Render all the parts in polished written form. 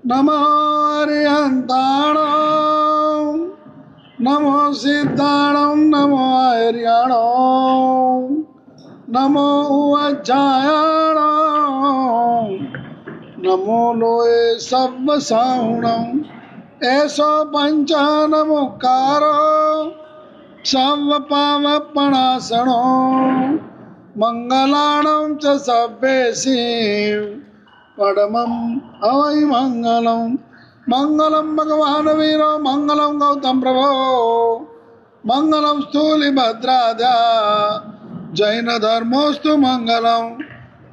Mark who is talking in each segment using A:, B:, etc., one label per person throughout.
A: नमो हरिहन्ताणं नमो सिद्धाणं नमो हरियाणं नमो उज्जायाणं नमो लोये सव्वसाहुणं ऐसो पंचानमुकारो सव्वपावपणासनो मंगलाणं च सव्येसिं परमं हवै मंगलं मंगलं भगवान् वीरो मंगलं गौतम प्रभो मंगलं स्थूलिभद्राद्या जैन धर्मोस्तु मंगलम्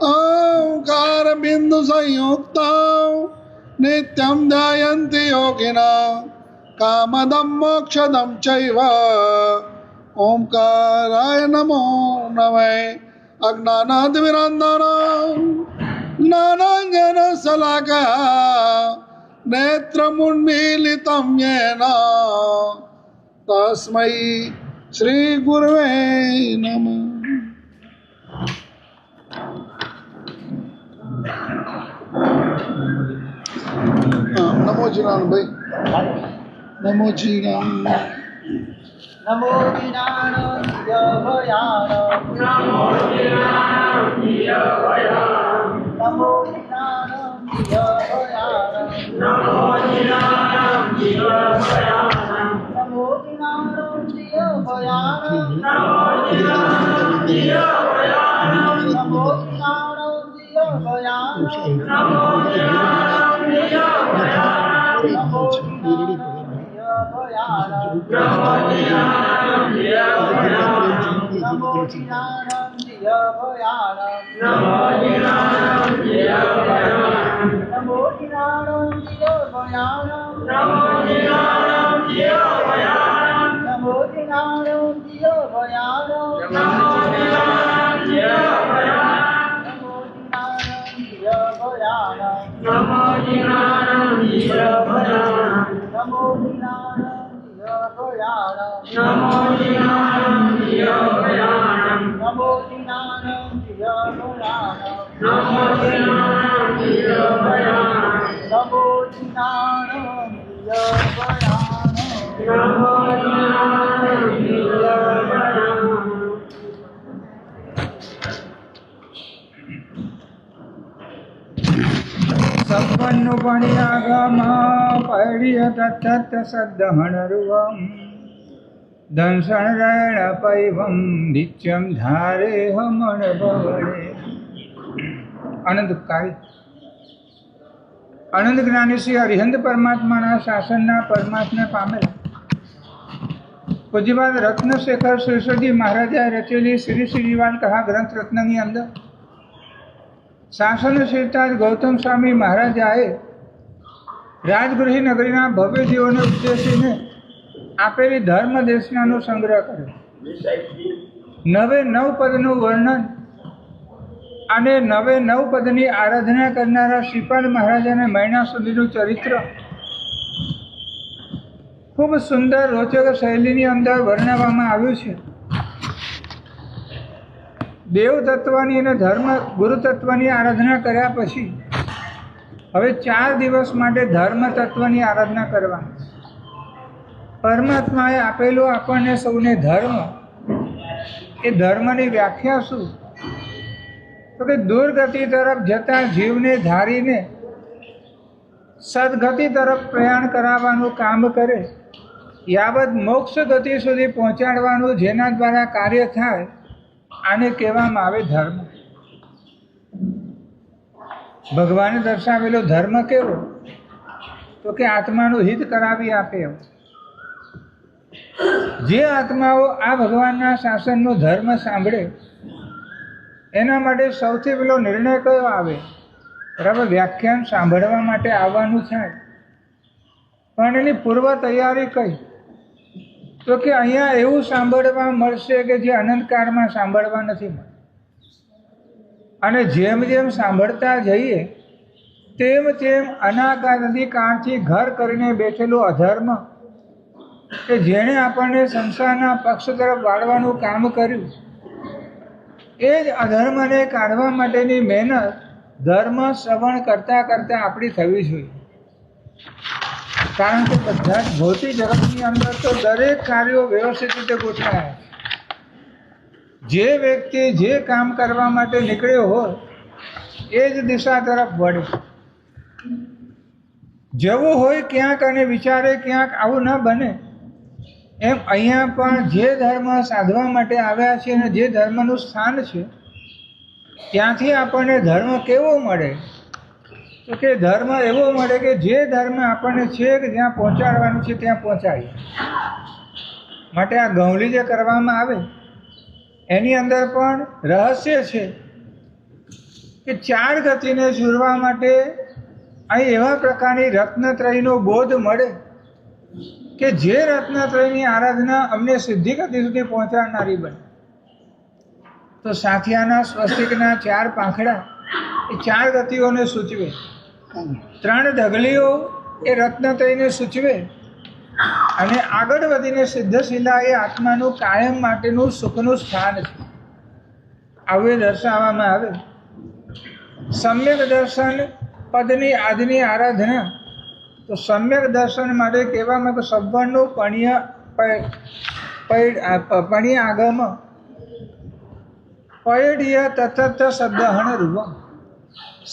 A: ओंकार बिंदु संयुक्त नित्यं ध्यायन्ति योगिना कामदं मोक्षदं चैव ओंकाराय नमो नमः अज्ञानातिमिरन्दनं ज्ञानाञ्जनशलाकया नेत्रमुन्मीलितं येन तस्मै श्रीगुरवे नमः। नमो जी राम भाई नमो जी राम
B: नमो जिनानं जयभयानं नमो जिनानं जयभयानं नमो जिनानं जयभयानं नमो जिनानं जयभयानं नमो जिनानं जयभयानं नमो जिनानं जयभयानं नमो जिनानं जयभयानं नमो जिनानं जयभयानं नमो जिनानं नमो जिनानं जयभयानं नमो जिनानं जयभयानं नमो जिनानं जयभयानं नमो जिनानं जयभयानं नमो जिनानं जयभयानं नमो जिनानं जयभयानं नमो जिनानं जयभयानं नमो जिनानं जयभयानं नमो जिनानं जयभयानं नमो जिनानं जयभयानं नमो जिनानं जयभयानं नमो जिनानं जयभयानं नमो जिनानं जयभयानं नमो जिनानं जयभयानं नमो जिनानं जयभयानं।
C: સપન્નુ પણ્યાગમા પૈડિય તત્ત સદ્દહણરુવમ દંસણ રૈણ પૈવમ નિત્યમ ધારે હમણ ભવણે। આનંદકારી આનંદ જ્ઞાની શ્રી હરિહંદ પરમાત્માના શાસનના પરમાત્મને પામેલા પૂજ્યપાદ રત્નશેખર સુરસજી મહારાજાએ રચેલી શ્રી શ્રીવાલ કહા ગ્રંથ રત્નની અંદર શાસન શિરતાજ ગૌતમ સ્વામી મહારાજાએ રાજગૃહી નગરીના ભવ્ય જીવોને ઉદ્દેશીને આપેલી ધર્મ દેશનાનો સંગ્રહ કર્યો। 99 પદનું વર્ણન અને 99 પદની આરાધના કરનારા શ્રીપાદ મહારાજાના મહિના સુધીનું ચરિત્ર ખૂબ સુંદર રોચક શૈલીની અંદર વર્ણવવામાં આવ્યું છે। દેવ તત્વની અને ધર્મ ગુરુ તત્વની આરાધના કર્યા પછી હવે 4 દિવસ માટે ધર્મ તત્વની આરાધના કરવાની। પરમાત્માએ આપેલું આપણને સૌને ધર્મ, એ ધર્મની વ્યાખ્યા શું? તો કે દુર્ગતિ તરફ જતા જીવને ધારીને સદગતિ તરફ પ્રયાણ કરાવવાનું કામ કરે, યાવત મોક્ષ ગતિ સુધી પહોંચાડવાનું જેના દ્વારા કાર્ય થાય આને કહેવામાં આવે ધર્મ। ભગવાને દર્શાવેલો ધર્મ કેવો? તો કે આત્માનું હિત કરાવી આપે એવો। જે આત્માઓ આ ભગવાનના શાસનનો ધર્મ સાંભળે એના માટે સૌથી પહેલો નિર્ણય કયો આવે? બરાબર, વ્યાખ્યાન સાંભળવા માટે આવવાનું થાય, પણ એની પૂર્વ તૈયારી કઈ? તો કે અહીંયા એવું સાંભળવા મળશે કે જે અનંતકાળમાં સાંભળવા નથી મળે, અને જેમ જેમ સાંભળતા જઈએ તેમ તેમ અનાદિકાળથી ઘર કરીને બેઠેલું અધર્મ કે જેણે આપણને સંસારના પક્ષ તરફ વાળવાનું કામ કર્યું, એ જ અધર્મને કાઢવા માટેની મહેનત ધર્મ શ્રવણ કરતાં કરતાં આપણી થવી જોઈએ। કારણ કે બધા જ ભૌતિક જગતની અંદર તો દરેક કાર્યો વ્યવસ્થિત રીતે ગોઠવાયા છે. જે વ્યક્તિ જે કામ કરવા માટે નીકળ્યો હોય એ જ દિશા તરફ વળે. જવું હોય ક્યાંક અને વિચારે ક્યાંક આવું ન બને. એમ અહીંયા પણ જે ધર્મ સાધવા માટે આવ્યા છે અને જે ધર્મનું સ્થાન છે ત્યાંથી આપણને ધર્મ કેવો મળે? તો કે ધર્મ એવો મળે કે જે ધર્મ આપણને છે કે જ્યાં પહોંચાડવાનું છે ત્યાં પહોંચાડીએ. માટે આ ગૌલી જે કરવામાં આવે એની અંદર પણ રહસ્ય છે કે 4 ગતિને જોડવા માટે અહીં એવા પ્રકારની રત્નત્રયનો બોધ મળે કે જે રત્નત્રયની આરાધના અમને સિદ્ધિ ગતિ સુધી પહોંચાડનારી બને. તો સાથિયાના સ્વસ્તિકના 4 પાંખડા એ 4 ગતિઓને સૂચવે, 3 ઢગલીઓ એ રત્નત્રયને સૂચવે અને આગળ વધીને સિદ્ધશિલા એ આત્માનું કાયમ માટેનું સુખનું સ્થાન છે. આવું એ દર્શાવવામાં આવે. સમ્યક દર્શન પદની આદિની આરાધના. તો સમ્યક દર્શન માટે કહેવામાં કે સબ્બરનું પણ્ય આગમ પયડીય તતત શબ્દહણ રૂપમ.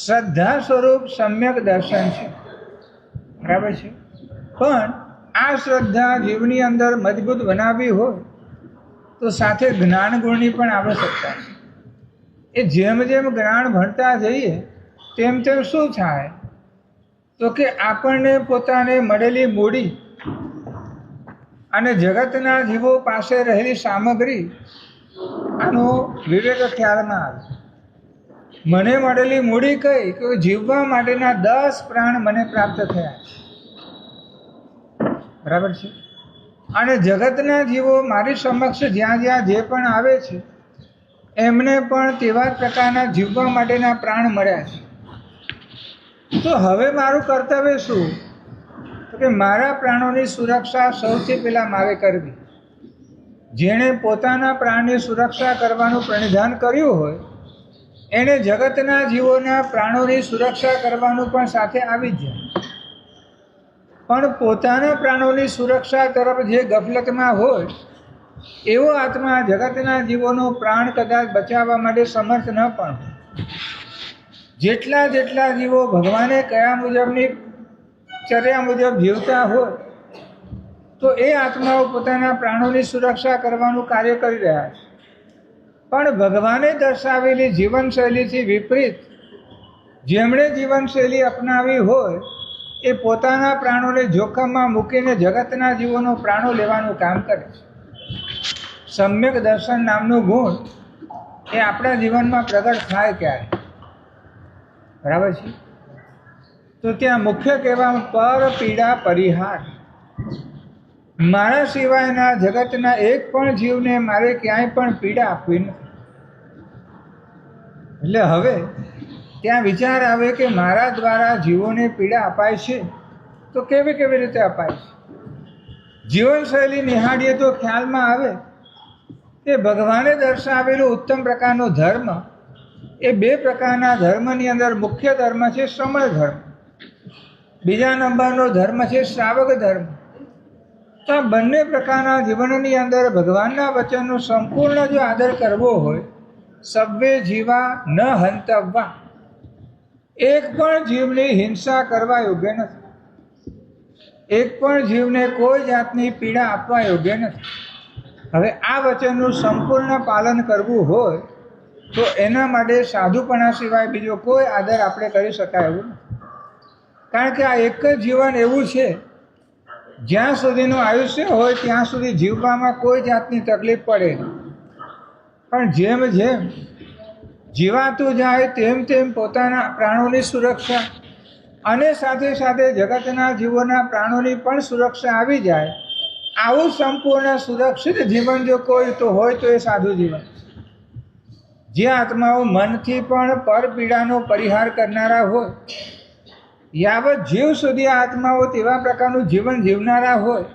C: શ્રદ્ધા સ્વરૂપ સમ્યક દર્શન છે, બરાબર છે. પણ આ શ્રદ્ધા જીવની અંદર મજબૂત બનાવવી હોય તો સાથે જ્ઞાન ગુણની પણ આવશ્યકતા છે. એ જેમ જેમ જ્ઞાન ભણતા જઈએ તેમ તેમ શું થાય? તો કે આપણને પોતાને મળેલી મૂડી અને જગતના જીવો પાસે રહેલી સામગ્રી આનો વિવેક ખ્યાલમાં આવે. મને મળેલી મૂડી કઈ કે જીવવા માટેના 10 પ્રાણ મને પ્રાપ્ત થયા છે, બરાબર છે. અને જગતના જીવો મારી સમક્ષ જ્યાં જ્યાં જે પણ આવે છે એમને પણ તેવા પ્રકારના જીવવા માટેના પ્રાણ મળ્યા છે. તો હવે મારું કર્તવ્ય શું? તો કે મારા પ્રાણોની સુરક્ષા સૌથી પહેલાં મારે કરવી. જેણે પોતાના પ્રાણની સુરક્ષા કરવાનું પ્રણિધાન કર્યું હોય એણે જગતના જીવોના પ્રાણોની સુરક્ષા કરવાનું પણ સાથે આવી જ જાય. પણ પોતાના પ્રાણોની સુરક્ષા તરફ જે ગફલતમાં હોય એવો આત્મા જગતના જીવોનો પ્રાણ કદાચ બચાવવા માટે સમર્થ ન પણ હોય. જેટલા જેટલા જીવો ભગવાને કયા મુજબની ચર્યા મુજબ જીવતા હોય તો એ આત્માઓ પોતાના પ્રાણોની સુરક્ષા કરવાનું કાર્ય કરી રહ્યા છે. પણ ભગવાને દર્શાવેલી જીવનશૈલીથી વિપરીત જેમણે જીવનશૈલી અપનાવી હોય એ પોતાના પ્રાણોને જોખમમાં મૂકીને જગતના જીવોનો પ્રાણો લેવાનું કામ કરે છે. સમ્યક દર્શન નામનું ગુણ એ આપણા જીવનમાં પ્રગટ થાય ક્યારે? બરાબર છે. તો ત્યાં મુખ્ય કહેવામાં પર પીડા પરિહાર. મારા સિવાયના જગતના એક પણ જીવને મારે ક્યાંય પણ પીડા આપવી નથી. એટલે હવે ત્યાં વિચાર આવે કે મારા દ્વારા જીવોને પીડા અપાય છે તો કેવી કેવી રીતે અપાય છે? જીવનશૈલી નિહાળીએ તો ખ્યાલમાં આવે કે ભગવાને દર્શાવેલું ઉત્તમ પ્રકારનો ધર્મ એ 2 પ્રકારના ધર્મની અંદર મુખ્ય ધર્મ છે શ્રમણ ધર્મ, બીજા નંબરનો ધર્મ છે શ્રાવક ધર્મ. તો આ બંને પ્રકારના જીવનની અંદર ભગવાનના વચનનો સંપૂર્ણ જો આદર કરવો હોય, સવ્વે જીવા ન હંતવ્વા, એક પણ જીવની હિંસા કરવા યોગ્ય નથી, એક પણ જીવને કોઈ જાતની પીડા આપવા યોગ્ય નથી. હવે આ વચનનું સંપૂર્ણ પાલન કરવું હોય તો એના માટે સાધુપણા સિવાય બીજો કોઈ આદર આપણે કરી શકાય એવું નથી. કારણ કે આ એક જ જીવન એવું છે જ્યાં સુધીનું આયુષ્ય હોય ત્યાં સુધી જીવવામાં કોઈ જાતની તકલીફ પડે નહીં. પણ જેમ જેમ જીવાતું જાય તેમ તેમ પોતાના પ્રાણોની સુરક્ષા અને સાથે સાથે જગતના જીવોના પ્રાણોની પણ સુરક્ષા આવી જાય. આવું સંપૂર્ણ સુરક્ષિત જીવન જો કોઈ તો હોય તો એ સાધુ જીવન. જે આત્માઓ મનથી પણ પરપીડાનો પરિહાર કરનારા હોય, યાવત જીવ સુધી આત્માઓ તેવા પ્રકારનું જીવન જીવનારા હોય.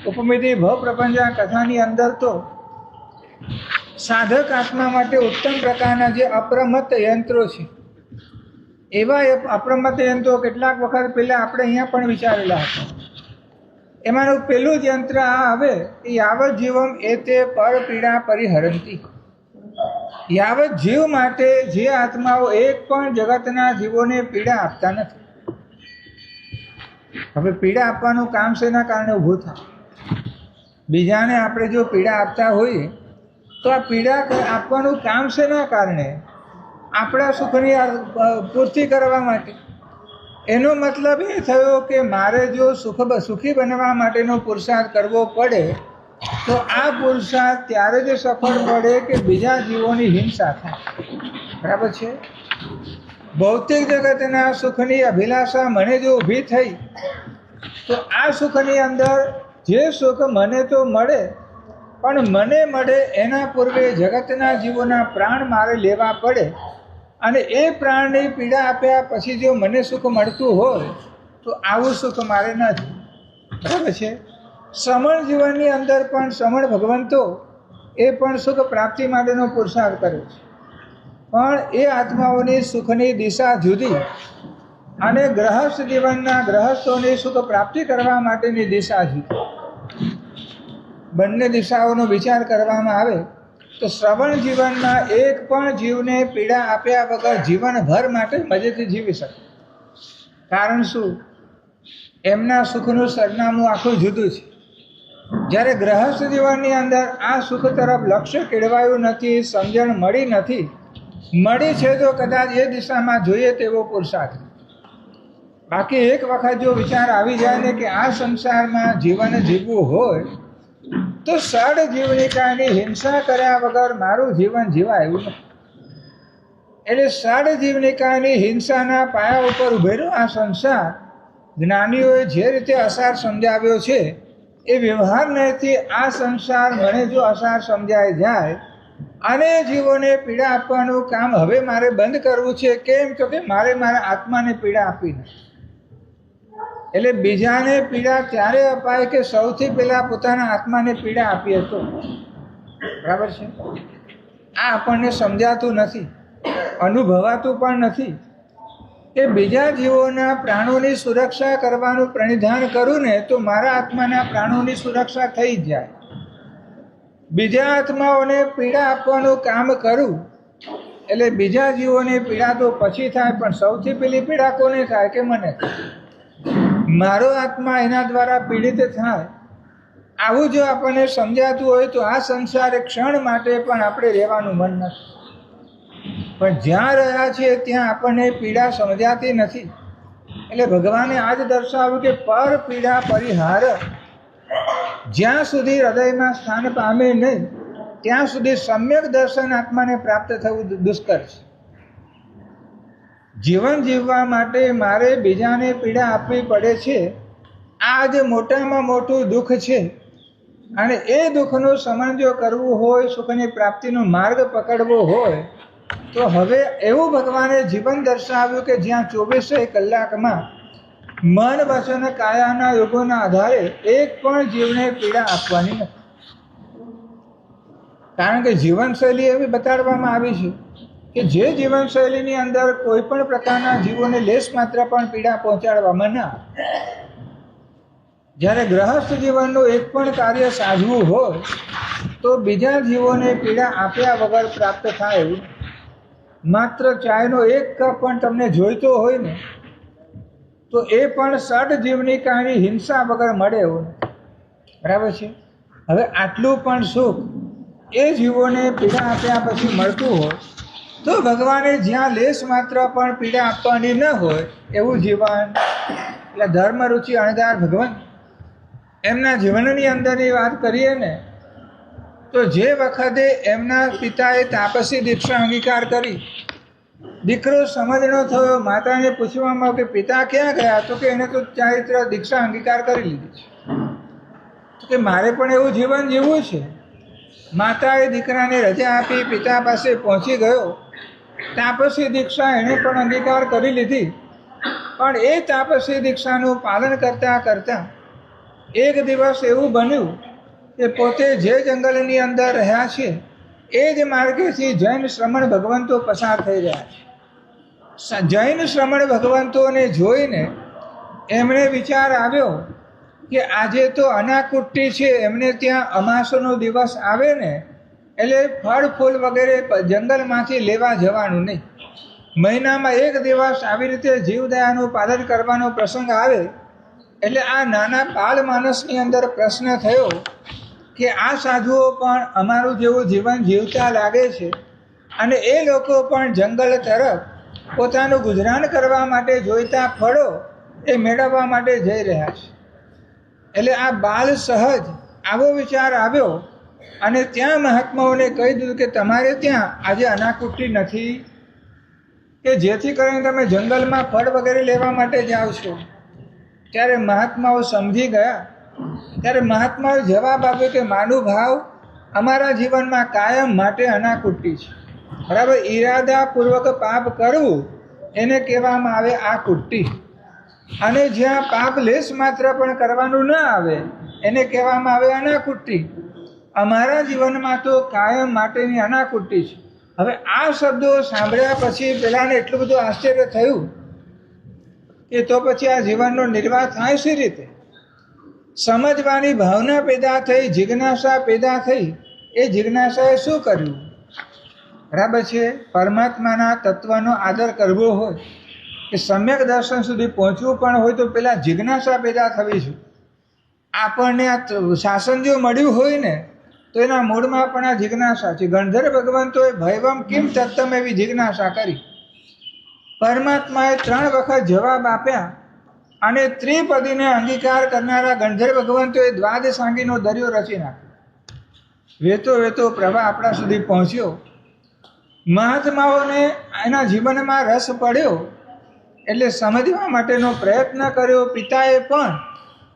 C: ઉપમિતિ ભવ પ્રપંચા કથાની અંદર તો સાધક આત્મા માટે ઉત્તમ પ્રકારના જે અપ્રમત્ત યંત્રો છે એવા અપ્રમત્ત યંત્રો કેટલાક વખત પહેલાં આપણે અહીંયા પણ વિચારેલા હતા. એમાંનું પેલું જ યંત્ર આ આવે કે યાવત જીવમ એ તે પર પીડા પરિહરંતી. યાવત જીવ માટે જે આત્માઓ એક પણ જગતના જીવોને પીડા આપતા નથી. હવે પીડા આપવાનું કામ શેના કારણે ઊભું થાય? બીજાને આપણે જો પીડા આપતા હોઈએ તો આ પીડા આપવાનું કામ શેના કારણે? આપણા સુખની પૂર્તિ કરવા માટે. એનો મતલબ એ થયો કે મારે જો સુખી બનવા માટેનો પુરુષાર્થ કરવો પડે તો આ પુરુષાર્થ ત્યારે જ સફળ પડે કે બીજા જીવોની હિંસા થાય. બરાબર છે? ભૌતિક જગતના સુખની અભિલાષા મને જો ઊભી થઈ તો આ સુખની અંદર જે સુખ મને તો મળે પણ મને મળે એના પૂર્વે જગતના જીવોના પ્રાણ મારે લેવા પડે અને એ પ્રાણની પીડા આપ્યા પછી જો મને સુખ મળતું હોય તો આવું સુખ મારે નથી. બરાબર છે? સમણ જીવનની અંદર પણ સમણ ભગવંતો એ પણ સુખ પ્રાપ્તિ માટેનો પુરુષાર્થ કરે છે, પણ એ આત્માઓની સુખની દિશા જુદી અને ગ્રહસ્થ જીવનના ગ્રહસ્થોની સુખ પ્રાપ્તિ કરવા માટેની દિશા જુદી. બંને દિશાઓનો વિચાર કરવામાં આવે તો શ્રવણ જીવનમાં એક પણ જીવને પીડા આપ્યા વગર જીવનભર માટે મજેથી જીવી શકે. કારણ શું? એમના સુખનું સરનામું આખું જુદું છે. જ્યારે ગ્રહસ્થ જીવનની અંદર આ સુખ તરફ લક્ષ્ય કેળવાયું નથી, સમજણ મળી નથી. મળી છે તો કદાચ એ દિશામાં જોઈએ તેવો પુરુષાર્થ. બાકી એક વખત જો વિચાર આવી જાય ને કે આ સંસારમાં જીવન જીવવું હોય તો સડ જીવનિકાની હિંસા કર્યા વગર મારું જીવન જીવાય એવું નથી. એટલે સડ જીવનિકાની હિંસાના પાયા ઉપર ઉભેલો આ સંસાર જ્ઞાનીઓએ જે રીતે અસાર સમજાવ્યો છે એ વ્યવહારથી આ સંસાર મને જો અસાર સમજાય જાય અને જીવોને પીડા આપવાનું કામ હવે મારે બંધ કરવું છે. કેમ? તો કે મારે મારા આત્માને પીડા આપી નથી. એટલે બીજાને પીડા ત્યારે અપાય કે સૌથી પહેલાં પોતાના આત્માને પીડા આપીએ તો. બરાબર છે? આ આપણને સમજાતું નથી, અનુભવાતું પણ નથી કે બીજા જીવોના પ્રાણોની સુરક્ષા કરવાનું પ્રણિધાન કરું ને તો મારા આત્માના પ્રાણોની સુરક્ષા થઈ જ જાય. બીજા આત્માઓને પીડા આપવાનું કામ કરું એટલે બીજા જીવોને પીડા તો પછી થાય, પણ સૌથી પહેલી પીડા કોને થાય? કે મને. મારો આત્મા એના દ્વારા પીડિત થાય. આવું જો આપણને સમજાતું હોય તો આ સંસાર ક્ષણ માટે પણ આપણે રહેવાનું મન નથી. પણ જ્યાં રહ્યા છીએ ત્યાં આપણને પીડા સમજાતી નથી. એટલે ભગવાને આજ દર્શાવ્યું કે પર પીડા પરિહાર. જ્યાં સુધી હૃદયમાં સ્થાન પામે નહીં ત્યાં સુધી સમ્યક દર્શન આત્માને પ્રાપ્ત થવું દુષ્કર છે. જીવન જીવવા માટે મારે બીજાને પીડા આપવી પડે છે. આ જ મોટામાં મોટું દુઃખ છે. અને એ દુઃખનું સમન જો કરવું હોય, સુખની પ્રાપ્તિનો માર્ગ પકડવો હોય તો હવે એવું ભગવાને જીવન દર્શાવ્યું કે જ્યાં 24 કલાકમાં મન વચન કાયાના યોગોના આધારે એક પણ જીવને પીડા આપવાની નથી. કારણ કે જીવનશૈલી એવી બતાડવામાં આવી છે કે જે જીવનશૈલીની અંદર કોઈ પણ પ્રકારના જીવોને લેશ માત્ર પણ પીડા પહોંચાડવામાં ના. જ્યારે ગ્રહસ્થ જીવનનું એક પણ કાર્ય સાધવું હોય તો બીજા જીવોને પીડા આપ્યા વગર પ્રાપ્ત થાય એવું. માત્ર ચાયનો એક કપ પણ તમને જોઈતો હોય ને તો એ પણ સડ જીવનિકાની હિંસા વગર મળે એવું. બરાબર છે? હવે આટલું પણ સુખ એ જીવોને પીડા આપ્યા પછી મળતું હોય તો ભગવાને જ્યાં લેશ માત્ર પણ પીડા આપવાની ન હોય એવું જીવન, એટલે ધર્મ રુચિ અણધાર ભગવાન એમના જીવનની અંદરની વાત કરીએ ને તો જે વખતે એમના પિતાએ તાપસી દીક્ષા અંગીકાર કરી, દીકરો સમજણો થયો, માતાને પૂછવામાં આવ્યું કે પિતા ક્યાં ગયા? તો કે એને તો ચારિત્ર દીક્ષા અંગીકાર કરી લીધી છે. તો કે મારે પણ એવું જીવન જીવવું છે. માતાએ દીકરાને રજા આપી, પિતા પાસે પહોંચી ગયો. તાપસી દીક્ષા એણે પણ અંગીકાર કરી લીધી. પણ એ તાપસી દીક્ષાનું પાલન કરતાં કરતાં એક દિવસ એવું બન્યું કે પોતે જે જંગલની અંદર રહ્યા છે એ જ માર્ગેથી જૈન શ્રમણ ભગવંતો પસાર થઈ રહ્યા છે. જૈન શ્રમણ ભગવંતોને જોઈને એમણે વિચાર આવ્યો કે આજે તો અનાકુટ્ટી છે, એમને ત્યાં અમાસનો દિવસ આવે ને એટલે ફળ ફૂલ વગેરે જંગલમાંથી લેવા જવાનું નહીં. મહિનામાં એક દિવસ આવી રીતે જીવદયાનું પાલન કરવાનો પ્રસંગ આવે એટલે આ નાના બાળ માણસની અંદર પ્રશ્ન થયો કે આ સાધુઓ પણ અમારું જેવું જીવન જીવતા લાગે છે અને એ લોકો પણ જંગલ તરફ પોતાનું ગુજરાન કરવા માટે જોઈતા ફળો એ મેળવવા માટે જઈ રહ્યા છે. એટલે આ બાળ સહજ આવો વિચાર આવ્યો અને ત્યાં મહાત્માઓને કહી દીધું કે તમારે ત્યાં આજે અનાકુટ્ટી નથી કે જેથી કરીને તમે જંગલમાં ફળ વગેરે લેવા માટે જાઓ છો. ત્યારે મહાત્માઓ સમજી ગયા. ત્યારે મહાત્માએ જવાબ આપ્યો કે માનુભાવ, અમારા જીવનમાં કાયમ માટે અનાકુટ્ટી છે. બરાબર, ઈરાદાપૂર્વક પાપ કરવું એને કહેવામાં આવે આ કુટ્ટી, અને જ્યાં પાપ લેશ માત્ર પણ કરવાનું ન આવે એને કહેવામાં આવે અનાકુટ્ટી. અમારા જીવનમાં તો કાયમ માટેની અનાકુટ્ટી છે. હવે આ શબ્દો સાંભળ્યા પછી પેલાને એટલું બધું આશ્ચર્ય થયું કે તો પછી આ જીવનનો નિર્વાહ થાય શી રીતે? સમજવાની ભાવના પેદા થઈ, જિજ્ઞાસા પેદા થઈ. એ જિજ્ઞાસાએ શું કર્યું? બરાબર છે, પરમાત્માના તત્વનો આદર કરવો હોય કે સમ્યક દર્શન સુધી પહોંચવું પણ હોય તો પેલા જિજ્ઞાસા પેદા થવી છે. આપણને આ શાસન જો મળ્યું હોય ને તો એના મૂળમાં પણ આ જિજ્ઞાસા છે. ગણધર ભગવંતોએ ભૈવમ કિમ તત્તમ એવી જિજ્ઞાસા કરી. પરમાત્માએ 3 વખત જવાબ આપ્યા અને ત્રિપદીને અંગીકાર કરનારા ગણધર ભગવંતોએ દ્વાદશાંગીનો દરિયો રચી નાખ્યો. વેતો વેતો પ્રવાહ આપણા સુધી પહોંચ્યો. મહાત્માઓને એના જીવનમાં રસ પડ્યો એટલે સમજવા માટેનો પ્રયત્ન કર્યો. પિતાએ પણ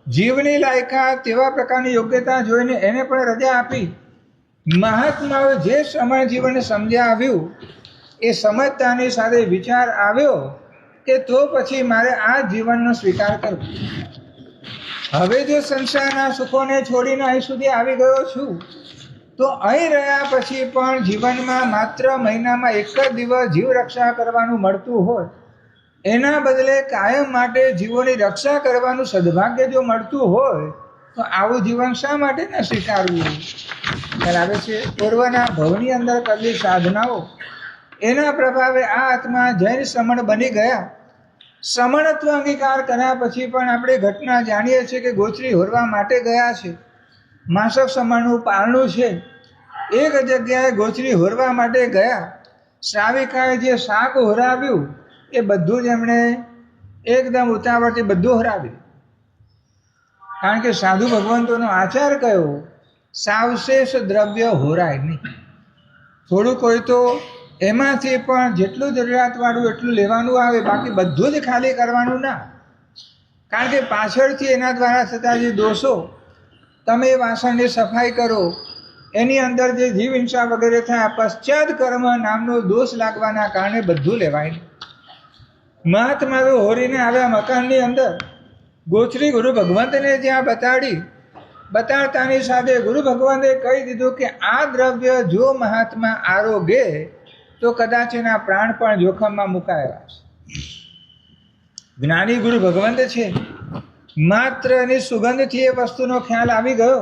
C: જીવની લાયકાત તેવા પ્રકારની યોગ્યતા જોઈને એને પણ રજા આપી. મહાત્માઓએ જે સમય જીવન સમજાવ્યું એ સમજતાની સાથે વિચાર આવ્યો કે તો પછી મારે આ જીવનનો સ્વીકાર કરવો. હવે જો સંસારના સુખોને છોડીને અહીં સુધી આવી ગયો છું તો અહીં રહ્યા પછી પણ જીવનમાં માત્ર મહિનામાં એક જ દિવસ જીવ રક્ષા કરવાનું મળતું હોય, એના બદલે કાયમ માટે જીવોની રક્ષા કરવાનું સદભાગ્ય જો મળતું હોય તો આવું જીવન શા માટે ન સ્વીકારવું? બરાબર છે. પૂર્વના ભવની અંદર કરેલી સાધનાઓ એના પ્રભાવે આ આત્મા જૈન શ્રમણ બની ગયા. શ્રમણત્વ અંગીકાર કર્યા પછી પણ આપણે ઘટના જાણીએ છીએ કે ગોચરી હોરવા માટે ગયા છે. માસક શ્રમણનું પારણું છે. એક જગ્યાએ ગોચરી હોરવા માટે ગયા. શ્રાવિકાએ જે શાક હોરાવ્યું એ બધું જ એમણે એકદમ ઉતાવળથી બધું હરાવ્યું. કારણ કે સાધુ ભગવંતોનો આચાર કયો, સાવશેષ દ્રવ્ય હોરાય નહીં. થોડું કોઈ તો એમાંથી પણ જેટલું જરૂરિયાતવાળું એટલું લેવાનું આવે, બાકી બધું જ ખાલી કરવાનું ના. કારણ કે પાછળથી એના દ્વારા થતા જે દોષો, તમે એ વાસણની સફાઈ કરો એની અંદર જે જીવ હિંસા વગેરે થાય, પશ્ચાત કર્મ નામનો દોષ લાગવાના કારણે બધું લેવાય. મહાત્મા તો હોરીને આવ્યા મકાનની અંદર. ગોચરી ગુરુ ભગવંતને જ્યાં બતાડતાની સાથે ગુરુ ભગવંતે કહી દીધું કે આ દ્રવ્ય જો મહાત્મા આરોગે તો કદાચ એના પ્રાણ પણ જોખમમાં મુકાયા છે. જ્ઞાની ગુરુ ભગવંત છે. માત્ર એની સુગંધથી એ વસ્તુનો ખ્યાલ આવી ગયો.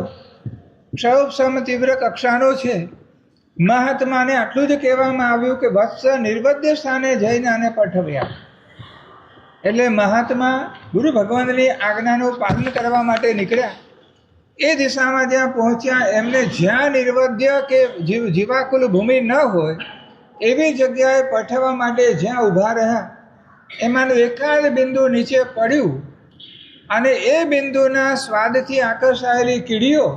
C: ક્ષૌભ તીવ્ર કક્ષાનો છે. મહાત્માને આટલું જ કહેવામાં આવ્યું કે વત્સ નિર્બદ્ધ સ્થાને જઈને આને પઠવ્યા. એટલે મહાત્મા ગુરુ ભગવંતની આજ્ઞાનું પાલન કરવા માટે નીકળ્યા. એ દિશામાં જ્યાં પહોંચ્યા એમને જ્યાં નિર્વદ્ય કે જીવાકુલ ભૂમિ ન હોય એવી જગ્યાએ પઠવવા માટે જ્યાં ઊભા રહ્યા એમાંનું એકાદ બિંદુ નીચે પડ્યું અને એ બિંદુના સ્વાદથી આકર્ષાયેલી કીડીઓ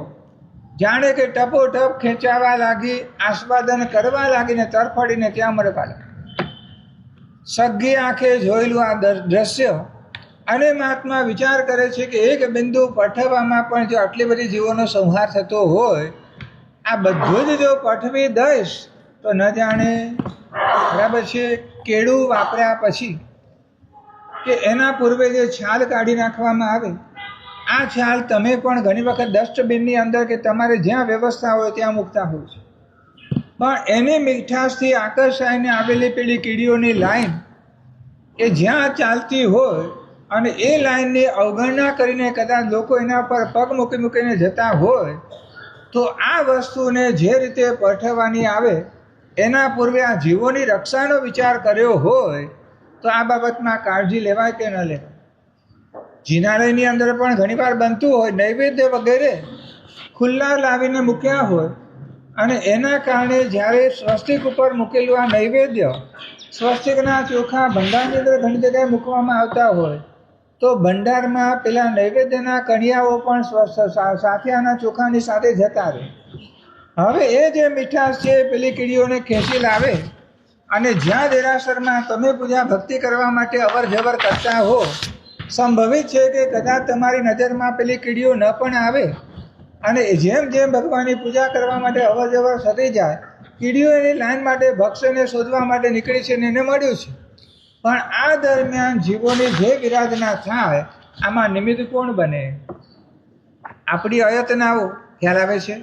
C: જાણે કે ટપોટપ ખેંચાવા લાગી, આસ્વાદન કરવા લાગીને તરફડીને ત્યાં મરવા લાગી. સગ્ગી આંખે જોયેલું આ દ્રશ્ય અને મહાત્મા વિચાર કરે છે કે એક બિંદુ પઠવવામાં પણ જો આટલી બધી જીવોનો સંહાર થતો હોય, આ બધું જ જો પઠવી દઈશ તો ન જાણે બરાબર છે કેળું વાપર્યા પછી કે એના પૂર્વે જે છાલ કાઢી નાખવામાં આવે, આ છાલ તમે પણ ઘણી વખત ડસ્ટબિનની અંદર કે તમારે જ્યાં વ્યવસ્થા હોય ત્યાં મૂકતા હોય છે. પણ એની મીઠાશથી આકર્ષાઈને આવેલી પેલી કીડીઓની લાઈન એ જ્યાં ચાલતી હોય અને એ લાઈનની અવગણના કરીને કદાચ લોકો એના પર પગ મૂકીને જતા હોય તો આ વસ્તુને જે રીતે પઠવવાની આવે એના પૂર્વે આ જીવોની રક્ષાનો વિચાર કર્યો હોય તો આ બાબતમાં કાળજી લેવાય કે ન લેવાય. જિનાલયની અંદર પણ ઘણીવાર બનતું હોય નૈવેદ્ય વગેરે ખુલ્લા લાવીને મૂક્યા હોય અને એના કારણે જ્યારે સ્વસ્તિક ઉપર મૂકેલું આ નૈવેદ્ય સ્વસ્તિકના ચોખા ભંડારની અંદર ઘણી જગ્યાએ મૂકવામાં આવતા હોય તો ભંડારમાં પેલા નૈવેદ્યના કણિયાઓ પણ સાથિયાના ચોખાની સાથે જતા રહે. હવે એ જે મીઠાશ છે પેલી કીડીઓને ખેંચી લાવે અને જ્યાં દેરાસરમાં તમે પૂજા ભક્તિ કરવા માટે અવર જવર કરતા હો સંભવિત છે કે કદાચ તમારી નજરમાં પેલી કીડીઓ ન પણ આવે અને જેમ જેમ ભગવાનની પૂજા કરવા માટે અવર જવર થતી જાય કીડીઓ એની લાઈન માટે ભક્ષ્યને શોધવા માટે નીકળી છે ને એને મળ્યું છે. પણ આ દરમિયાન જીવોની જે વિરાધના થાય આમાં નિમિત્ત કોણ બને? આપણી અયતનાઓ ખ્યાલ આવે છે.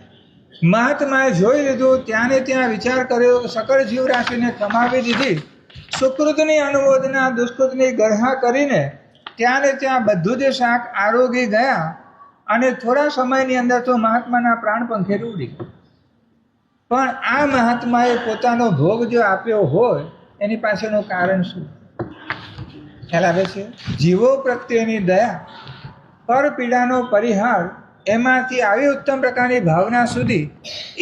C: મહાત્માએ જોઈ લીધું ત્યાં ને ત્યાં વિચાર કર્યો સકળ જીવરાશિને કમાવી દીધી સુકૃતની અનુમોદના દુષ્કૃતની ગરહા કરીને ત્યાં ને ત્યાં બધું જ શાક આરોગી ગયા અને થોડા સમયની અંદર તો મહાત્માના પ્રાણ પંખે ઉડી. પણ આ મહાત્માએ પોતાનો ભોગ જો આપ્યો હોય એની પાછળનું કારણ શું? ખ્યાલ આવે છે. જીવો પ્રત્યેની દયા પર પીડાનો પરિહાર એમાંથી આવી ઉત્તમ પ્રકારની ભાવના સુધી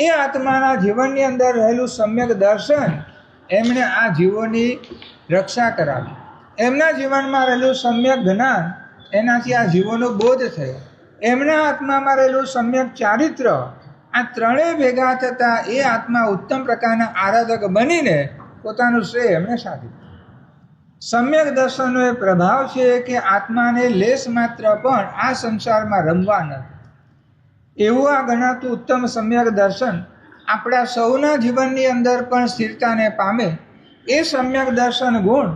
C: એ આત્માના જીવનની અંદર રહેલું સમ્યક દર્શન એમણે આ જીવોની રક્ષા કરાવી. એમના જીવનમાં રહેલું સમ્યક જ્ઞાન એનાથી આ જીવોનો બોધ થયો. એમના આત્મામાં રહેલું સમ્યક ચારિત્ર આ ત્રણેય ભેગા થતાં એ આત્મા ઉત્તમ પ્રકારના આરાધક બનીને પોતાનું શ્રેય એમણે સાધ્યું. સમ્યક દર્શનનો એ પ્રભાવ છે કે આત્માને લેશ માત્ર પણ આ સંસારમાં રમવા નથી. એવું આ ગણાતું ઉત્તમ સમ્યક દર્શન આપણા સૌના જીવનની અંદર પણ સ્થિરતાને પામે એ સમ્યક દર્શન ગુણ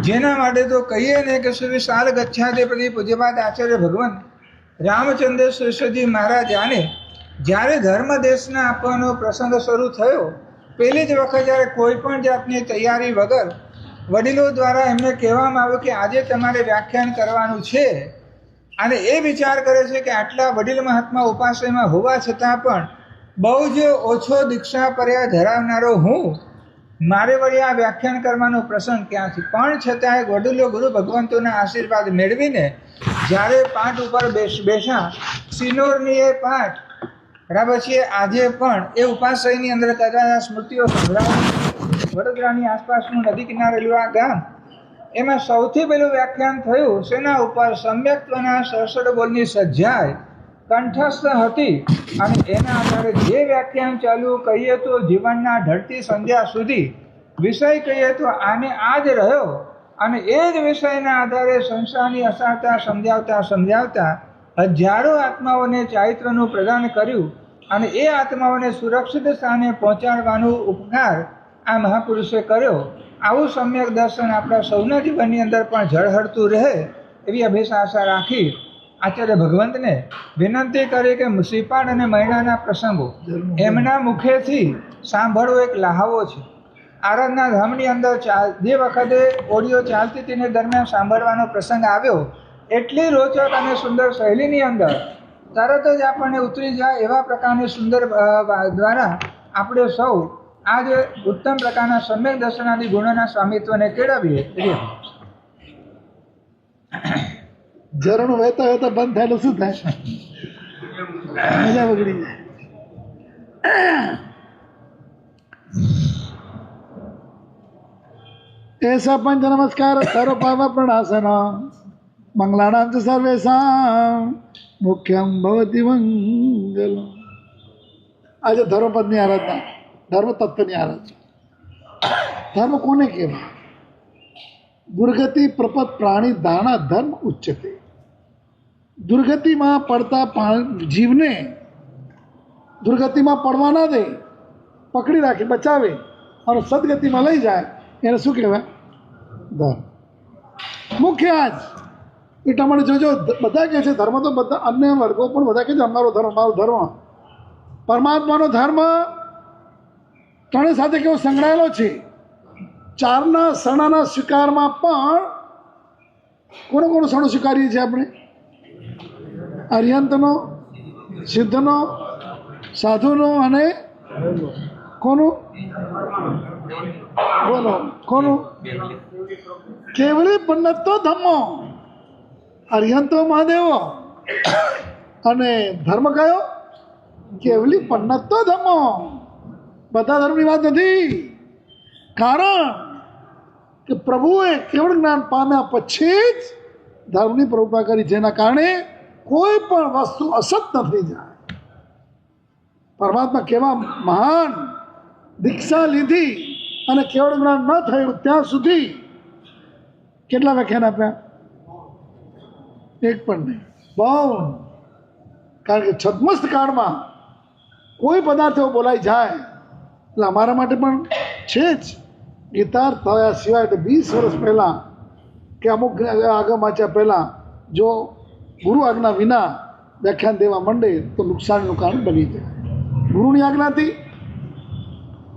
C: જેના માટે તો કહીએ ને કે શ્રી સાલ ગચ્છાધિપતિ પૂજ્યપાદ આચાર્ય ભગવાન રામચંદ્ર શેષજી મહારાજાને જ્યારે ધર્મ દેશના આપવાનો પ્રસંગ શરૂ થયો પહેલી જ વખત જ્યારે કોઈ પણ જાતની તૈયારી વગર વડીલો દ્વારા એમને કહેવામાં આવ્યું કે આજે તમારે વ્યાખ્યાન કરવાનું છે અને એ વિચાર કરે છે કે આટલા વડીલ મહાત્મા ઉપાશ્રયમાં હોવા છતાં પણ બહુ જ ઓછો દીક્ષા પર્યા ધરાવનારો હું મારે વળી આ વ્યાખ્યાન કરવાનો પ્રસંગ ક્યાંથી? પણ છતાંય વડીલો ગુરુ ભગવંતોના આશીર્વાદ મેળવીને જ્યારે પાઠ ઉપર બેસા સિનોરની એ પાઠ બરાબર છે. આજે પણ એ ઉપાશ્રયની અંદર કદાચ સ્મૃતિઓ સંભળાવે. વડોદરાની આસપાસનું નદી કિનારેલું આ ગામ એમાં સૌથી પહેલું વ્યાખ્યાન થયું શેના ઉપર? સમ્યક્ત્વના 67 બોલની સજ્જાય કંઠસ્થ હતી અને એના આધારે જે વ્યાખ્યાન ચાલુ કહીએ તો જીવનના ઢળતી સંધ્યા સુધી વિષય કહીએ તો આને આ જ રહ્યો અને એ જ વિષયના આધારે સંસારની અસારતા સમજાવતા હજારો આત્માઓને ચારિત્રનું પ્રદાન કર્યું અને એ આત્માઓને સુરક્ષિત સ્થાને પહોંચાડવાનું ઉપકાર આ મહાપુરુષે કર્યો. આવું સમ્યક દર્શન આપણા સૌના જીવનની અંદર પણ ઝળહળતું રહે એવી અભેષા આશા રાખી આચાર્ય ભગવંતને વિનંતી કરી કે શ્રીપાદ અને મહિનાના પ્રસંગો એમના મુખેથી સાંભળવો એક લહાવો છે. આરાધના ધામની અંદર જે વખતે ઓડિયો ચાલતી તેને દરમિયાન સાંભળવાનો પ્રસંગ આવ્યો એટલી રોચક અને સુંદર શૈલીની અંદર તરત જ આપણને ઉતરી જાય એવા પ્રકારની સુંદર દ્વારા આપણે સૌ આ જે ઉત્તમ પ્રકારના સમ્યક દર્શનાદી ગુણોના સ્વામિત્વને કેળવીએ.
A: ઝરણું વહેતા વહેતા બંધ થાય શું થાય? મજા બગડી જાય. એસા પંચ નમસ્કાર સર્વ પાવ પ્રણાસન મંગલાનામ ચ સર્વેષાં મુખ્યમ ભવતી મંગલમ. આજે ધર્મપદની આરાધના, ધર્મ તત્વની આરાધના. ધર્મ કોને કહેવાય? દુર્ગતિ પ્રપત પ્રાણી દાણા ધર્મ ઉચ્ચતે. દુર્ગતિમાં પડતા જીવને દુર્ગતિમાં પડવા ના દે, પકડી રાખે, બચાવે અને સદગતિમાં લઈ જાય એને શું કહેવાય? ધર્મ. મુખ્ય આજ એટલા માટે જોજો બધા કહે છે ધર્મ તો બધા અન્ય વર્ગો પણ બધા કહે છે અમારો ધર્મ અમારો ધર્મ. પરમાત્માનો ધર્મ ત્રણેય સાથે કેવો સંકળાયેલો છે? ચારના શરણાના સ્વીકારમાં પણ કોનો કોનો શરણો સ્વીકારીએ છીએ આપણે? અરિહંતનો, સિદ્ધનો, સાધુનો અને કોનું? બોલો કોનું? કેવલી પન્નતો ધમ્મો, અરિહંતો મહાદેવો અને ધર્મ કયો? કેવલી પન્નતો ધમ્મો. બધા ધર્મની વાત નથી, કારણ કે પ્રભુએ કેવળ જ્ઞાન પામ્યા પછી જ ધર્મની પ્રવૃત્તિ કરી, જેના કારણે કોઈ પણ વસ્તુ અસત ન થઈ જાય. પરમાત્મા કેવા મહાન, દીક્ષા લીધી અને કેવળ જ્ઞાન ન થયું ત્યાં સુધી કેટલા વ્યાખ્યાન આપ્યા? એક પણ નહીં. બહુ, કારણ કે છદ્મસ્ત કાળમાં કોઈ પદાર્થ એવો બોલાઈ જાય એટલે અમારા માટે પણ છે જ. ગીતા થયા સિવાય તો 20 વર્ષ પહેલાં કે અમુક આગળ વાંચ્યા પહેલાં જો ગુરુ આજ્ઞા વિના વ્યાખ્યાન દેવા માંડે તો નુકસાનનું કારણ બની જાય. ગુરુની આજ્ઞાથી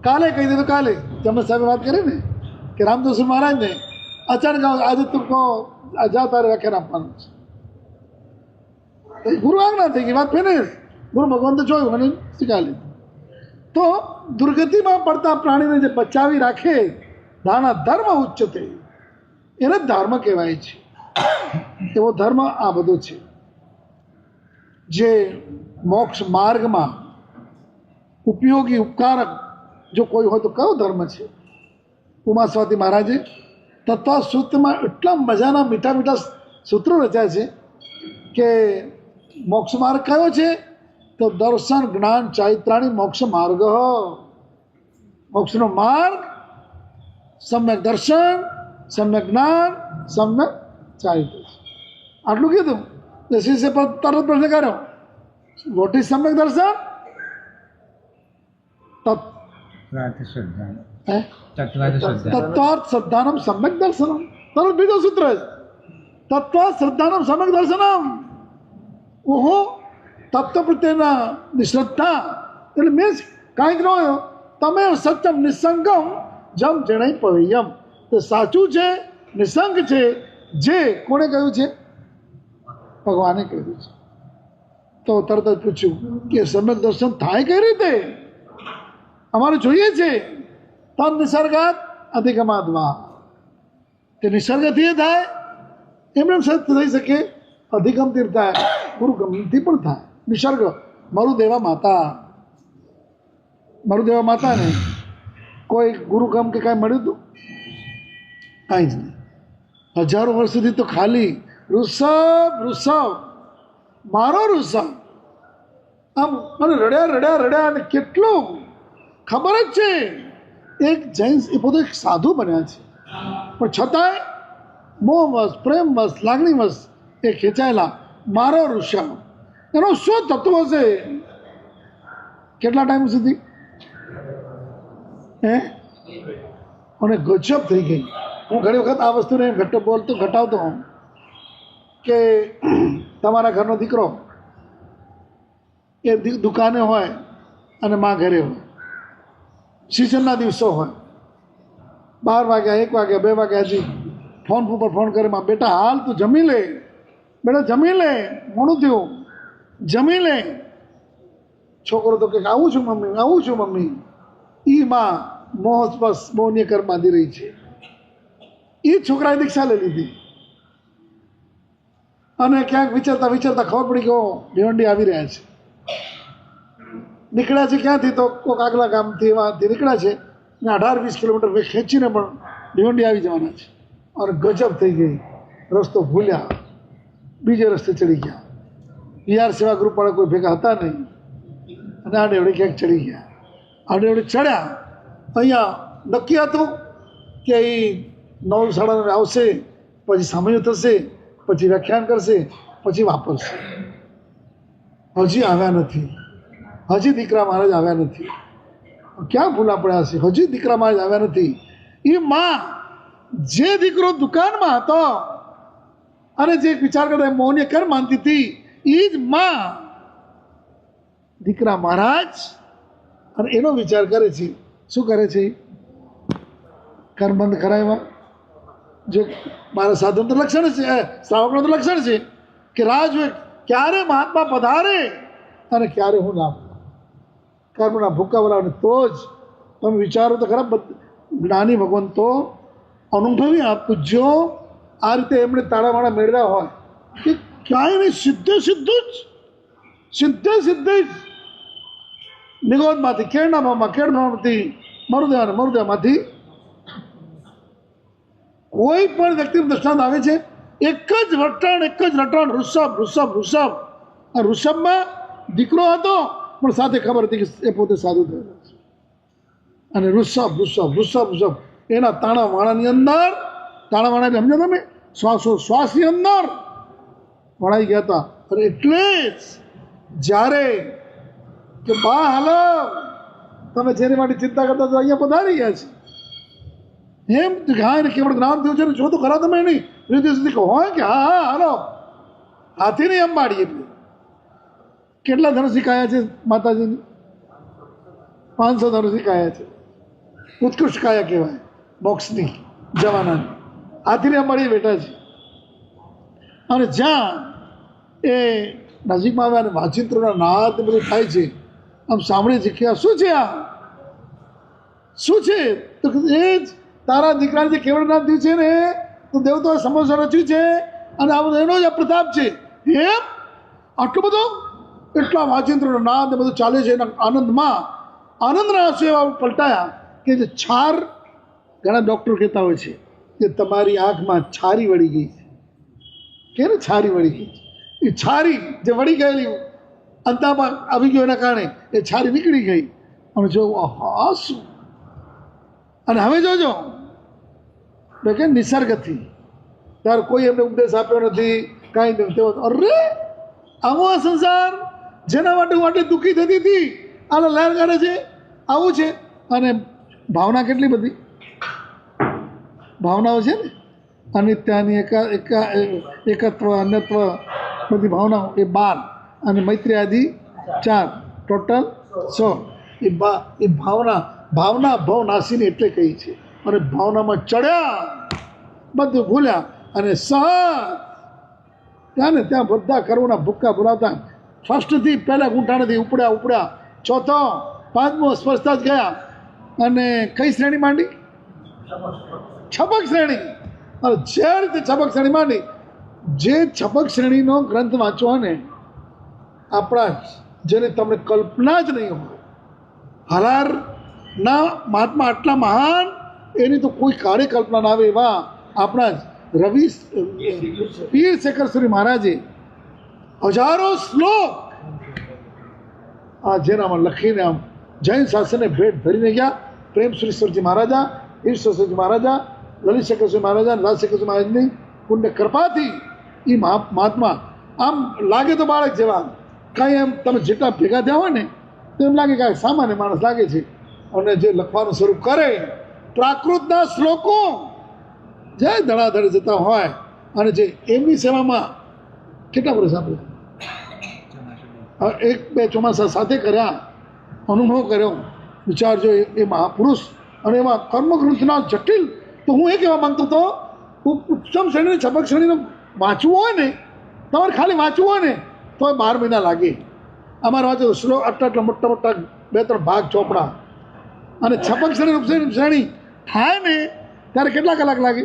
A: કાલે કહી દીધું, કાલે તમે સાહેબે વાત કરી ને કે રામદાસ મહારાજને અચાનક આજે તું કહો જા તારે વ્યાખ્યાન આપવાનું છે, ગુરુ આજ્ઞા થઈ ગઈ, વાત ફિનિશ. ગુરુ ભગવાન તો જોયું મને શીખા લીધું. તો દુર્ગતિમાં પડતા પ્રાણીને જે બચાવી રાખે, દાણા ધર્મ ઉચ્ચતે, એને ધર્મ કહેવાય છે. એવો ધર્મ આ બધો છે. જે મોક્ષ માર્ગમાં ઉપયોગી ઉપકારક જો કોઈ હોય તો કયો ધર્મ છે? ઉમા સ્વાતિ મહારાજે તત્વ સૂત્રમાં એટલા મજાના મીઠા મીઠા સૂત્રો રચ્યા છે કે મોક્ષ માર્ગ કયો છે? તો દર્શન જ્ઞાન ચારિત્રાણી મોક્ષ માર્ગ. મોક્ષનો માર્ગ સમ્યક દર્શન, સમ્યક જ્ઞાન, સમ્યક ચારિત્ર. આટલું કીધું. શિષ્ય તરત પ્રશ્ન કર્યો, વોટ ઇઝ સમ્યક દર્શન? તત્વાર્થ શ્રદ્ધાનમ સમ્યક દર્શનમ. તરત બીજો સૂત્ર છે, તત્વાર્થ શ્રદ્ધાનમ સમ્યક દર્શનમ. ઓહો, તત્વ પ્રત્યેના નિશ્રદ્ધા એટલે મીન્સ કાંઈક ન હોય. તમે સત્યમ નિસંગમ જમ જણાઈ પવેયમ. તો સાચું છે, નિસંગ છે. જે કોણે કહ્યું છે? ભગવાને કહ્યું છે. તો તરત જ પૂછ્યું કે સમ્યક દર્શન થાય કઈ રીતે? અમારે જોઈએ છે તન નિસર્ગાત અધિગમાદ્વા. તે નિસર્ગથી થાય એમને સત્ય થઈ શકે, અધિગમથી થાય, ગુરુગમથી પણ થાય. નિસર્ગ મરુદેવા માતા, મરુદેવા માતાને કોઈ ગુરુગમ કે કાંઈ મળ્યું હતું? કાંઈ જ નહીં. હજારો વર્ષ સુધી તો ખાલી ઋષભ ઋષભ મારો ઋષભ આમ મને રડ્યા રડ્યા રડ્યા અને કેટલું ખબર જ છે. એક જૈન એ પોતે એક સાધુ બન્યા છે, પણ છતાંય મોહવશ, પ્રેમવશ, લાગણીવશ એ ખેંચાયેલા મારો ઋષભ. એનો શું તત્વ હશે? કેટલા ટાઈમ સુધી? અને ગજબ થઈ ગઈ. હું ઘણી વખત આ વસ્તુને ઘટાવતો હોઉં કે તમારા ઘરનો દીકરો એ દુકાને હોય અને મા ઘરે હોય, સિઝનના દિવસો હોય, 12 વાગ્યા, 1 વાગ્યા, 2 વાગ્યા, હજી ફોન ઉપર ફોન કરે, માં બેટા હાલ તું જમી લે, બેટા જમી લે, મોડું થયું, જમી લે. છોકરો તો કે આવું છું મમ્મી, આવું છું મમ્મી. એ માં મોહસ્પસ મોહનીય કર બાંધી રહી છે. એ છોકરાએ દીક્ષા લઈ લીધી અને ક્યાંક વિચારતા વિચારતા ખબર પડી કે ભિવંડી આવી રહ્યા છે. નીકળ્યા છે ક્યાંથી? તો કોઈક આગલા ગામથી એવાથી નીકળ્યા છે ને 18-20 કિલોમીટર ખેંચીને પણ ભિવંડી આવી જવાના છે. અને ગજબ થઈ ગઈ. રસ્તો ભૂલ્યા, બીજે રસ્તે ચડી ગયા. વિહાર સેવા ગ્રુપવાળા કોઈ ભેગા હતા નહીં અને આડેવડે ક્યાંક ચડી ગયા. આડેવડે ચડ્યા. અહીંયા નક્કી હતું કે એ 9-9:30 આવશે, પછી સમય થશે, પછી વ્યાખ્યાન કરશે, પછી વાપરશે. હજી આવ્યા નથી. હજી દીકરા મહારાજ આવ્યા નથી. ક્યાં ભૂલા પડ્યા છે? હજી દીકરા મહારાજ આવ્યા નથી. એ માં જે દીકરો દુકાનમાં હતો અને જે વિચાર કરતા મોહનીય કર માનતી હતી, એ જ માં દીકરા મહારાજ અને એનો વિચાર કરે છે. શું કરે છે? કર્મબંધ કરાવ્યા. જે મારા સાધન તો લક્ષણ છે, શ્રાવકનું તો લક્ષણ છે કે રાહ જોઈએ ક્યારે મહાત્મા પધારે અને ક્યારે હું નામ કર્મના ભૂકા બોલાવે. તો જ તમે વિચારો તો ખરા, જ્ઞાની ભગવંતો અનુભવી આ પૂજ્યો આ રીતે એમણે તાળામાળા મેળવ્યા હોય કે ક્યાંય નહીં, સીધે સીધું જ નિગોદમાંથી કેળનામાં કેળનામાંથી મરુદેવામાંથી કોઈ પણ વ્યક્તિનું દૃષ્ટાંત આવે છે, એક જ રટણ ઋષભ. આ ઋષભમાં દીકરો હતો પણ સાથે ખબર હતી કે એ પોતે સાધુ થયેલો છે. અને ઋષભ એના તાણાવાણાની અંદર, તાણાવાણા સમજો તમે, શ્વાસની અંદર વણાઈ ગયા હતા. અને એટલે જ જ્યારે કે બા હાલો તમે જેની માટે ચિંતા કરતા તો અહીંયા પધારી ગયા છે એમ હા, એને કેવળ જ્ઞાન થયું છે ને જો તો ખરા તમે નહીં રીતે સુધી કહો હોય કે હા હાલો હાથી નહીં અંબાડી. એટલે કેટલા ધનુષી કાયા છે માતાજીની? 500 ધનુષી કાયા છે. ઉત્કૃષ્ટ કાયા કહેવાય મોક્ષની જવાનાની. હાથીને અંબાડી બેઠા છે. અને જ્યાં એ નજીકમાં આવ્યા અને વાંચિત્રોના નાદ બધું થાય છે, આમ સાંભળે છે કે આ શું છે, આ શું છે? તો એ જ તારા દીકરાને જે કેવળનાથ થયું છે ને, તો દેવતાએ સમોસા રચ્યું છે અને આ બધો એનો જ પ્રતાપ છે. એમ આટલું બધું એટલા વાંચિત્રોના નાદ ને બધું ચાલે છે. એના આનંદના આંસુ એવા પલટાયા કે જે છાર, ઘણા ડૉક્ટર કહેતા હોય છે કે તમારી આંખમાં છારી વળી ગઈ છે. કે ને છારી વળી ગઈ છે, એ છારી જે વળી ગયેલી અંતામાં આવી ગયો એના કારણે એ છારી નીકળી ગઈ. અને જો હા શું, અને હવે જોજો તો કે નિસર્ગથી ત્યારે કોઈ એમને ઉપદેશ આપ્યો નથી, કાંઈ નથી. તેઓ અરે આવો આ સંસાર જેના માટે દુઃખી થતી હતી આને લહેર કાઢે છે, આવું છે. અને ભાવના કેટલી બધી ભાવનાઓ છે ને, અનિત્યાની એકત્વ અન્યત્વ બધી ભાવનાઓ એ 12 અને મૈત્રી આદિ 4, ટોટલ 100. એ ભાવના ભવ નાસીને એટલે કહી છે. અને ભાવનામાં ચડ્યા, બધું ભૂલ્યા અને ત્યાં ને ત્યાં બધા કર્મોના ભૂક્કા બોલાવતા. ફર્સ્ટથી પહેલાં ગુંઠાણેથી ઉપડ્યા, ચોથો 5મો સ્પર્શતા જ ગયા. અને કઈ શ્રેણી માંડી? છપક શ્રેણી. અને જે રીતે છપક શ્રેણી માંડી, જે છપક શ્રેણીનો ગ્રંથ વાંચવો ને આપણા જેની તમને કલ્પના જ નહીં હોય, હલારના મહાત્મા આટલા મહાન એની તો કોઈ કાર્ય કલ્પના ના આવે એવા આપણા રવિ પીર શેખરશ્રી મહારાજે હજારો શ્લોક આ જેનામાં લખીને આમ જૈન શાસનને ભેટ ધરીને ગયા. પ્રેમ શ્રીશ્વરજી મહારાજા, ઈશ્વરજી મહારાજા, લલિત શેખરશ્રી મહારાજા અને રાજ શેખરશ્રી મહારાજની પુણ્ય કૃપાથી એ મહાત્મા આમ લાગે તો બાળક જેવા, કાંઈ એમ તમે જેટલા ભેગા થયા હોય ને તો એમ લાગે કે સામાન્ય માણસ લાગે છે. અને જે લખવાનું શરૂ કરે પ્રાકૃતના શ્લોકો જે ધડાધડ જતા હોય, અને જે એમની સેવામાં કેટલા વર્ષ આપણે 1-2 ચોમાસા સાથે કર્યા, અનુભવ કર્યો. વિચારજો એ મહાપુરુષ અને એમાં કર્મગ્રંથના જટિલ. તો હું એ કહેવા માગતો હતો, ઉત્તમ શ્રેણીને છપક શ્રેણીને વાંચવું હોય ને, તમારે ખાલી વાંચવું હોય ને તો 12 મહિના લાગે. અમારે વાંચો શ્લોક આટલા મોટા 2-3 ભાગ ચોપડા, અને છપક શ્રેણી થાય ને ત્યારે કેટલા કલાક લાગે?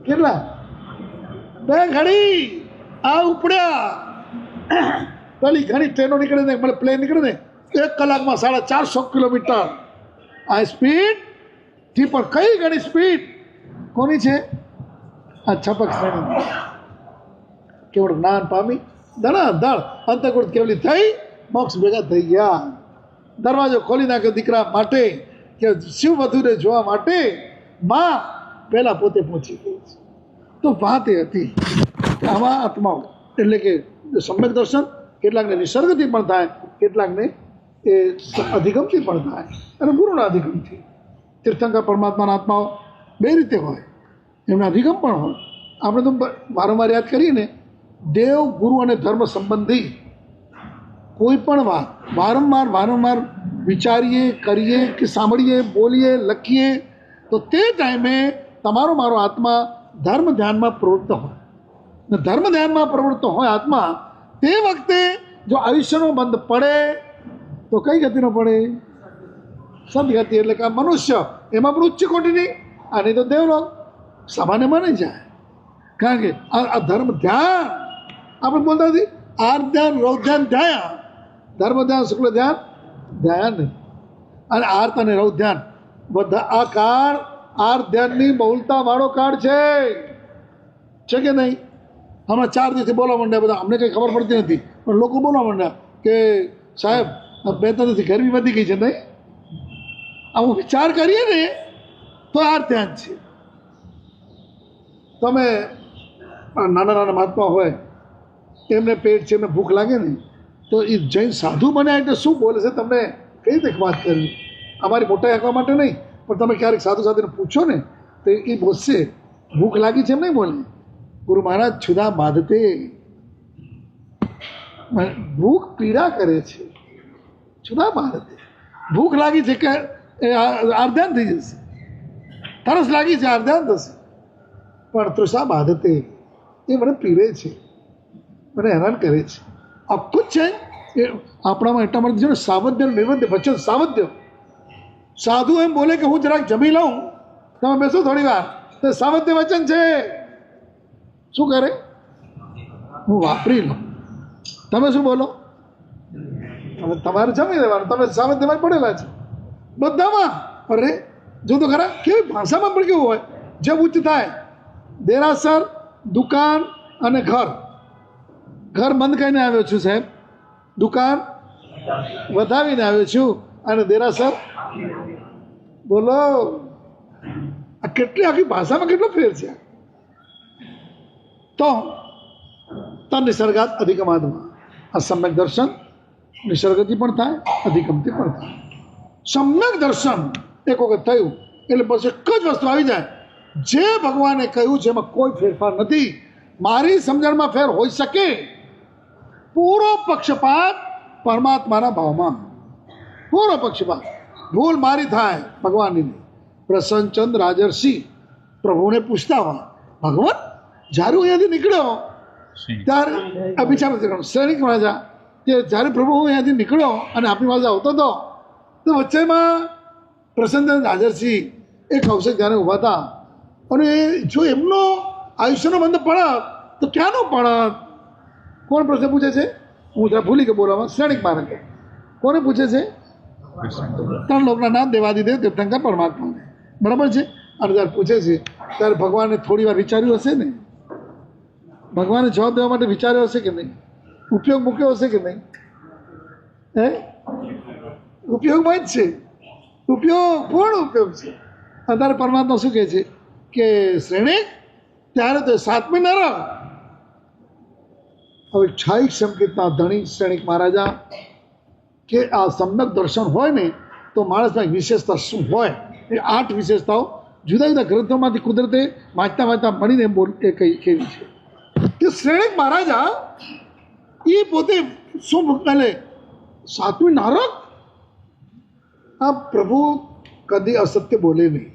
A: કેટલા? 2 ઘડી. આ ઉપડ્યા પેલી ઘણી ટ્રેનો નીકળે ને, મને પ્લેન નીકળે ને 1 કલાકમાં 450 કિલોમીટર. આ સ્પીડથી પણ કઈ ઘણી સ્પીડ કોની છે? આ છપક શ્રેણી. કેવળ જ્ઞાન પામી ધડાધડ અંતઃકુળ કેવલી થઈ, મોક્ષ ભેગા થઈ ગયા. દરવાજો ખોલી નાખ્યો દીકરા માટે કે શિવ વધુને જોવા માટે માં પહેલાં પોતે પહોંચી ગઈ છે. તો વાત એ હતી આવા આત્માઓ એટલે કે સમ્યક દર્શન કેટલાકને નિસર્ગથી પણ થાય, કેટલાકને એ અધિગમથી પણ થાય, અને ગુરુના અધિગમથી. તીર્થંકર પરમાત્માના આત્માઓ 2 રીતે હોય, એમના અધિગમ પણ હોય. આપણે તો વારંવાર યાદ કરીએ ને, દેવ ગુરુ અને ધર્મ સંબંધી કોઈ પણ વાત વારંવાર વિચારીએ, કરીએ કે સાંભળીએ, બોલીએ, લખીએ તો તે ટાઈમે તમારો મારો આત્મા ધર્મ ધ્યાનમાં પ્રવૃત્ત હોય. ને ધર્મ ધ્યાનમાં પ્રવૃત્ત હોય આત્મા, તે વખતે જો આયુષ્યનો બંધ પડે તો કઈ ગતિનો પડે? સદગતિ. એટલે કે આ મનુષ્ય એમાં પણ ઉચ્ચ કોટીની, આની તો દેવલોક સામાન્ય માની જાય. કારણ કે આ ધર્મ ધ્યાન આપણે બોલતા નથી, આર ધ્યાન, રૌ ધ્યાન, ધ્યાન, ધર્મ ધ્યાન, શુક્લ ધ્યાન, ધ્યાન નહીં. અને આર્ત અને રૌ ધ્યાન બધા આ કાળ આર ધ્યાનની બહુલતા વાળો કાળ છે કે નહીં? હમણાં 4 દિવસથી બોલવા માંડ્યા બધા, અમને કંઈ ખબર પડતી નથી પણ લોકો બોલવા માંડ્યા કે સાહેબ 2-3 દિવસથી ગરમી વધી ગઈ છે. નહીં, આવું વિચાર કરીએ ને તો આર ધ્યાન છે. તમે નાના મહાત્મા હોય, એમને પેટ છે, એમને ભૂખ લાગે ને તો એ જૈન સાધુ બન્યા એટલે શું બોલે છે તમને કઈ રીતે વાત કરવી? અમારી મોટા આંકવા માટે નહીં, પણ તમે ક્યારેક સાધુ સાથેને પૂછો ને તો એ બોલશે ભૂખ લાગી છે એમ નહીં બોલે. ગુરુ મહારાજ છુદા બાંધતે, ભૂખ પીડા કરે છે, છુદા બાંધતે. ભૂખ લાગી છે કે આર્ધ્યાન થઈ જશે, તરસ લાગી છે આર્ધ્યાન થશે, પણ તૃષા બાંધતે એ મને પીડે છે, મને હેરાન કરે છે. આખું જ છે એ આપણામાં એટલા માટે છે ને સાવધ્ય નિર્વધ્ય વચન. સાવધ્ય સાધુ એમ બોલે કે હું જરાક જમી લઉં, તમે બેસો થોડી વાર, તો સાવધ્ય વચન છે. શું કરે? હું વાપરી લઉં. તમે શું બોલો? તમારે જમી લેવાનું, તમે સાવધ્યમાં પડેલા છે બધામાં. અરે જો તો ખરા કેવી ભાષામાં પણ કેવું હોય, જેમ ઉચ્ચ થાય દેરાસર, દુકાન અને ઘર. ઘર બંધ કરીને આવ્યો છું સાહેબ, દુકાન વધાવીને આવ્યો છું, અને દેરાસર બોલો. આ કેટલી આખી ભાષામાં કેટલો ફેર છે. તો નિસર્ગાત અધિગમાદમાં આ સમ્યક દર્શન નિસર્ગથી પણ થાય, અધિગમથી પણ થાય. સમ્યક દર્શન એક વખત થયું એટલે પછી એક જ વસ્તુ આવી જાય, જે ભગવાને કહ્યું છે એમાં કોઈ ફેરફાર નથી. મારી સમજણમાં ફેર હોઈ શકે, પૂરો પક્ષપાત પરમાત્માના ભાવમાં, પૂરો પક્ષપાત. ભૂલ મારી થાય ભગવાનની નહીં. પ્રસન્નચંદ રાજર્ષિ પ્રભુને પૂછતા હોય, ભગવાન જ્યારે હું અહીંયાથી નીકળ્યો ત્યારે આ બીજા સૈનિક રાજા કે જ્યારે પ્રભુ હું અહીંયાથી નીકળ્યો અને આપણી પાસે આવતો હતો તો વચ્ચેમાં પ્રસન્નચંદ રાજર્ષિ એક અવસર જ્યારે ઊભા હતા, અને જો એમનો આયુષ્યનો બંધ પડત તો ક્યાંનો પડત? કોણ પ્રશ્ન પૂછે છે? હું જરા ભૂલી કે બોલવામાં. સૈનિક મારે કોને પૂછે છે? 3 લોકના નામ દેવાદિદેવ તીર્થંકર પરમાત્માને. બરાબર છે. અને જ્યારે પૂછે છે ત્યારે ભગવાને થોડી વાર વિચાર્યું હશે ને, ભગવાને જવાબ દેવા માટે વિચાર્યો હશે કે નહીં? ઉપયોગ મૂક્યો હશે કે નહીં? હે, ઉપયોગમાં જ છે, ઉપયોગ પૂર્ણ ઉપયોગ છે. અત્યારે પરમાત્મા શું કહે છે કે શ્રેણિક ત્યારે તો 7મી નરક. હવે છાયિક સંકેતના ધણી શ્રેણિક મહારાજા કે આ સમ્યક દર્શન હોય ને તો માણસમાં એક વિશેષતા શું હોય, એ 8 વિશેષતાઓ જુદા જુદા ગ્રંથોમાંથી કુદરતે વાંચતા મળીને એ કઈ કેવી છે કે શ્રેણિક મહારાજા એ પોતે શું ભૂલે 7મી નરક. આ પ્રભુ કદી અસત્ય બોલે નહીં,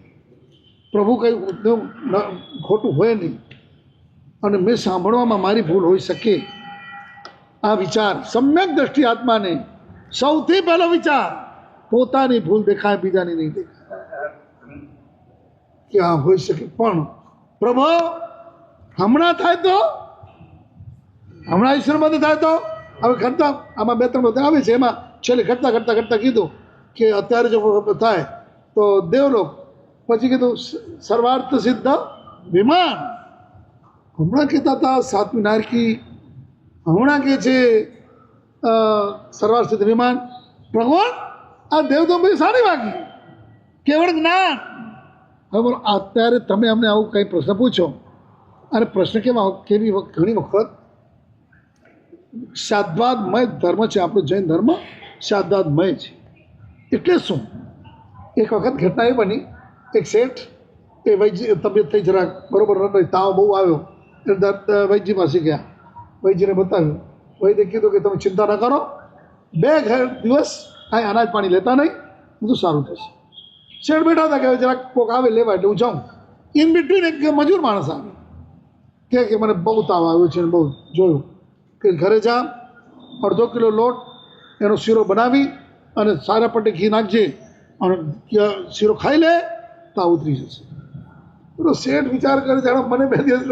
A: પ્રભુ કંઈ ખોટું હોય નહીં, અને મેં સાંભળવામાં મારી ભૂલ હોઈ શકે. આ વિચાર સમ્યક દ્રષ્ટિ આત્માને સૌથી પહેલો વિચાર પોતાની ભૂલ દેખાય, બીજાની નહીં દેખાય કે આ હોઈ શકે. પણ પ્રભુ હમણાં થાય તો, હમણાં ઈશ્વર બંધ થાય તો, હવે ઘટતા આમાં 2-3 બધા આવે છે, એમાં છેલ્લે ઘટતા કીધું કે અત્યારે જો થાય તો દેવલોક, પછી કીધું સર્વાર્થ સિદ્ધ વિમાન. હમણાં કહેતા હતા 7મી નારકી, હમણાં કહે છે સર્વાર્થ સિદ્ધ વિમાન. ભગવાન આ દેવદંપતિ સારી વાગી, કેવળ જ્ઞાન. હવે બોલો અત્યારે તમે અમને આવું કંઈ પ્રશ્ન પૂછો, અને પ્રશ્ન કેવી ઘણી વખત શાદ્વાદમય ધર્મ છે આપણો જૈન ધર્મ, શાદ્વાદમય છે. એટલે શું? એક વખત ઘટના એ બની, એક શેઠ એ વૈદ્ય તબિયત થઈ જરાક બરોબર ન રહી, તાવ બહુ આવ્યો એટલે વૈદ્ય પાસે ગયા. વૈદ્યને બતાવ્યું, વૈદ્ય કીધું કે તમે ચિંતા ન કરો, દિવસ કાંઈ અનાજ પાણી લેતા નહીં, બધું સારું થશે. શેઠ બેઠા હતા કે હવે જરાક કોક આવે લેવા એટલે હું જાઉં. ઇન બિટવીન એક મજૂર માણસ આવે કે મને બહુ તાવ આવ્યો છે ને બહુ જોયું કે ઘરે જા, અડધો કિલો લોટ એનો શીરો બનાવી અને સારા પટ્ટે ઘી નાખજે અને શીરો ખાઈ લે તાવ ઉતરી જશે. તો શેઠ વિચાર કરે જાણે મને 2 દિવસ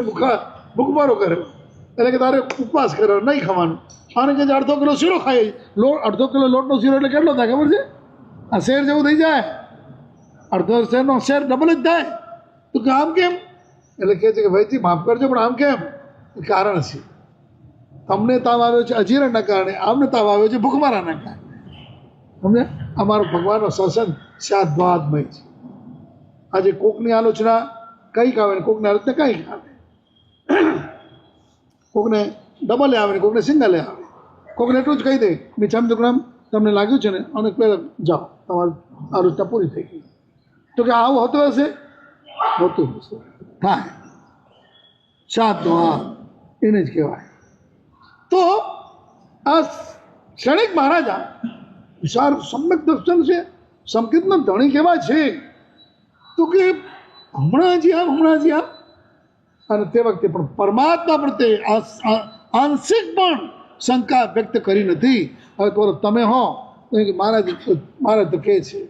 A: ભૂખમારો કર્યો એટલે કે તારે ઉપવાસ કર્યો નહીં ખાવાનું. આને કે અડધો કિલો શીરો ખાઈ અડધો કિલો લોટનો શીરો એટલે કેટલો થાય ખબર છે? આ શેર જેવું થઈ જાય, અડધો શેરનો શેર ડબલ જ થાય. તો કે આમ કેમ? એટલે કહે છે કે ભાઈજી માફ કરજો પણ આમ કેમ? કારણ છે, તમને તાવ આવ્યો છે અજીરણના કારણે, આમને તાવ આવ્યો છે ભૂખમારાના કારણે. સમજે? અમારો ભગવાનનો સત્સંગ શાદ્વાદમય છે. આજે કોકની આલોચના કંઈક આવે ને કોકની આલોચના કંઈક આવે, કોકને ડબલે આવે ને કોકને સિંગલે આવે, કોકને એટલું જ કહી દે મીઠામ દુકડામ તમને લાગ્યું છે ને અને પહેલાં જાઓ તમારી આલોચના પૂરી થઈ ગઈ. તો કે આવું હોતું હશે? હોતું હશે, થાય. શાદ્વાદ એને જ કહેવાય. તો આ ક્ષણિક મહારાજા વિશાળ સમ્યક દર્શન છે, સંકીર્તન ધણી કેવા છે તો કે હમણાં જ અને તે વખતે પણ પરમાત્મા પ્રત્યે આંશિક પણ શંકા વ્યક્ત કરી નથી. હવે તો તમે હો મારે તો કહે છે,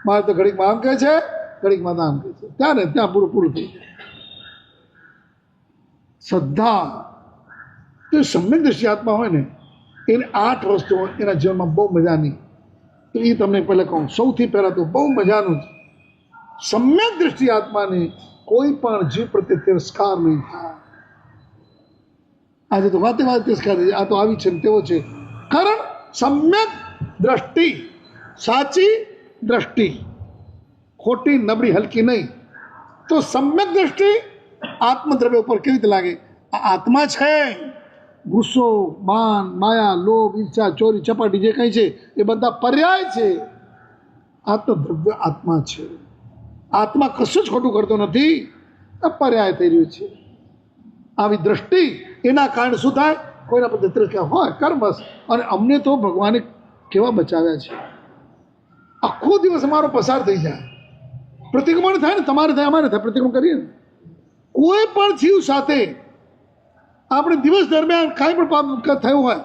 A: મારે તો ઘડીકમાં આમ કહે છે, ઘડીકમાં આમ કહે છે, ત્યાં ને ત્યાં પૂરું થઈ જાય. શ્રદ્ધા તો સમ્યક દ્રષ્ટિ આત્મા હોય ને એને 8 વસ્તુઓ એના જીવનમાં બહુ મજાની. તો એ તમને પહેલાં કહું, સૌથી પહેલાં તો બહુ મજાનું જ સમ્યક દ્રષ્ટિ આત્માને કોઈ પણ જીવ પ્રત્યે તિરસ્કાર નહીં થાય. આજે તો વાતે તિરસ્કાર, આ તો આવી છે ને તેવો છે. કારણ સમ્યક દ્રષ્ટિ, સાચી દ્રષ્ટિ, ખોટી નબળી હલકી નહીં. તો સમ્યક દ્રષ્ટિ આત્મદ્રવ્ય ઉપર કેવી રીતે લાગે? આ આત્મા છે. ગુસ્સો, માન, માયા, લોભ, ઈચ્છા, ચોરી, ચપાટી જે કંઈ છે એ બધા પર્યાય છે. આત્મદ્રવ્ય આત્મા છે. આત્મા કશું જ ખોટું કરતો નથી, આ પર્યાય થઈ રહ્યું છે. આવી દ્રષ્ટિ એના કારણે શું થાય? કોઈના પ્રત્યે તિરસ્કાર હોય કર્મસ. અને અમને તો ભગવાને કેવા બચાવ્યા છે. આખો દિવસ અમારો પસાર થઈ જાય, પ્રતિક્રમણ થાય ને, તમારે થાય અમારે થાય, પ્રતિક્રમણ કરીએ ને. કોઈ પણ જીવ સાથે આપણે દિવસ દરમિયાન કાંઈ પણ પાપ થયું હોય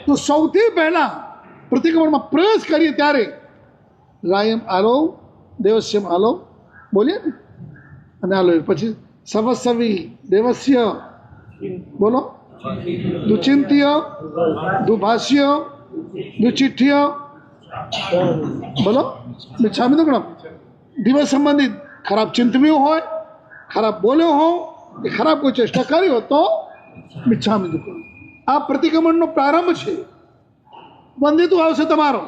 A: તો સૌથી પહેલાં પ્રતિક્રમણમાં પ્રવેશ કરીએ ત્યારે રાયમ આલો દેવસ્યમ આલો બોલીએ ને, અને આલો પછી સવસ્વી દેવસ્ય બોલો, દુચિંત્ય, દુભાષ્ય, દુચિઠ્ઠ્ય બોલો, મિચ્છામી દુક્કડમ. દિવસ સંબંધિત ખરાબ ચિંતવ્યું હોય, ખરાબ બોલ્યો હો, કે ખરાબ કોઈ ચેષ્ટા કરી હોય તો મિચ્છામી દુક્કડમ. આ પ્રતિક્રમણનો પ્રારંભ છે. બંધિતું આવશે તમારો,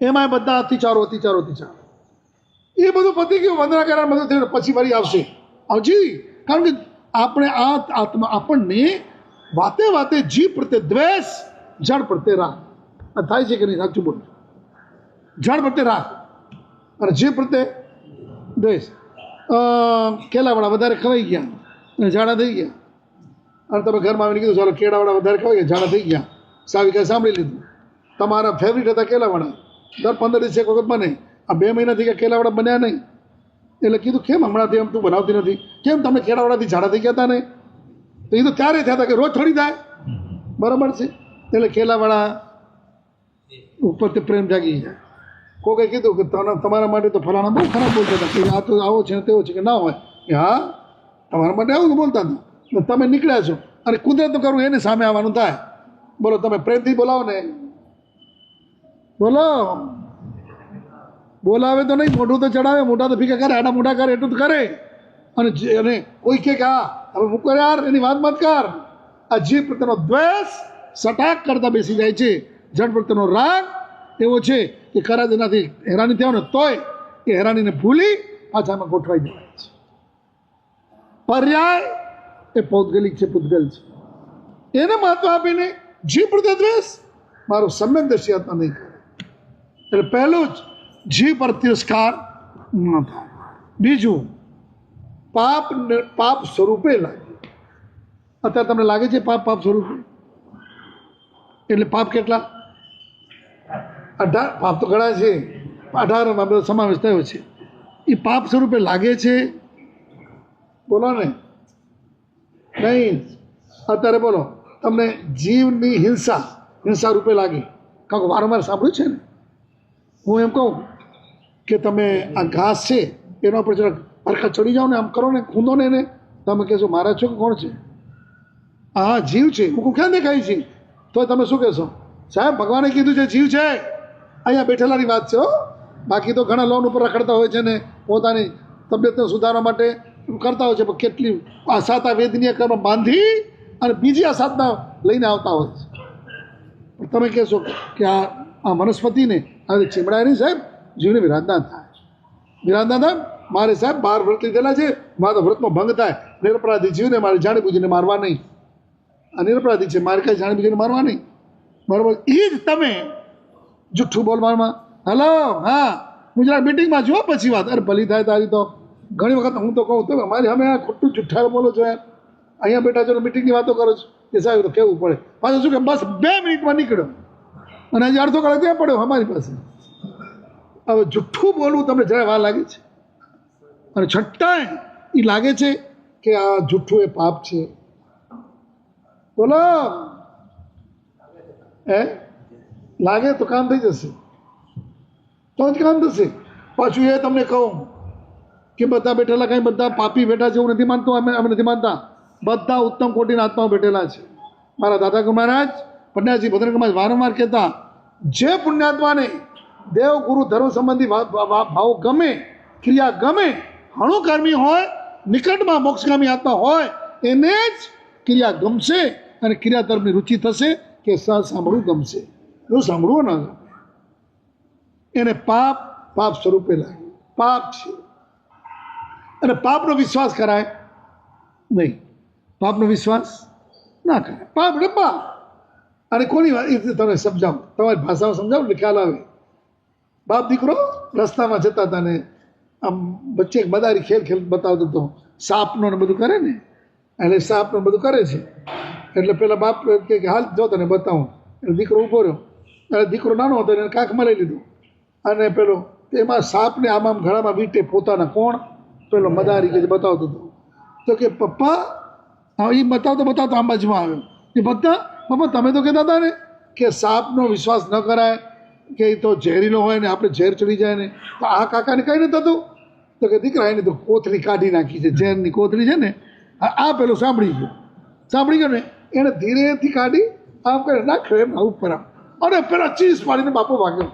A: એમાં બધા અતિચારો એ બધું પતી ગયું. વંદના કરાર બધું થયું, પછી વળી આવશે. આવજી, કારણ કે આપણે આ આત્મા આપણને વાતે જીવ પ્રત્યે દ્વેષ, જળ પ્રત્યે રાગ. આ થાય છે કે નહીં? સાચું બોલું. જળ પ્રત્યે રાગ અને જીવ પ્રત્યે દ્વેષ. કેળાવાળા વધારે ખવાઈ ગયા અને ઝાડા થઈ ગયા, અને તમે ઘરમાં આવીને કીધું ચાલો કેળાવાળા વધારે ખવાઈ ગયા, ઝાડા થઈ ગયા. સાવિકાએ સાંભળી લીધું. તમારા ફેવરિટ હતા કેળાવાળા, દર 15 દિવસે એક વખત બને. આ 2 મહિનાથી કે કેળાવાળા બન્યા નહીં. એટલે કીધું કેમ હમણાંથી એમ તું બનાવતી નથી? કેમ તમે કેળાવાળાથી ઝાડા થઈ ગયા હતા ને? તો એ તો ત્યારે થયા હતા કે રોજ થોડી થાય. બરાબર છે. એટલે કેળાવાળા ઉપર તે પ્રેમ જાગી જાય. કોકે કીધું કે તમારા માટે તો ફલાણા બહુ ખરાબ બોલતા હતા, કે આ તો આવો છે ને તેવો છે, કે ના હોય કે હા તમારા માટે આવું બોલતા હતા. તમે નીકળ્યા છો અને કુદરતનું કરવું એને સામે આવવાનું થાય. બોલો, તમે પ્રેમથી બોલાવો ને, બોલો. બોલાવે તો નહીં, મોઢું તો ચડાવે, મોઢા તો ફીકા કરે, આડા મોઢા કરે એટલું તો કરે. અને કોઈ કે હા હવે મૂકો યાર, એની વાત મત કર. આ જીવ પ્રત્યેનો દ્વેષ સટાક કરતા બેસી જાય છે. જળ પ્રત્યેનો રાગ એવો છે કે ખરા એનાથી હેરાની થયો ને તોય એ હેરાનીને ભૂલી પાછામાં ગોઠવાઈ જવાય છે. પર્યાય એ પૌદ્ગલિક છે, પૂતગલ છે. એને મહત્વ આપીને જીવ પ્રત્યે દ્વેષ મારો સમ્યક દ્રષ્ટિ આત્મા નહીં કરે. એટલે પહેલું જ જીવ પર તિરસ્કાર ન થાય. બીજું, પાપ સ્વરૂપે લાગે. અત્યારે તમને લાગે છે પાપ સ્વરૂપે? એટલે પાપ કેટલા? 18 પાપ તો ઘણા છે, 18માં બધો સમાવેશ થયો છે. એ પાપ સ્વરૂપે લાગે છે? બોલો ને. નહીં. અત્યારે બોલો, તમને જીવની હિંસા રૂપે લાગી? કારણ કે વારંવાર સાંભળ્યું છે ને. હું એમ કહું કે તમે આ ઘાસ છે એના ઉપર જરાક હરખા ચડી જાઓ ને, આમ કરો ને, ખૂંદો ને એને, તમે કહેશો મારા છો કે કોણ છે? હા જીવ છે. હું ક્યાં દેખાય છે? તો તમે શું કહેશો? સાહેબ ભગવાને કીધું છે જીવ છે. અહીંયા બેઠેલાની વાત છે હો. બાકી તો ઘણા લોન ઉપર રખડતા હોય છે ને પોતાની તબિયતને સુધારવા માટે કરતા હોય છે, પણ કેટલી આસાતા વેદનીય કર્મ બાંધી અને બીજી આસાતના લઈને આવતા હોય છે. પણ તમે કહેશો કે આ વનસ્પતિને હવે ચીમડાય નહીં સાહેબ, જીવને વિરાધના થાય. વિરાધના થાય મારે સાહેબ 12 વ્રત લીધેલા છે, મારા વ્રતનો ભંગ થાય. નિરપરાધી જીવને મારે જાણી બુજીને મારવા નહીં. આ નિરપરાધી છે, મારે કાંઈ જાણી બુજીને મારવા નહીં. બરાબર. એ જ તમે જુઠ્ઠું બોલવામાં હલો હા હું જરાક મિટિંગમાં જો પછી વાત. અરે ભલી થાય તારી તો. ઘણી વખત હું તો કહું તો અમારી અમે આ ખોટું જુઠ્ઠાર બોલો છો યાર. અહીંયા બેઠા છો મિટિંગની વાતો કરો છો કે સાહેબ તો કહેવું પડે. પાછું શું કે બસ 2 મિનિટમાં નીકળ્યો અને હજી અડધો કલાક ત્યાં પડ્યો અમારી પાસે. હવે જુઠ્ઠું બોલવું તમને જરાય વાર લાગે છે? અને છઠ્ઠાએ એ લાગે છે કે આ જુઠ્ઠું એ પાપ છે? બોલો. લાગે તો કામ થઈ જશે, તો જ કામ થશે. પાછું એ તમને કહું કે બધા બેઠેલા કંઈ બધા પાપી બેઠા છે એવું નથી માનતો. અમે નથી માનતા. બધા ઉત્તમ કોટીના આત્માઓ બેઠેલા છે. મારા દાદા મહારાજ પંડ્યાજી ભદ્રકમાં વારંવાર કહેતા, જે પુણ્યાત્માને દેવ ગુરુ ધર્મ સંબંધી ભાવ ગમે, ક્રિયા ગમે, હણું કર્મી હોય, નિકટમાં મોક્ષગામી આત્મા હોય, એને જ ક્રિયા ગમશે અને ક્રિયા તરફની રુચિ થશે કે સાંભળવું ગમશે. એવું સાંભળવું ન ગમે એને પાપ સ્વરૂપે લાગે. પાપ છે. અને પાપનો વિશ્વાસ કરાય નહીં. પાપનો વિશ્વાસ ના કરાય. પાપ એટલે પાપ. અને કોની વાત એ તમે સમજાવો, તમારી ભાષામાં સમજાવો એટલે ખ્યાલ આવે. બાપ દીકરો રસ્તામાં જતા હતા ને આમ વચ્ચે એક મદારી ખેલ બતાવતો હતો. સાપનો ને બધું કરે ને, એટલે સાપનો બધું કરે છે. એટલે પેલા બાપ કે હાલ જો તને બતાવું. એટલે દીકરો ઊભો રહ્યો. એટલે દીકરો નાનો હતો એને કાંખમાં લઈ લીધું અને પેલો એમાં સાપને આમ ગળામાં વીંટે પોતાના. કોણ? પેલો મદારી કે બતાવતો હતો. તો કે પપ્પા એ બતાવતો આમ બાજુમાં આવ્યો. એ પપ્પા તમે તો કહેતા હતા ને કે સાપનો વિશ્વાસ ન કરાય, કે એ તો ઝેરીલો હોય ને આપણે ઝેર ચડી જાય ને. તો આ કાકાને કંઈ નથી થતું? તો કે દીકરા એની તો કોથળી કાઢી નાખી છે, ઝેરની કોથળી છે ને. આ પેલો સાંભળી ગયો ને એણે ધીરેથી કાઢી આમ કરે નાખ્યો એમ ઉપર આમ, અને પેલા ચીઝ પાડીને બાપો ભાગ્યો.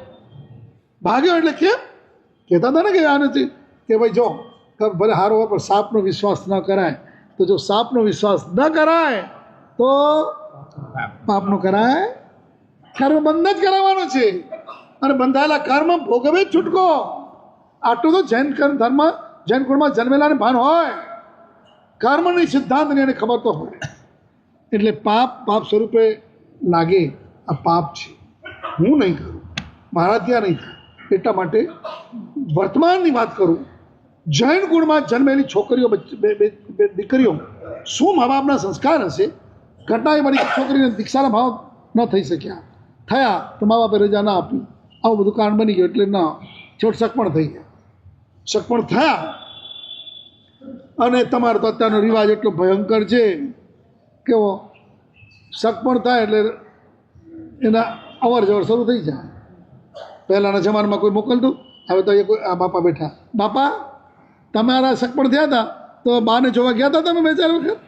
A: એટલે કેમ કહેતા હતા ને કે આ નથી કે ભાઈ જો ભલે સારો હોય પણ સાપનો વિશ્વાસ ન કરાય. તો જો સાપનો વિશ્વાસ ન કરાય તો પાપનો કરાય. કર્મ બંધ જ કરાવવાનો છે અને બંધાયેલા કર્મ ભોગવે જ છૂટકો. આટલું તો જૈન ધર્મ જૈન કુળમાં જન્મેલાને ભાન હોય. કર્મની સિદ્ધાંતની એને ખબર તો હોય. એટલે પાપ સ્વરૂપે લાગે આ પાપ છે. હું નહીં કરું, મારા ત્યાં નહીં થાય. એટલા માટે વર્તમાનની વાત કરું. જૈન કુળમાં જન્મેલી છોકરીઓ, દીકરીઓ, શું મા બાપના સંસ્કાર હશે? ઘટનાએ મારી છોકરીને દીક્ષાના ભાવ ન થઈ શક્યા. થયા તો મા બાપે રજા ના આપી. આવું બધું કારણ બની ગયું. એટલે ના છોટ સગપણ થઈ ગયા. સગપણ થયા અને તમારો તો અત્યારનો રિવાજ એટલો ભયંકર છે. કેવો? સગપણ થાય એટલે એના અવર જવર શરૂ થઈ જાય. પહેલાંના જમાનામાં કોઈ મોકલતું, હવે તો આ બાપા બેઠા. બાપા તમારા સગપણ થયા હતા તો બાને જોવા ગયા હતા તમે 2-4 વખત?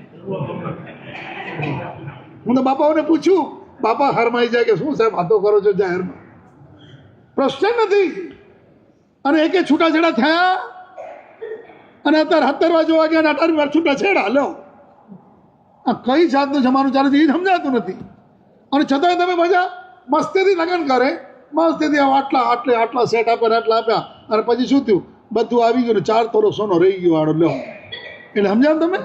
A: હું તો બાપાઓને પૂછ્યું, બાપા હરમાઈ જાય કે શું સાહેબ વાતો કરો છો જાહેરમાં? પ્રશ્ન નથી. અને એકે છૂટાછેડા થયા અને અત્યારે 17 વાર જોવા ગયા અને 18 વાર છૂટાછેડા. લો આ કઈ જાતનું જમાનું ચાલે છે એ સમજાતું નથી. અને છતાંય તમે મજા મસ્તીથી લગ્ન કરે, મસ્તીથી આટલા સેટ આપ્યા આટલા આપ્યા અને પછી શું થયું? બધું આવી ગયું ને 4 તોલો સોનો રહી ગયો આડો. લો એટલે સમજાવ તમે?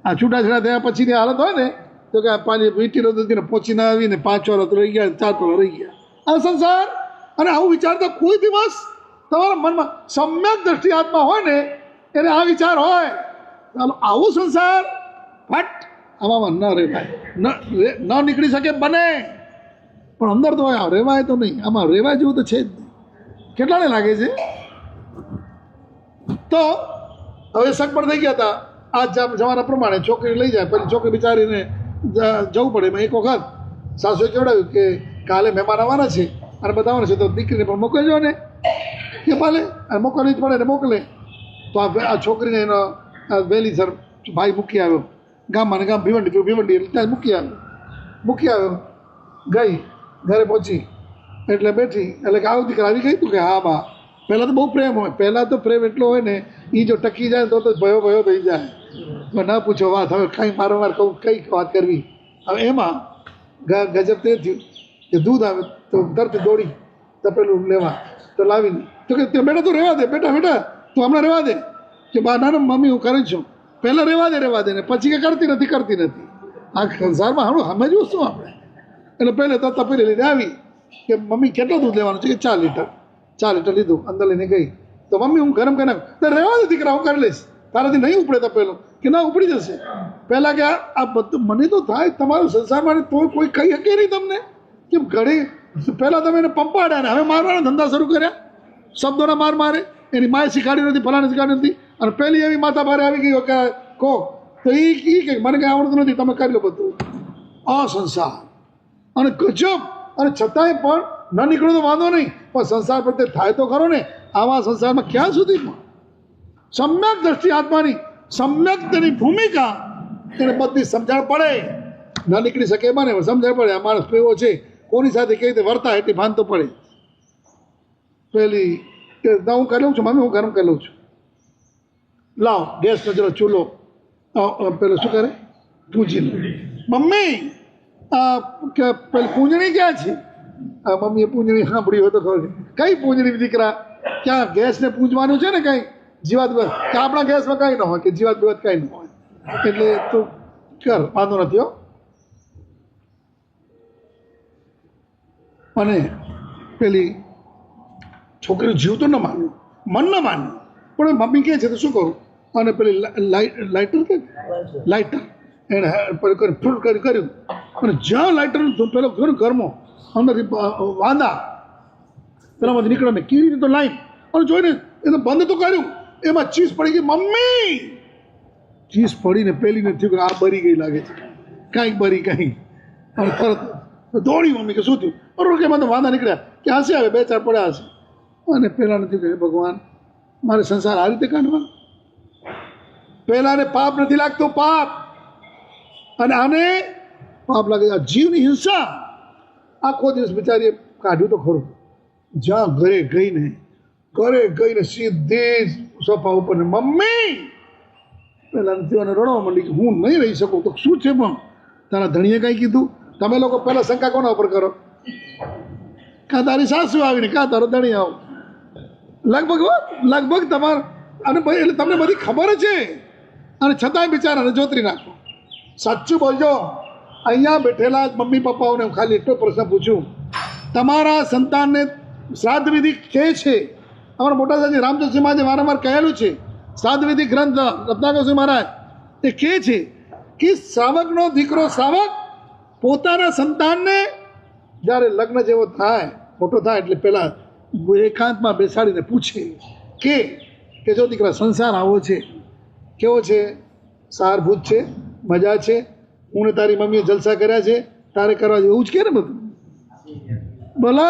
A: આ છૂટાછેડા થયા પછીની હાલત હોય ને તો કે પાણી વીંટીનો ને પહોંચી ના આવીને 5 તોલા રહી ગયા, 4 તોલા રહી ગયા. આ સંસાર. અને આવું વિચારતા કોઈ દિવસ તમારા મનમાં સમ્યક દ્રષ્ટિ આત્મા હોય ને એને આ વિચાર હોય, ચાલો આવું સંસાર ફટ આવામાં ન રહે ભાઈ, ન નીકળી શકે. બને પણ અંદર તો રહેવાય તો નહીં, આમાં રહેવા જેવું તો છે જ નહીં. કેટલાને લાગે છે? તો હવે સગપણ થઈ ગયા હતા. આ જમાના પ્રમાણે છોકરી લઈ જાય, પછી છોકરી બિચારીને જવું પડે. એમાં એક વખત સાસુએ કહેવડાવ્યું કે કાલે મહેમાન આવવાના છે અને બધા આવવાના છે, તો દીકરીને પણ મોકલજો ને. કે ભલે, અને મોકલવી જ પડે ને મોકલે. તો આ છોકરીને એનો વહેલી સર ભાઈ મૂકી આવ્યો ગામમાં, ને ગામ ભીવંડી એટલે ત્યાં મૂકી આવ્યો. ગઈ ઘરે પહોંચી એટલે બેઠી, એટલે કે આવું દીકરા આવી ગઈ તું? કે હા બા. પહેલાં તો બહુ પ્રેમ હોય, પહેલાં તો પ્રેમ એટલો હોય ને, એ જો ટકી જાય તો ભયો થઈ જાય. ના પૂછો વાત. હવે કંઈ મારવાર કહું કઈ વાત કરવી. હવે એમાં ગજબ તે થયું કે દૂધ આવે તો તરત દોડી તપેલું લેવા, તો લાવીને તો કે બેટા તું રહેવા દે, બેટા તું હમણાં રહેવા દે. કે બા ના મમ્મી હું કરું છું. પહેલાં રહેવા દે ને પછી કે કરતી નથી. આ સંસારમાં હાણું સમજવું શું આપણે? એટલે પહેલે તો તપેલી લઈને આવી કે મમ્મી કેટલું દૂધ લેવાનું છે? કે 4 લીટર લીધું, અંદર લઈને ગઈ. તો મમ્મી હું ગરમ કરી નાખું. તો રહેવા દે દીકરા, હું કરી લઈશ, તારાથી નહીં ઉપડે તપેલું. કે ના ઉપડી જશે. પહેલાં કે આ બધું મને તો થાય તમારું સંસારમાં, તો કોઈ કહી શકે નહીં તમને. કે ઘડી પહેલાં તમે એને પંપાડ્યા ને હવે મારવાના ધંધા શરૂ કર્યા, શબ્દોના મારે. એની માએ શીખાડી નથી, ફલાણે શીખાડી નથી, અને પહેલી એવી માથા ભારે આવી ગઈ કે કહો તો એ કે મને કંઈ આવડતું નથી, તમે કરી લો બધું. આ સંસાર અને ગજબ. અને છતાંય પણ ન નીકળો તો વાંધો નહીં, પણ સંસાર પ્રત્યે થાય તો ખરો ને. આવા સંસારમાં ક્યાં સુધી પણ સમ્યક દ્રષ્ટિ આત્માની, સમ્યક તેની ભૂમિકા એને બધી સમજણ પડે. ન નીકળી શકે એમાં ને સમજણ પડે આ માણસ કેવો છે, કોની સાથે કેવી રીતે વર્તા, એટલી ભાન તો પડે. પેલી કે હું કરી લઉં છું મમ્મી, હું ગરમ કરી લઉં છું. લાવ ગેસનો જરો ચૂલો પેલું શું કરે પૂજી લે. મમ્મી કે પેલી પૂંજણી ક્યાં છે? મમ્મીએ પૂંજણી સાંભળી હોય તો ખબર છે. કઈ પૂંજણી દીકરા? ક્યાં ગેસને પૂજવાનું છે ને કંઈ જીવાત કે આપણા ગેસમાં કંઈ ન હોય, કે જીવાત બીવાત કંઈ ન હોય. એટલે તું કર, વાંધો નથી હો. અને પેલી છોકરી જીવ તો ન માન્યું, મન ન માન્યું, પણ મમ્મી કહે છે તો શું કરું? અને પેલી લાઇટર એને ફ્રૂટ કર્યું, અને જ્યાં લાઇટર પેલો થયો ને ઘરમાં અંદરથી વાંદા પેલામાંથી નીકળે ને કેવી રીતે તો લાઈન, અને જોઈને એ તો બંધ તો કર્યું, એમાં ચીઝ પડી ગઈ. મમ્મી ચીઝ પડીને પેલીને થયું કે આ બરી ગઈ લાગે છે, કાંઈક બરી કાંઈ. અને તરત દોડી મમ્મી કે શું થયું? બરોબર કે એમાં તો વાંદા નીકળ્યા કે હશે, હવે 2-4 પડ્યા હશે. અને પહેલાં નથી કહે ભગવાન મારે સંસાર આ રીતે કાઢવાનો. પહેલાંને પાપ નથી લાગતું, પાપ, અને આને પાપ લાગે. આ જીવની હિંસા આખો દિવસ બિચારીએ કાઢ્યું તો ખરું. જ્યાં ઘરે ગઈને સીધી સોફા ઉપર ને મમ્મી પહેલાં નથી અને રડવા માંડી કે હું નહીં રહી શકું. તો શું છે પણ તારા ધણીએ કાંઈ કીધું? તમે લોકો પહેલાં શંકા કોના ઉપર કરો? કાં તારી સાસુ આવીને કાં તારો ધણી આવો. લગભગ તમારે અને એટલે તમને બધી ખબર છે, અને છતાંય બિચારાને જોતરી નાખો. સાચું બોલજો. અહીંયા બેઠેલા મમ્મી પપ્પાઓને હું ખાલી એટલો પ્રશ્ન પૂછું, તમારા સંતાનને શ્રાદ્ધ વિધિ કહે છે. અમારા મોટા સાહેબ રામચંદ્રસિંહ મહારાજે વારંવાર કહેલું છે, શ્રાદ્ધ વિધિ ગ્રંથ રત્નાકરસિંહ મહારાજ એ કહે છે કે શ્રાવકનો દીકરો શ્રાવક પોતાના સંતાનને જ્યારે લગ્ન જેવો થાય, મોટો થાય, એટલે પહેલાં એકાંતમાં બેસાડીને પૂછે કે જો દીકરા સંસાર આવો છે, કેવો છે? સારભૂત છે, મજા છે, હું ને તારી મમ્મીએ જલસા કર્યા છે, તારે કરવા જેવું જ કે ને બધું. બોલો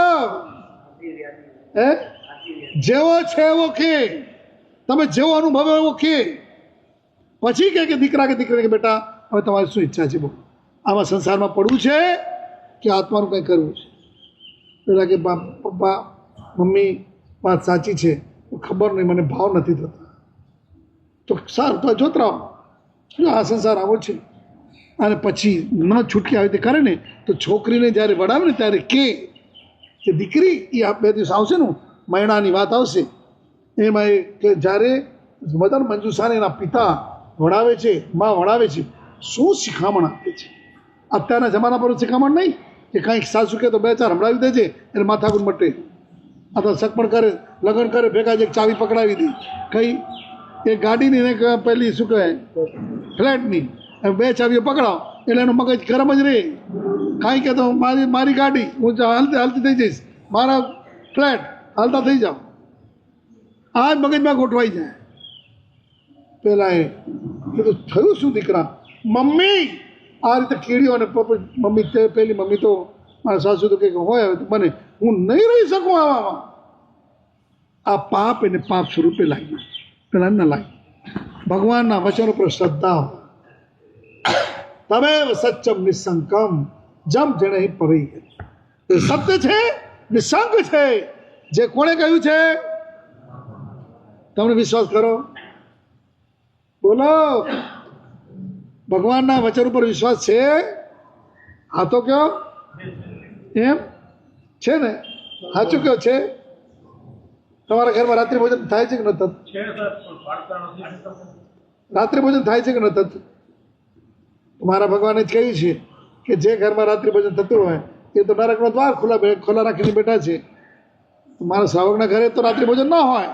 A: હે? જેવો છે એવો કે, તમે જેવો અનુભવ એવો કે. પછી કે દીકરા કે દીકરી કે બેટા હવે તમારી શું ઈચ્છા છે? બોલો, આમાં સંસારમાં પડવું છે કે આત્માનું કંઈ કરવું છે? પેલા કે પપ્પા મમ્મી વાત સાચી છે, ખબર નહીં, મને ભાવ નથી થતો. તો સારું તો જોતરાવ, આ સંસાર આવો છે. અને પછી ન છૂટકી આવી રીતે કરે ને તો છોકરીને જ્યારે વડાવે ને ત્યારે કે દીકરી એ આ 2 દિવસ આવશે ને મહિનાની વાત આવશે, એમાં એ કે જ્યારે મદન મંજુસાને એના પિતા વડાવે છે, માં વડાવે છે, શું શિખામણ આપે છે? અત્યારના જમાના પર શિખામણ નહીં કે કાંઈક સાસુ કે તો 2-4 હંભળાવી દેજે એટલે માથાકૂટ મટે. અથવા સગપણ કરે, લગ્ન કરે, ભેગા જ એક ચાવી પકડાવી દે. કઈ એ ગાડીની ને પેલી શું કહેવાય ફ્લેટની 2 ચાવીઓ પકડાવો એટલે એનું મગજ ગરમ જ રહે. કાંઈ કહેતો મારી ગાડી હું હાલતી થઈ જઈશ, મારા ફ્લેટ હાલતા થઈ જાઓ, આ જ મગજમાં ગોઠવાઈ જાય. પેલા એ કીધું થયું શું દીકરા? મમ્મી આ રીતે કીડીઓ અને મમ્મી તે પેલી મમ્મી તો મારા સાસુ તો કંઈક હોય હવે મને હું નહીં રહી શકું આવામાં. આ પાપ એને પાપ સ્વરૂપે લાગ્યું, પેલા ન લાગ્યું. ભગવાનના વચનો પર શ્રદ્ધા તમે સચ્ચમ નિસંકમ જમ જણે પવી. એ સત્ય છે, નિસંક છે. જે કોણે કહ્યું છે? તમને વિશ્વાસ કરો? બોલો, ભગવાનના વચન ઉપર વિશ્વાસ છે? હા તો કયો? એમ છે ને? સાચું કયો છે? તમારા ઘરમાં રાત્રિ ભોજન થાય છે કે ન થતું? રાત્રિ ભોજન થાય છે કે ન થતું? મારા ભગવાને જ કહ્યું છે કે જે ઘરમાં રાત્રિ ભોજન થતું હોય એ તો નરકનો દ્વાર ખોલા રાખીને બેઠા છે. મારા શ્રાવકના ઘરે તો રાત્રિ ભોજન ના હોય,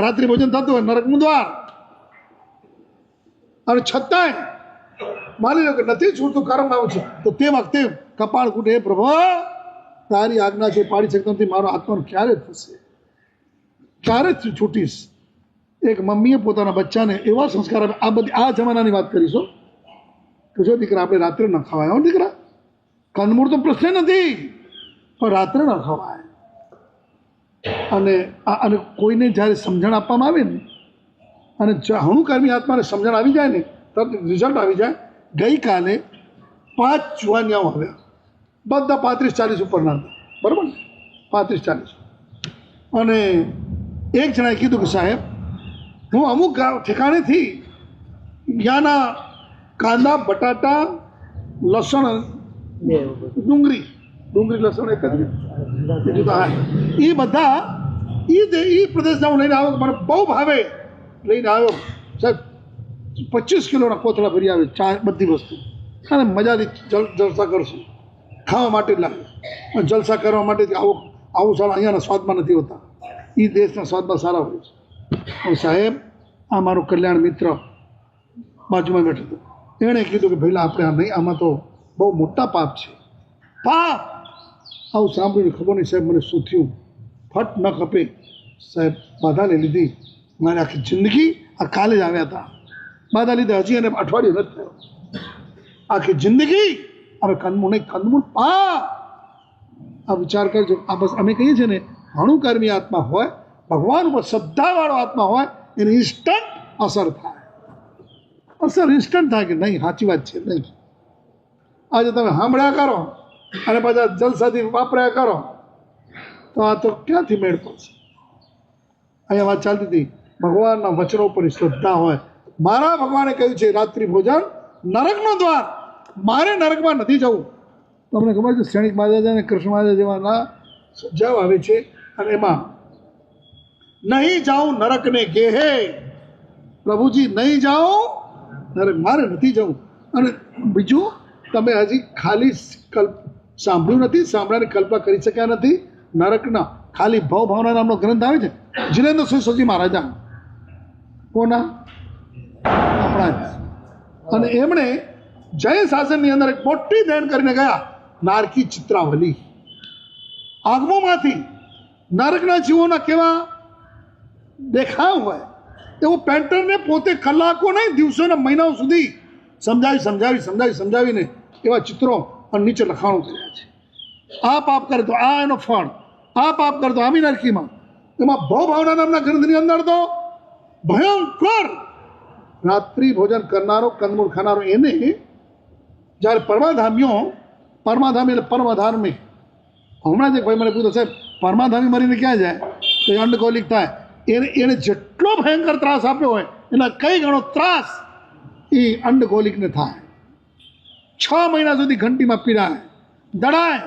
A: રાત્રિ ભોજન થતું હોય નરકનું દ્વાર. અને છતાંય માની લો કે નથી છૂટતું કર્મ આવું છે તો તે વખતે કપાળ કૂટે, પ્રભુ તારી આજ્ઞા છે પાડી શકતો નથી, મારો આત્માનો ક્યારે થશે, ક્યારે છૂટીશ? એક મમ્મીએ પોતાના બચ્ચાને એવા સંસ્કાર આપે. આ બધી આ જમાનાની વાત કરીશું કે જો દીકરા આપણે રાત્રે ન ખવાય, હો દીકરા, કંદમૂળ તો પ્રશ્ન નથી, પણ રાત્રે ન ખવાય. અને કોઈને જ્યારે સમજણ આપવામાં આવે ને, અને હણુકર્મી આત્માને સમજણ આવી જાય ને તરત રિઝલ્ટ આવી જાય. ગઈકાલે 5 જુવાનિયાઓ આવ્યા, બધા 35-40 ઉપરના હતા, બરાબર ને? 35-40. અને એક જણાએ કીધું કે સાહેબ હું અમુક ઠેકાણેથી યાના કાંદા, બટાટા, લસણ, ડુંગળી લસણ એક જ એ બધા એ પ્રદેશના હું લઈને આવ્યો, મને બહુ ભાવે, લઈને આવ્યો સાહેબ. 25 કિલોના કોથળા ભરી આવે, ચા બધી વસ્તુ, અને મજાથી જલસા કરશું, ખાવા માટે જ લાગે. જલસા કરવા માટે આવું સારા અહીંયાના સ્વાદમાં નથી હોતા, એ દેશના સ્વાદમાં સારા હોય છે. પણ સાહેબ આ મારો કલ્યાણ મિત્ર બાજુમાં બેઠો હતો, એણે કીધું કે ભાઈ આપણે આ નહીં, આમાં તો બહુ મોટા પાપ છે. પાપ આવું સાંભળીને ખબર નહીં સાહેબ મને શું થયું, ફટ ન ખપે સાહેબ, બાધા લઈ લીધી. મારે આખી જિંદગી આ કાલે જ આવ્યા હતા, બાધા લીધે હજી એને અઠવાડિયું નથી થયો. આખી જિંદગી હવે કંદમૂળ પાપ. આ વિચાર કરજો. આ બસ અમે કહીએ છીએ ને, હણુકર્મી આત્મા હોય, ભગવાન ઉપર શ્રદ્ધાવાળો આત્મા હોય, એને ઇન્સ્ટન્ટ અસર થાય. અસર ઇન્સ્ટન્ટ થાય કે નહીં સાચી વાત છે. નહીં આજે તમે સાંભળ્યા કરો અને પાછા જલસાથી વાપર્યા કરો તો આ તો ક્યાંથી મેળ પડશે? અહીંયા વાત ચાલતી હતી, ભગવાનના વચનો ઉપર શ્રદ્ધા હોય. મારા ભગવાને કહ્યું છે રાત્રિ ભોજન નરકનો દ્વાર, મારે નરકમાં નથી જવું. તમને ખબર છે શ્રેણિક મહારાજા અને કૃષ્ણ મહારાજા જેવાના સજ્જાઓ આવે છે, અને એમાં નહીં જાઉં નરકને ગેહે, પ્રભુજી નહીં જાઉં નરક, મારે નથી જવું. અને બીજું તમે હજી ખાલી સાંભળ્યું નથી, સાંભળવાની કલ્પના કરી શક્યા નથી નરકના. ખાલી ભાવના નામનો ગ્રંથ આવે છે, જીનેન્દ્ર સરસ્વતી મહારાજા, કોના? આપણા જ. અને એમણે જૈન શાસનની અંદર એક મોટી દેન કરીને ગયા, નારકી ચિત્રાવલી. આગમોમાંથી નરકના જીવોના કેવા દેખાવ હોય એવું પેન્ટરને પોતે કલાકો નહીં દિવસોના મહિનાઓ સુધી સમજાવીને એવા ચિત્રો અને નીચે લખાણો કર્યા છે. આ પાપ કરે તો આ એનો ફળ, આ પાપ કરે તો આમી નરકીમાં. એમાં ભાવના નામના ગ્રંથની અંદર તો ભયંકર રાત્રિ ભોજન કરનારો, કંદમૂળ ખાનારો, એને જ્યારે પરમાધામી એટલે પરમાધાર્મિક. હમણાં જ એક ભાઈ મને પૂછ્યું સાહેબ પરમાધામી મરીને ક્યાં જાય? તો એ અંડકોલિક થાય. એને જેટલો ભયંકર ત્રાસ આપ્યો હોય એના કઈ ગણો ત્રાસ એ અંડકોલિકને થાય. 6 મહિના સુધી ઘંટીમાં પીડાય, દડાય,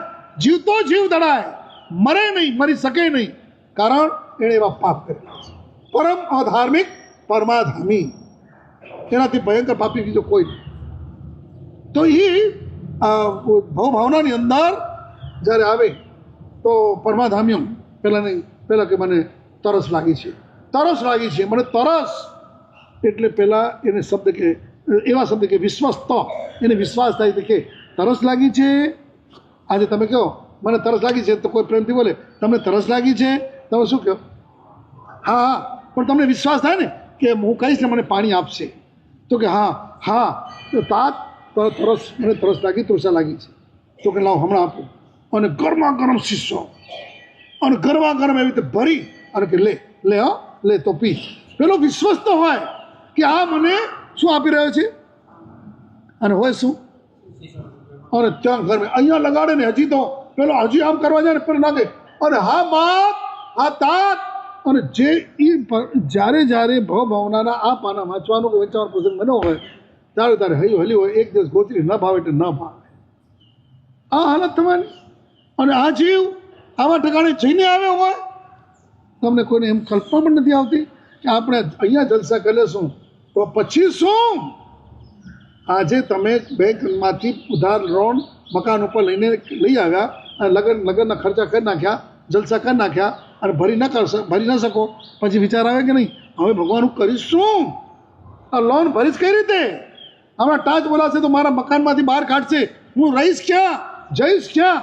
A: જીવતો જીવ દડાય, મરે નહીં, મરી શકે નહીં, કારણ એણે એવા પાપ કરેલા છે. પરમ અધાર્મિક, પરમાધામી, એનાથી ભયંકર પાપી બીજો કોઈ નહીં. તો એ ભાવનાની અંદર જ્યારે આવે તો પરમાધામ્યમ પહેલાં કે મને તરસ લાગી છે, મને તરસ. એટલે પહેલાં એને શબ્દ કે એવા શબ્દ કે વિશ્વસ્ત, એને વિશ્વાસ થાય કે તરસ લાગી છે. આજે તમે કહો મને તરસ લાગી છે, તો કોઈ પ્રેમથી બોલે તમને તરસ લાગી છે, તમે શું કહો? હા હા, પણ તમને વિશ્વાસ થાય ને કે હું કહીશ ને મને પાણી આપશે, તો કે હા હા, તો તાત તરસ, મને તરસ લાગી, તૃષા લાગી છે, તો કે લાવ હમણાં આપું, અને ગરમા ગરમ શીશો અને ગરમા ગરમ એવી રીતે ભરી અને કે લે લે હા લે તો પી. પેલો વિશ્વસ્ત હોય કે આ મને શું આપી રહ્યો છે, અને હોય શું, અને ત્યાં ઘરમાં અહીંયા લગાડે ને હજી તો પેલો હજી આમ કરવા જાય ને પેલો નાખે અને હા બાપ હા તાત. અને જે એ જ્યારે જ્યારે ભાવનાના આ પાના વાંચવાનું કે વંચાવાનો પ્રસંગ બન્યો હોય ત્યારે તારે હૈયું હલ્યું હોય, એક દિવસ ગોતરી ન ભાવે એટલે ન ભાવે, આ હાલત તમારી. અને આ જીવ આવા ઠેકાણે જઈને આવ્યો હોય, તમને કોઈને એમ કલ્પના પણ નથી આવતી કે આપણે અહીંયા જલસા કરી લેશું તો પછી શું. આજે તમે બેંકમાંથી ઉધાર લોન મકાન ઉપર લઈને લઈ આવ્યા અને લગ્નના ખર્ચા કરી નાખ્યા, જલસા કરી નાખ્યા અને ભરી ન શકો, પછી વિચાર આવે કે નહીં હવે ભગવાન હું કરીશ શું, આ લોન ભરીશ કઈ રીતે, હમણાં ટાચ બોલાશે તો મારા મકાનમાંથી બહાર કાઢશે, હું રહીશ ક્યાં, જઈશ ક્યાં.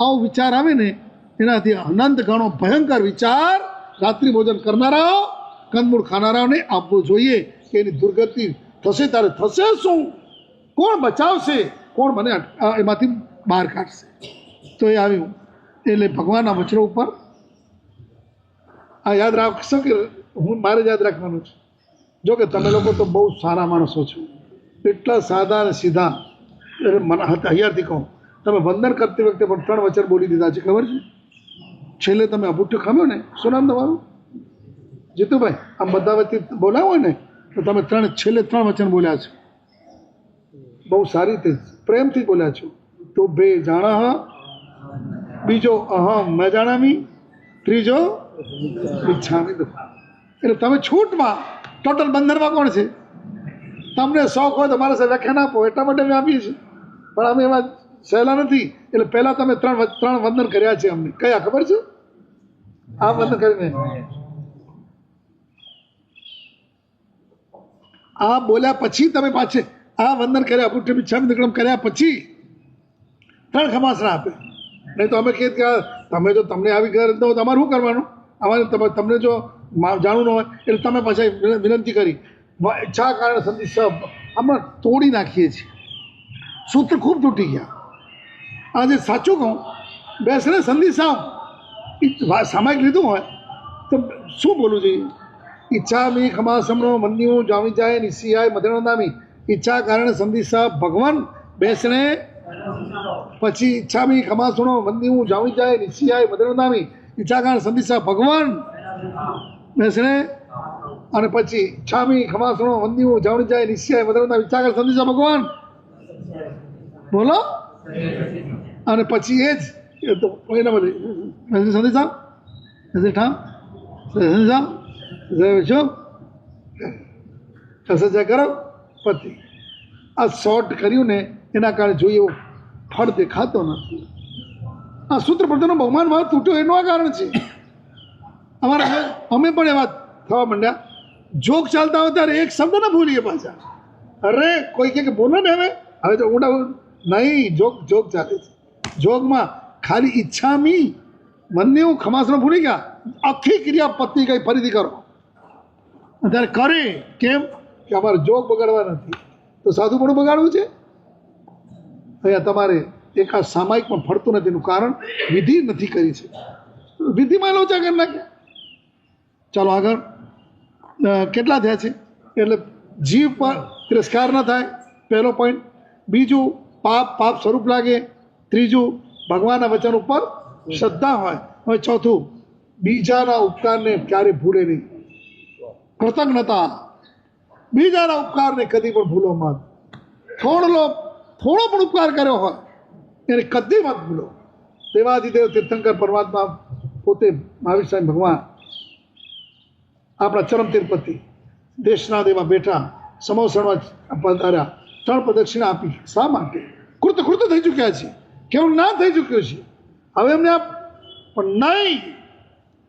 A: આવો વિચાર આવે ને એનાથી અનંત ઘણો ભયંકર વિચાર રાત્રિ ભોજન કરનારાઓ, કંદમૂળ ખાનારાઓને આપવો જોઈએ કે એની દુર્ગતિ થશે ત્યારે થશે શું, કોણ બચાવશે, કોણ મને એમાંથી બહાર કાઢશે. તો એ આવ્યું એટલે ભગવાનના વચનો ઉપર આ યાદ રાખશો કે મારે યાદ રાખવાનું છે. જો કે તમે લોકો તો બહુ સારા માણસો છો, એટલા સાદા અને સીધા. મને હૈયારથી કહું, તમે વંદન કરતી વખતે પણ 3 વચન બોલી દીધા છે, ખબર છે? છેલ્લે તમે અભૂઠ્યો ખામ્યો ને, શું નામ તમારું? જીતુભાઈ. આમ બધા વચ્ચે બોલાવો હોય ને તો તમે છેલ્લે 3 વચન બોલ્યા છો, બહુ સારી રીતે પ્રેમથી બોલ્યા છો. તો બે જાણા, બીજો અહમ ન જાણામી, ત્રીજો ઈચ્છામી. એટલે તમે છૂટમાં, ટોટલ બંધનમાં કોણ છે? તમને શોખ હોય તો મારા સાથે વ્યાખ્યાન આપો, એટલા માટે અમે આપીએ છીએ, પણ અમે એવા સહેલા નથી. એટલે પહેલાં તમે 3 વંદન કર્યા છે અમને, કયા ખબર છે? આ વંદન કરીને આ બોલ્યા પછી તમે પાછે આ વંદન કર્યા, પુઠ્ઠ મિચ્છામિ દુક્કડમ કર્યા પછી 3 ખમાસણા આપે. નહીં તો અમે કહીએ કે તમે જો તમને આવી ઘર તો તમારે શું કરવાનું, અમારે તમને જો જાણવું ન હોય એટલે તમે પાછા વિનંતી કરી ઈચ્છા કારણે સંધિ સબ હમણાં તોડી નાખીએ છીએ, સૂત્ર ખૂબ તૂટી ગયા. આજે સાચું કહું, બેસને સંધિ સાવ સામાયિક લીધું હોય તો શું બોલવું જોઈએ? ઈચ્છામી ખમાસમનો મંદિયું જામી જાય નિશિયાય મધેરનામી. ઈચ્છા કારણે સંધિ સાહેબ ભગવાન બેસણે પછી ઈચ્છામી ખમાસણો મંદિયું જામી જાય નિશિયાય મધેરનામી. ઈચ્છા કારણે સંધિ સાહેબ ભગવાન બેસણે અને પછી ઈચ્છામી ખમાસણો મંદિયું જામી જાય નિશિયાય મધેરનામી. ઈચ્છા કારણે સંધિ સાહેબ ભગવાન બોલો. અને પછી એ જ તો એના બધી સંધિ સાહેબ ઠામ સંધિ સાહેબ સજા કરો પતિ. આ શોર્ટ કર્યું ને એના કારણે જોઈએ એવો ફળ દેખાતો નથી. આ સૂત્ર પ્રત્યેનો બહુમાન ભાવ તૂટ્યો એનું આ કારણ છે. અમારા અમે પણ એવા થવા માંડ્યા, જોક ચાલતા હોય ત્યારે એક શબ્દ ના ભૂલીએ પાછા. અરે કોઈ કે બોલો ને હવે તો ઊંડા નહીં, જોક ચાલે છે. જોગમાં ખાલી ઈચ્છામી મને હું ખમાસનો ભૂલી ગયા, આખી ક્રિયા પત્ની કઈ ફરીથી કરો ત્યારે કરે કેમ કે અમારે જોગ બગાડવા નથી, તો સાદું પણ બગાડવું છે. અહીંયા તમારે એક આ સામાયિક પણ ફરતું નથી, એનું કારણ વિધિ નથી કરી છે, વિધિમાં લોચા કરી નાખ્યા. ચાલો આગળ કેટલા થયા છે? એટલે જીવ પર તિરસ્કાર ન થાય, પહેલો પોઈન્ટ. બીજું પાપ સ્વરૂપ લાગે. ત્રીજું ભગવાનના વચન ઉપર શ્રદ્ધા હોય. હવે ચોથું બીજાના ઉપકારને ક્યારે ભૂલે નહીં, કૃતજ્ઞતા. બીજાના ઉપકારને કદી પણ ભૂલો મત. થોડો પણ ઉપકાર કર્યો હોય એને કદી મત ભૂલો. દેવાધિદેવ તીર્થંકર પરમાત્મા પોતે મહાવીર સ્વામી ભગવાન આપણા ચરમ તિરુપતિ દેશના દેવા બેઠા, સમોસણમાં પધાર્યા, 3 પ્રદક્ષિણા આપી. શા માટે? કૃત થઈ ચૂક્યા છે, કેવું ના થઈ ચૂક્યું છે, હવે એમને પણ નહીં.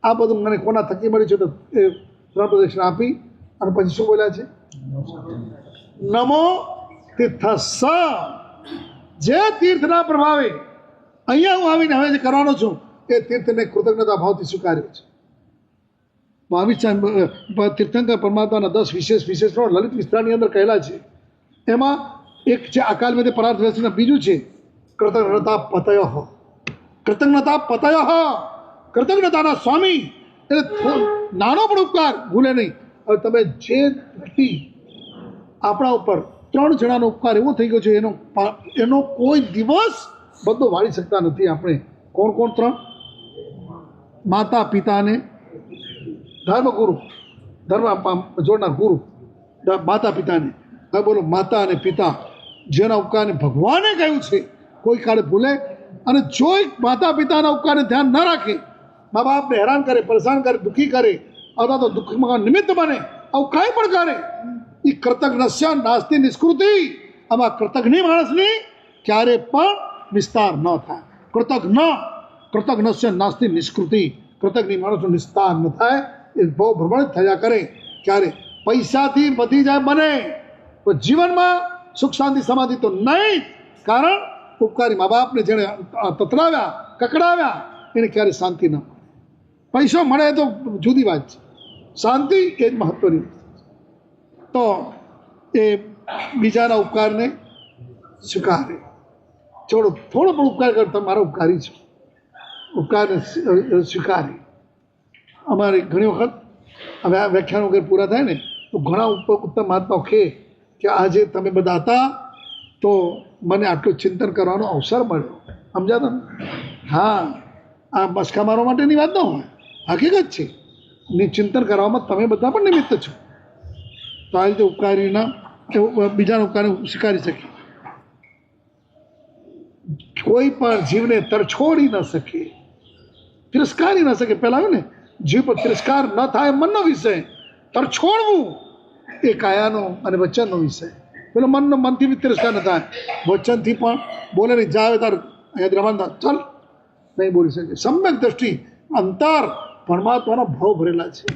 A: આ બધું મને કોના થકી મળ્યું છે? તો એ 3 પ્રદક્ષિણા આપી અને પછી શું બોલ્યા છે? નમો તીર્થસ, જે તીર્થના પ્રભાવે અહીંયા હું આવીને હવે જે કરવાનો છું એ તીર્થને કૃતજ્ઞતા ભાવથી સ્વીકાર્યો છે. તીર્થંકર પરમાત્માના 10 વિશેષણો લલિત વિસ્તારની અંદર કહેલા છે. એમાં એક છે અકાલ મેં પરાર્થ વ્યસન, બીજું છે કૃતજ્ઞતા પતય. કૃતજ્ઞતા પતય, કૃતજ્ઞતાના સ્વામી. એટલે નાનો પણ ઉપકાર ભૂલે નહીં. હવે તમે જે વ્યક્તિ આપણા ઉપર 3 જણાનો ઉપકાર એવો થઈ ગયો છે એનો કોઈ દિવસ બધો વાળી શકતા નથી આપણે. કોણ કોણ 3? માતા પિતાને, ધર્મગુરુ, ધર્મ જોડનાર ગુરુ, માતા પિતાને. હવે બોલો, માતા અને પિતા જેના ઉપકારને ભગવાને કહ્યું છે કોઈ કાળે ભૂલે, અને જો માતા પિતાના ઉપકારને ધ્યાન ન રાખે, મા બાપને હેરાન કરે, પરેશાન કરે, દુઃખી કરે, અથવા તો દુઃખમાં નિમિત્ત બને, આવું કાંઈ પણ કરે, એ કૃતજ્ઞસ્ય નાસ્તિ નિષ્કૃતિ. આમાં કૃતજ્ઞ માણસની ક્યારે પણ નિસ્તાર ન થાય. કૃતજ્ઞસ્ય નાસ્તિ નિષ્કૃતિ. કૃતજ્ઞ માણસનો નિસ્તાર ન થાય, એ બહુ ભ્રમણ થયા કરે. ક્યારે પૈસાથી વધી જાય બને, પણ જીવનમાં સુખ શાંતિ સમાધિ તો નહીં. કારણ ઉપકારી મા બાપને જેણે તતરાવ્યા, કકડાવ્યા, એને ક્યારે શાંતિ ન મળે. પૈસો મળે તો જુદી વાત છે, શાંતિ એ જ મહત્વની. તો એ બીજાના ઉપકારને સ્વીકારે. થોડો પણ ઉપકાર કરે, તમારો ઉપકારી છે, ઉપકારને સ્વીકારે. અમારે ઘણી વખત હવે આ વ્યાખ્યાનો વગેરે પૂરા થાય ને તો ઘણા ઉત્તમ મહાત્માઓ કહે કે આજે તમે બધા હતા તો મને આટલું ચિંતન કરવાનો અવસર મળ્યો. સમજાતા ને? હા, આ મસ્કા મારવા માટેની વાત ન હોય, હકીકત છે. ચિંતન કરવામાં તમે બધા પણ નિમિત્ત છો. તો આ રીતે ઉપકારીના બીજાના ઉપકારને સ્વીકારી શકીએ. કોઈ પણ જીવને તરછોડી ન શકે, તિરસ્કારી ન શકે. પહેલાં આવ્યું ને, જીવ પર તિરસ્કાર ન થાય મનનો વિષય, તરછોડવું એ કાયાનો અને વચનનો વિષય. પેલો મનથી બી તિરસ્કાર ન થાય, વચનથી પણ બોલે નહીં. જાવે તાર અહીંયા રવાના ચાલ, નહીં બોલી શકે. સમ્યક દ્રષ્ટિ, અંતર પરમાત્માના ભાવ ભરેલા છે,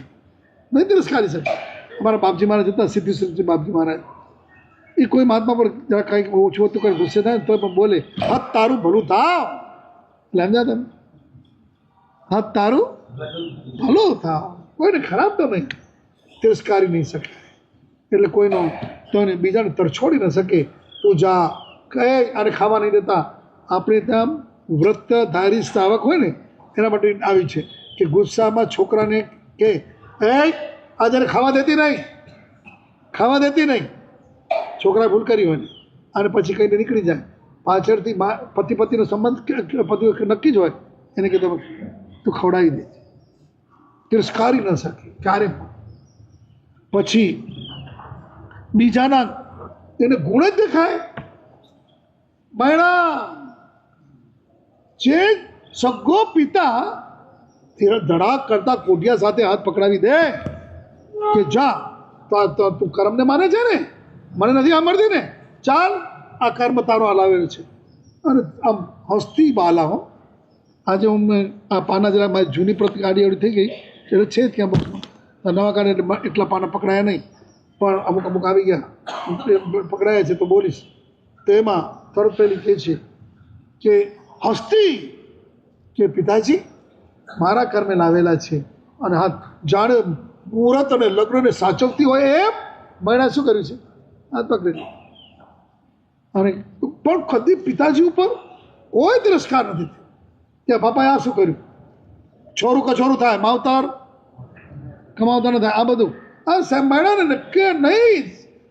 A: નહીં તિરસ્કારી શકે. અમારા બાપજી મહારાજ હતા, સિદ્ધિ બાપજી મહારાજ, એ કોઈ મહાત્મા પર જરા કંઈક ઓછું હતું, કંઈ ગુસ્સે થાય તો પણ બોલે, હાથ તારું ભલું થાવ. એટલે સમજ્યા તમે? હાથ તારું ભલું થાવ, કોઈને ખરાબ તો નહીં, તિરસ્કારી નહીં શકે. એટલે કોઈનો તો બીજાને તરછોડી ન શકે. તું જા કહે અને ખાવા નહીં દેતા. આપણે ત્યાં વ્રતધારી શ્રાવક હોય ને એના માટે આવી છે કે ગુસ્સામાં છોકરાને કે આ જ્યારે ખાવા દેતી નહીં, ખાવા દેતી નહીં. છોકરાએ ભૂલ કરી હોય ને અને પછી કહીને નીકળી જાય, પાછળથી પતિનો સંબંધ પતિ નક્કી જ હોય, એને કીધું તું ખવડાવી દે. તિરસ્કારી ન શકે ક્યારે પણ. પછી બીજાના એને ગુણ જ દેખાય. બહેણા જે સગો પિતા ધડાક કરતા કોટિયા સાથે હાથ પકડાવી દે કે જા તો તું કર્મને માને છે ને, મને નથી સાંભળતી ને, ચાલ આ કર્મ તારો હલાવેલો છે. અને આમ હસ્તી બાલા હો. આજે હું આ પાના જરા મારી જૂની પ્રતિ આડી અવડી થઈ ગઈ એટલે છે જ ક્યાં નવા કાળે એટલા પાના પકડાયા નહીં, પણ અમુક અમુક આવી ગયા પકડાયા છે તો બોલીશ. તો એમાં તરત પહેલી કહે છે કે હસ્તી કે પિતાજી મારા કર્મે લાવેલા છે, અને હા જાણે મુહૂર્ત અને લગ્નને સાચવતી હોય એમ મહિના શું કર્યું છે, હાથ પકડેલી. અને પણ કદી પિતાજી ઉપર કોઈ તિરસ્કાર નથી કે બાપાએ આ શું કર્યું. છોરું કછોરું થાય, માવતર કમાવતા ન થાય, આ બધું આ સાહેબ મહિનાને નક્કી નહીં.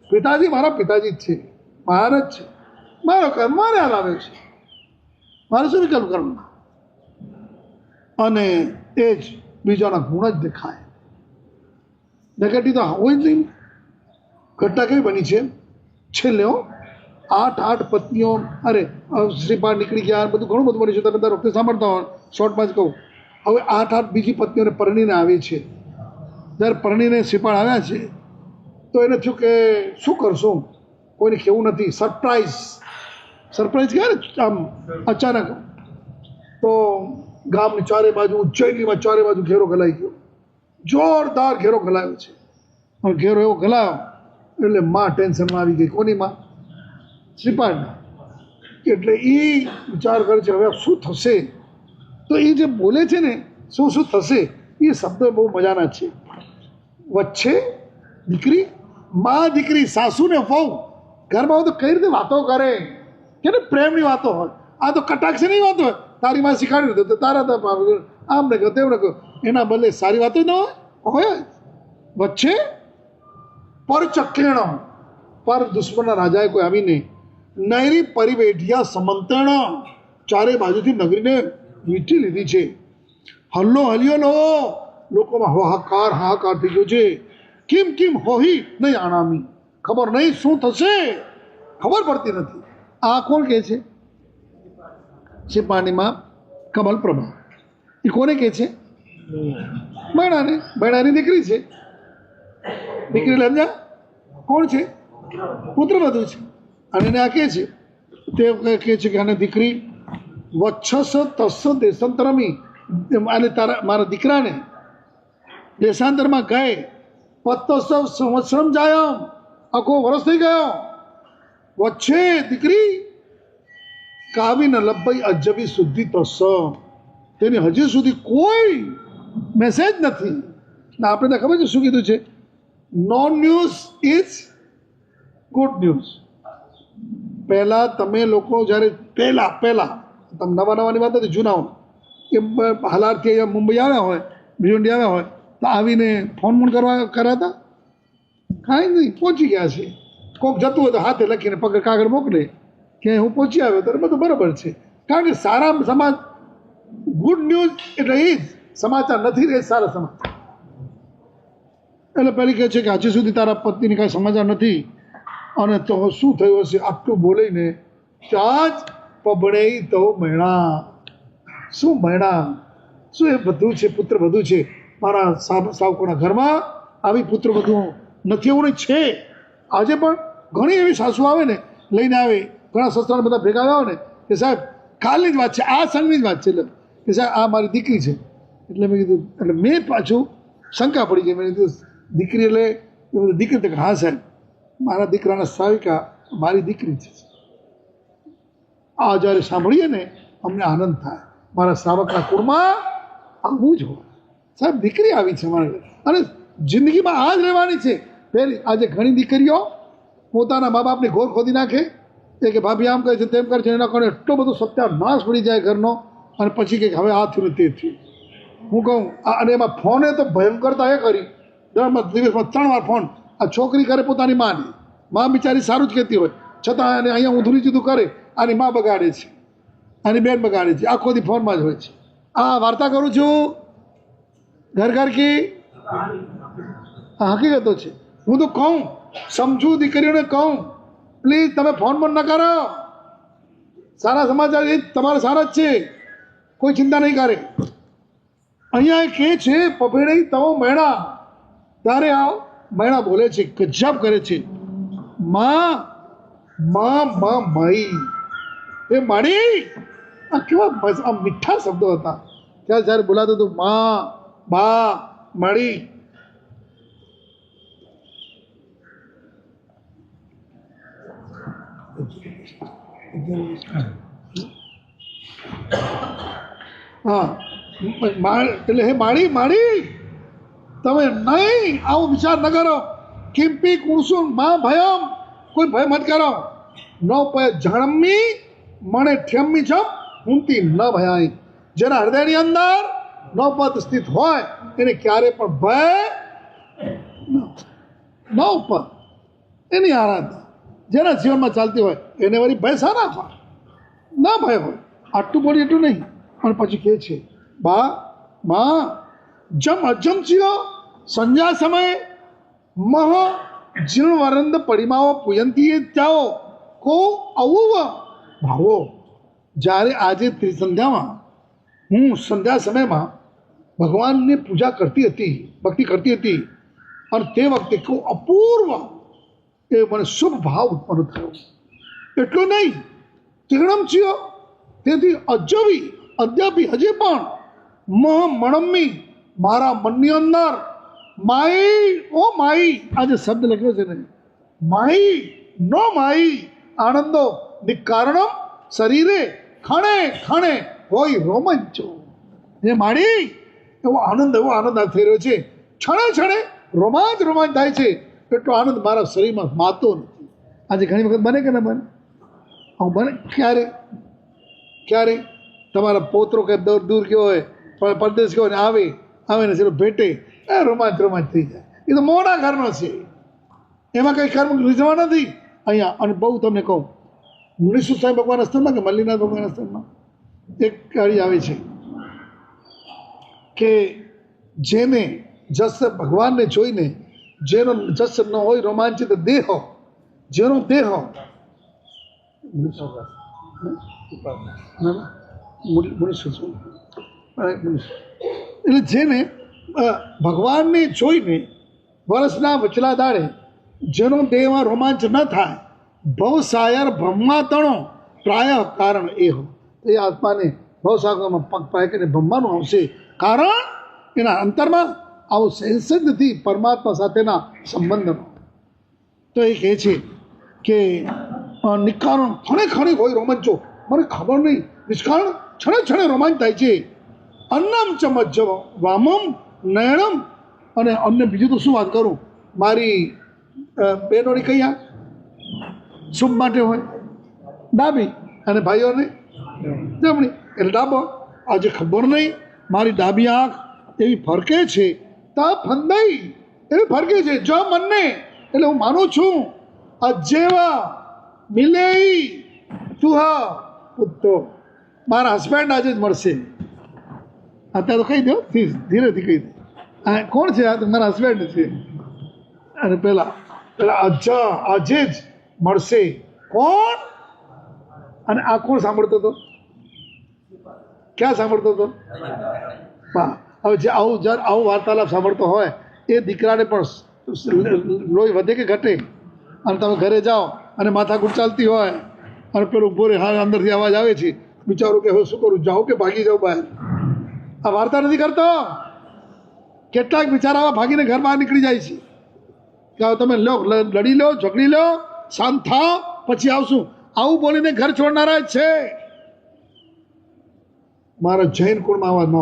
A: પિતાજી મારા પિતાજી જ છે, મારા જ છે, મારો કર્મ મારે હલાવ્યો છે, મારે શું વિકલ્પ કરવું. અને એ જ બીજાના ગુણ જ દેખાય. નેગેટિવ તો હોય જ નહીં. ઘટના કેવી બની છે છેલ્લે 8 પત્નીઓ, અરે શ્રીપાળ નીકળી ગયા, બધું ઘણું બધું બન્યું છે. તમે દર વખતે સાંભળતા હોય, શોર્ટમાં જ કહું. હવે 8 બીજી પત્નીઓને પરણીને આવી છે. જ્યારે પરણીને શ્રીપાળ આવ્યા છે તો એને થયું કે શું કરશું, કોઈને કહેવું નથી. સરપ્રાઈઝ કહેવાય ને આમ અચાનક. તો ગામની ચારે બાજુ, ઉજ્જૈનીમાં ચારે બાજુ ઘેરો ગલાઈ ગયો, જોરદાર ઘેરો ગલાયો છે. ઘેરો એવો ગલાયો એટલે માં ટેન્શનમાં આવી ગઈ. કોની માં? શ્રીપાદની. એટલે એ વિચાર કરે છે હવે શું થશે. તો એ જે બોલે છે ને શું શું થશે એ શબ્દો બહુ મજાના છે. વચ્ચે દીકરી, માં દીકરી, સાસુ ને વહુ ઘરમાં હોય તો કઈ રીતે વાતો કરે કે ને પ્રેમની વાતો હોય. આ તો કટાક્ષની વાતો હોય. તારી માં શીખાડ્યું હતું તો તારા તો આમ ને કહો તેમ ને કહો. એના બદલે સારી વાતો ન હોય. વચ્ચે પર ચક્રેણ, પર દુશ્મનના રાજાએ કોઈ આવીને નૈરી પરિવેઢિયા સમંત્રણ, ચારે બાજુથી નગરીને વીંટી લીધી છે. હલ્લો હલિયો લોકોમાં હાહાકાર થઈ ગયો છે. કેમ કેમ હોહી નહીં આણામી, ખબર નહીં શું થશે, ખબર પડતી નથી. આ કોણ કહે છે? શ્રીપાદનીમાં કમલપ્રભા. એ કોને કહે છે? બૈણાને. બૈણાની દીકરી છે. દીકરી લંજા કોણ છે? પુત્રવધુ છે. અને એને આ કહે છે, તે કહે છે કે આને દીકરી વચ્છસ તસ્સ દેશાંતરમી, અને તારા મારા દીકરાને દેશાંતરમાં ગયે પત્તસવ સંવત્સરમ જાયમ, આખો વર્ષ થઈ ગયો. વચ્ચે દીકરી કાવીને લબ્બઈ અજબી શુદ્ધિ તસ્સ, તેની હજી સુધી કોઈ મેસેજ નથી. આપણે ખબર છે શું કીધું છે? No news is good news. પહેલાં તમે લોકો જ્યારે પહેલાં તમે નવાની વાત નથી, જૂના કે હાલારથી અહીંયા મુંબઈ આવ્યા હોય, ભીવંડી આવ્યા હોય તો આવીને ફોન કરાતા? કાંઈ નહીં, પહોંચી ગયા છે. કોઈક જતું હોય તો હાથે લખીને પગ કાગળ મોકલે કે હું પહોંચી આવ્યો, તો બધું બરાબર છે. કારણ કે સારા સમાજ, ગુડ ન્યૂઝ એટલે એ જ સમાચાર નથી રહે સારા સમાચાર. એટલે પહેલી કહે છે કે હજી સુધી તારા પત્નીને કાંઈ સમાચાર નથી, અને તો શું થયું હશે આટલું બોલીને ત્યાં જ પબડે તો મહેણા. શું મહેણા? શું એ બધું છે? પુત્ર બધું છે મારા સાવકોના ઘરમાં. આવી પુત્ર બધું નથી એવું નહીં છે. આજે પણ ઘણી એવી સાસુ આવે ને, લઈને આવે, ઘણા સસરાને બધા ભેગા આવ્યા ને કે સાહેબ કાલની જ વાત છે, આ સંઘની જ વાત છે, એટલે કે સાહેબ આ મારી દીકરી છે. એટલે મેં કીધું, એટલે મેં પાછું શંકા પડી ગઈ. મેં કીધું દીકરી એટલે દીકરી? તો હા સાહેબ, મારા દીકરાના સાવિકા મારી દીકરી છે. આ જ્યારે સાંભળીએ ને અમને આનંદ થાય. મારા સાવકના કુળમાં આવું જ હોય સાહેબ, દીકરી આવી છે મારે. અને જિંદગીમાં આ જ રહેવાની છે. પહેલી આજે ઘણી દીકરીઓ પોતાના મા બાપને ઘોર ખોદી નાખે, એ કે ભાભી આમ કરે છે તેમ કરે છે, એના કારણે એટલો બધો સત્યાનાશ પડી જાય ઘરનો, અને પછી કે હવે આ થયું ને તે થયું. હું કહું અને એમાં ફોને તો ભયંકરતા એ કરી, દિવસમાં 3 વાર ફોન. આ છોકરી કરે પોતાની માને, મા બિચારી સારું જ કહેતી હોય છતાં એને અહીંયા ઊંધું જુદું કરે. આની મા બગાડે છે, આની બેન બગાડે છે, આખો દી ફોનમાં જ હોય છે. આ વાર્તા કરું છું ઘર કી હકીકતો છે. હું તો કહું, સમજું દીકરીઓને કહું, પ્લીઝ તમે ફોન ન કરો. સારા સમાચાર એ તમારા સારા જ છે, કોઈ ચિંતા નહીં કરે. અહીંયા કહે છે પભેડે તવો મહેણા. ત્યારે આ મહેણા બોલે છે, ગજબ કરે છે. માં માં માં માઈ, એ માડી. આ કેવા આ મીઠા શબ્દો હતા. ત્યારે જ્યારે બોલાતું હતું માં, બા, માડી. હા, એટલે હે માડી માડી, તમે નહીં આવો વિચાર ન કરો. કિંપી કુણસું માં ભયમ, કોઈ ભય મત કરો. ન પય જણમી મને ઠેમી છમ ઊંતી ન ભયાય. જેના હૃદયની અંદર નવપદ સ્થિત હોય એને ક્યારે પણ ભય નવપદ એની આરાધના જેના જીવનમાં ચાલતી હોય એને વળી ભય સારા હોય, ના ભય હોય. આટલું બોલી એટલું નહીં. પણ પછી કહે છે બા માં જમ અજમ ચિયો સંધ્યા સમયે મહ જીર્ણ વરંદ પરિમાઓ પુયંતી ત્યાઓ કો અવુવ ભાવો. જ્યારે આજે ત્રિસંધ્યામાં હું સંધ્યા સમયમાં ભગવાનની પૂજા કરતી હતી, ભક્તિ કરતી હતી, અને તે વખતે કહું અપૂર્વ એ મને શુભ ભાવ ઉત્પન્ન થયો. એટલું નહીં, તીર્ણમ ચિયો, તેથી અજવી અદ્યાપી હજી પણ મણમ્મી મારા મનની અંદર માઈ ઓ માઈ, આ જે શબ્દ લખ્યો છે ને માઈ નો માઈ આનંદો નિકારણમ શરીરે ખણે ખણે હોય રોમાંચો. એ માડી એવો આનંદ થઈ રહ્યો છે, ક્ષણે ક્ષણે રોમાંચ થાય છે. એટલો આનંદ મારા શરીરમાં માતો નથી. આજે ઘણી વખત બને કે ન બને? આવું બને ક્યારે તમારા પોત્રો કે દૂર ગયો હોય, પરદેશ ગયો ને આવે ને ચલો ભેટે, એ રોમાંચ થઈ જાય. એ તો મોડા ઘરનો છે, એમાં કંઈ કર્મ રીઝવા નથી અહીંયા. અને બહુ તમને કહું, મુનીશ્વર સ્વામી ભગવાન સ્થાનમાં કે મલ્લીનાથ ભગવાન સ્થાનમાં એક ગાડી આવે છે કે જેને જસ ભગવાનને જોઈને જેનો જસ ન હોય રોમાંચિત દેહો, જેનો દેહ એટલે જેને ભગવાનને જોઈને વર્ષના વચલા દાડે જેનો દેહમાં રોમાંચ ન થાય, ભવસાયર બ્રહ્માતણો પ્રાય કારણ એ હો. એ આત્માને ભવસાગરમાં પગ પાય કરીને બ્રહ્માનું આવશે, કારણ એના અંતરમાં આવું સેન્સ જ નથી પરમાત્મા સાથેના સંબંધનો. તો એ કહે છે કે નિકારણ ખણે હોય રોમાંચો. મને ખબર નહીં, નિષ્કારણ ક્ષણે રોમાંચ થાય છે. અન્નમ ચમચ વામમ નયણમ, અને અન્ય બીજું તો શું વાત કરું, મારી બહેનોની કઈ આંખ શુભ માટે હોય ડાબી, અને ભાઈઓને જમણી. એટલે ડાબો. આજે ખબર નહીં મારી ડાબી આંખ એવી ફરકે છે, તા ફંદાઈ એવી ફરકે છે જો મનને. એટલે હું માનું છું અજેવા મિલે તું હા પુત્તો, મારા હસબન્ડ આજે જ મળશે. અત્યારે તો કહી દો, ધીરેથી કહી દે. આ કોણ છે? આ તો મારા હસબન્ડ છે. અને પેલા આજે જ મળશે. કોણ? અને આ કોણ સાંભળતો હતો? ક્યાં સાંભળતો હતો? હા. હવે જે આવું વાર્તાલાપ સાંભળતો હોય એ દીકરાને પણ લોહી વધે કે ઘટે? અને તમે ઘરે જાઓ અને માથાકૂટ ચાલતી હોય અને પેલું ઉભો રે, હા અંદરથી અવાજ આવે છે, વિચારો કે હવે શું કરું, જાઉં કે ભાગી જાઉં બહાર? આ વાર્તા નથી કરતો. કેટલાક બિચારા ભાગીને ઘર બહાર નીકળી જાય છે કે હવે તમે લડી લો, ઝઘડી લો, શાંત થાવ, પછી આવશું. આવું બોલીને ઘર છોડનારા જ છે. મારા જૈન કુળમાં આવા ન.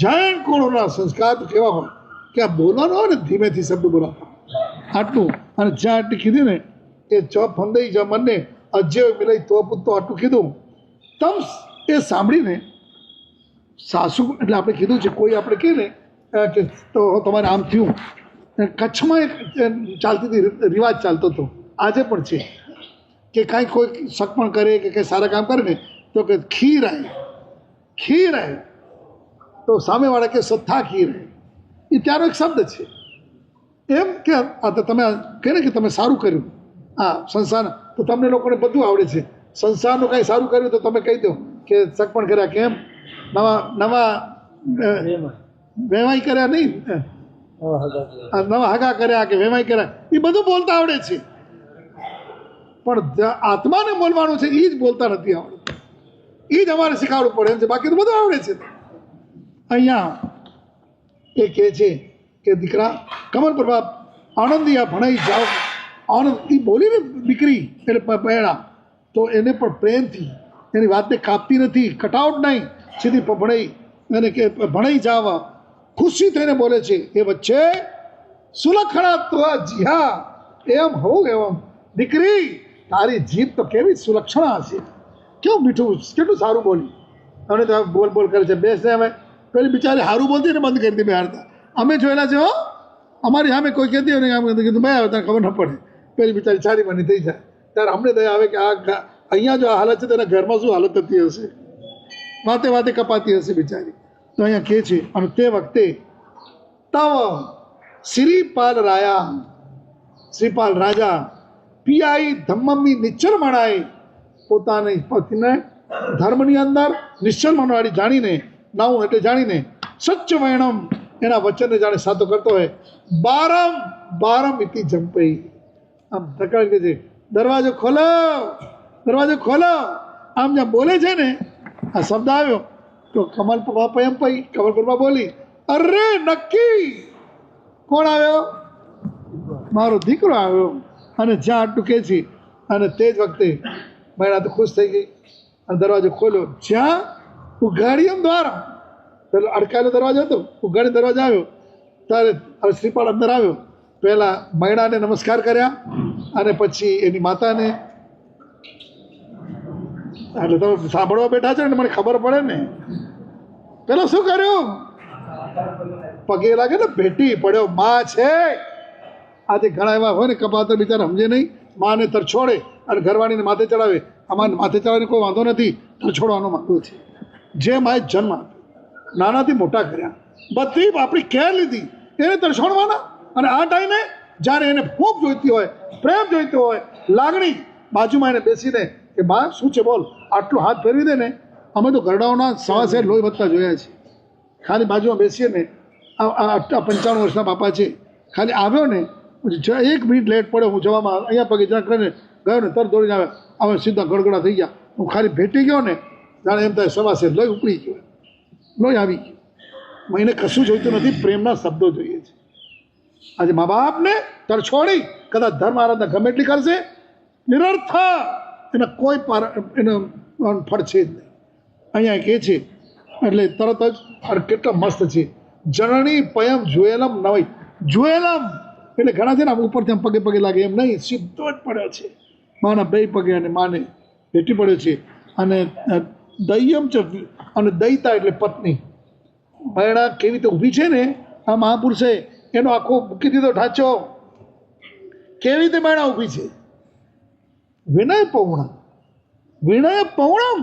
A: જૈન કુળના સંસ્કાર તો કેવા હોય કે આ બોલવાનું હોય ને ધીમેથી શબ્દ બોલાતા આટલું. અને જ્યાં આટલી કીધી ને એ ચ ફંદાઈ જ મને અજય મિલાઈ તો પુત્તો આટલું કીધું. તમ એ સાંભળીને સાસુ, એટલે આપણે કીધું છે કોઈ આપણે કહે ને કે તો તમારે આમ થયું. કચ્છમાં એક ચાલતી હતી, રિવાજ ચાલતો હતો, આજે પણ છે કે કાંઈ કોઈ સકપણ કરે કે કંઈ સારા કામ કરે ને તો કે ખીર આવે તો સામેવાળા કે સત્થા ખીર આવે. એ ત્યાંનો એક શબ્દ છે. એમ કે આ તો તમે કહે ને કે તમે સારું કર્યું આ સંસાર, તો તમને લોકોને બધું આવડે છે. સંસારનું કાંઈ સારું કર્યું તો તમે કહી દો કે સકપણ કર્યા, કેમ નવા વેવાઈ કર્યા નહીં, નવા હગા કર્યા કે વેવાઈ કર્યા, એ બધું બોલતા આવડે છે. પણ આત્માને બોલવાનું છે એ જ બોલતા નથી આવડતું. એ જ અમારે શીખવાડવું પડે એમ છે, બાકી તો બધું આવડે છે. અહીંયા એ કહે છે કે દીકરા કમર પ્રભા આનંદિયા ભણાઈ જાઓ. આનંદ એ બોલીને દીકરી એટલે પહેણા તો એને પણ પ્રેમથી એની વાતને કાપતી નથી, કટાઉટ નહીં, સીધી ભણાઈ એને કે ભણાઈ જાવા ખુશી થઈને બોલે છે. એ વચ્ચે સુલખણા તો જીહા એમ હોવું એમ. દીકરી તારી જીભ તો કેવી સુલક્ષણા હશે, કેવું મીઠું, કેટલું સારું બોલી. અને તો બોલ કરે છે. બેસને હવે પેલી બિચારી સારું બોલતી ને બંધ કરી દે બિહારતા. અમે જોયેલા છે હો, અમારી સામે કોઈ કહેતી હોય ને આમ કીધું ભાઈ આવે તને ખબર ન પડે, પેલી બિચારી છારી બની થઈ જાય. ત્યારે અમને દયા આવે કે આ અહીંયા જો આ હાલત છે તેના ઘરમાં શું હાલત થતી હશે, વાતે કપાતી હશે બિચારી. તો અહીંયા કહે છે અને તે વખતે તવ શ્રીપાલ રાજા પિયાઈ ધમ્મમી નિશ્ચલ મણાય, પોતાની પતિને ધર્મની અંદર નિશ્ચલ મનવાળી જાણીને, નાવું એટલે જાણીને, સચ્ચ વૈણમ એના વચનને જાણે સાતો કરતો હોય. બારમ ઇતિ જંપઈ, આમ ધકાડી દે છે, દરવાજો ખોલો. આમ જ્યાં બોલે છે ને આ શબ્દ આવ્યો તો કમલ પપ્પા બોલી, અરે નક્કી કોણ આવ્યો? મારો દીકરો આવ્યો. અને જ્યાં આટલું કહે છે અને તે જ વખતે મહિલા તો ખુશ થઈ ગઈ અને દરવાજો ખોલ્યો. જ્યાં ઉઘાડી એમ દ્વાર, પેલો અડકાયેલો દરવાજો હતો, ઉઘાડી દરવાજો આવ્યો ત્યારે હવે શ્રીપાળ અંદર આવ્યો. પહેલાં મહિલાને નમસ્કાર કર્યા અને પછી એની માતાને. એટલે તમે સાંભળવા બેઠા છો ને મને ખબર પડે ને. પેલો શું કર્યું? પગે લાગે ને ભેટી પડ્યો. માં છે. આજે ઘણા એવા હોય ને કપાતર બિચારા સમજે નહીં, માને તરછોડે અને ઘરવાળીને માથે ચડાવે. આમાં માથે ચડાવવાની કોઈ વાંધો નથી, તરછોડવાનો વાંધો છે. જે માએ જન્મ આપ્યો, નાનાથી મોટા કર્યા, બધી આપણી કેર લીધી, એને તરછોડવાના. અને આ ટાઈમે જ્યારે એને ખૂબ જોઈતી હોય, પ્રેમ જોઈતો હોય, લાગણી, બાજુમાં એને બેસીને કે બા શું છે બોલ, આટલું હાથ ફેરવી દે ને. અમે તો ગરડાઓના સવા શેર લોહી વધતા જોયા છે. ખાલી બાજુમાં બેસીએ ને, આ 95 વર્ષના બાપા છે, ખાલી આવ્યો ને 1 મિનિટ લેટ પડ્યો, હું જવામાં અહીંયા પગે જ્યાં કરીને ગયો ને તરત દોડીને આવે, હવે સીધા ગડગડા થઈ ગયા. હું ખાલી ભેટી ગયો ને જાણે એમ થાય સવા શેર લોહી ઉપડી ગયો, લોહી આવી ગયું. મને કશું જોઈતું નથી, પ્રેમના શબ્દો જોઈએ છે. આજે મા બાપને તરછોડી કદાચ ધર્મ આરાધના ગમે એટલી કરશે, નિરર્થ, એના કોઈ એનો ફળ છે જ નહીં. અહીંયા કહે છે એટલે તરત જ અને કેટલા મસ્ત છે. જનની પયમ જુએલમ નવઈ. જુએલમ એટલે ઘણા છે ને આમ ઉપરથી આમ પગે પગે લાગે એમ નહીં, સીધો જ પડ્યો છે. માના બે પગે અને માને ભેટી પડ્યો છે. અને દૈયમ છે, અને દયતા એટલે પત્ની. મહિણા કેવી રીતે ઊભી છે ને, આ મહાપુરુષે એનો આખો મૂકી દીધો ઢાંચો. કેવી રીતે મહિણા ઊભી છે? વિનય પૌણમ, વિનય પૌણમ,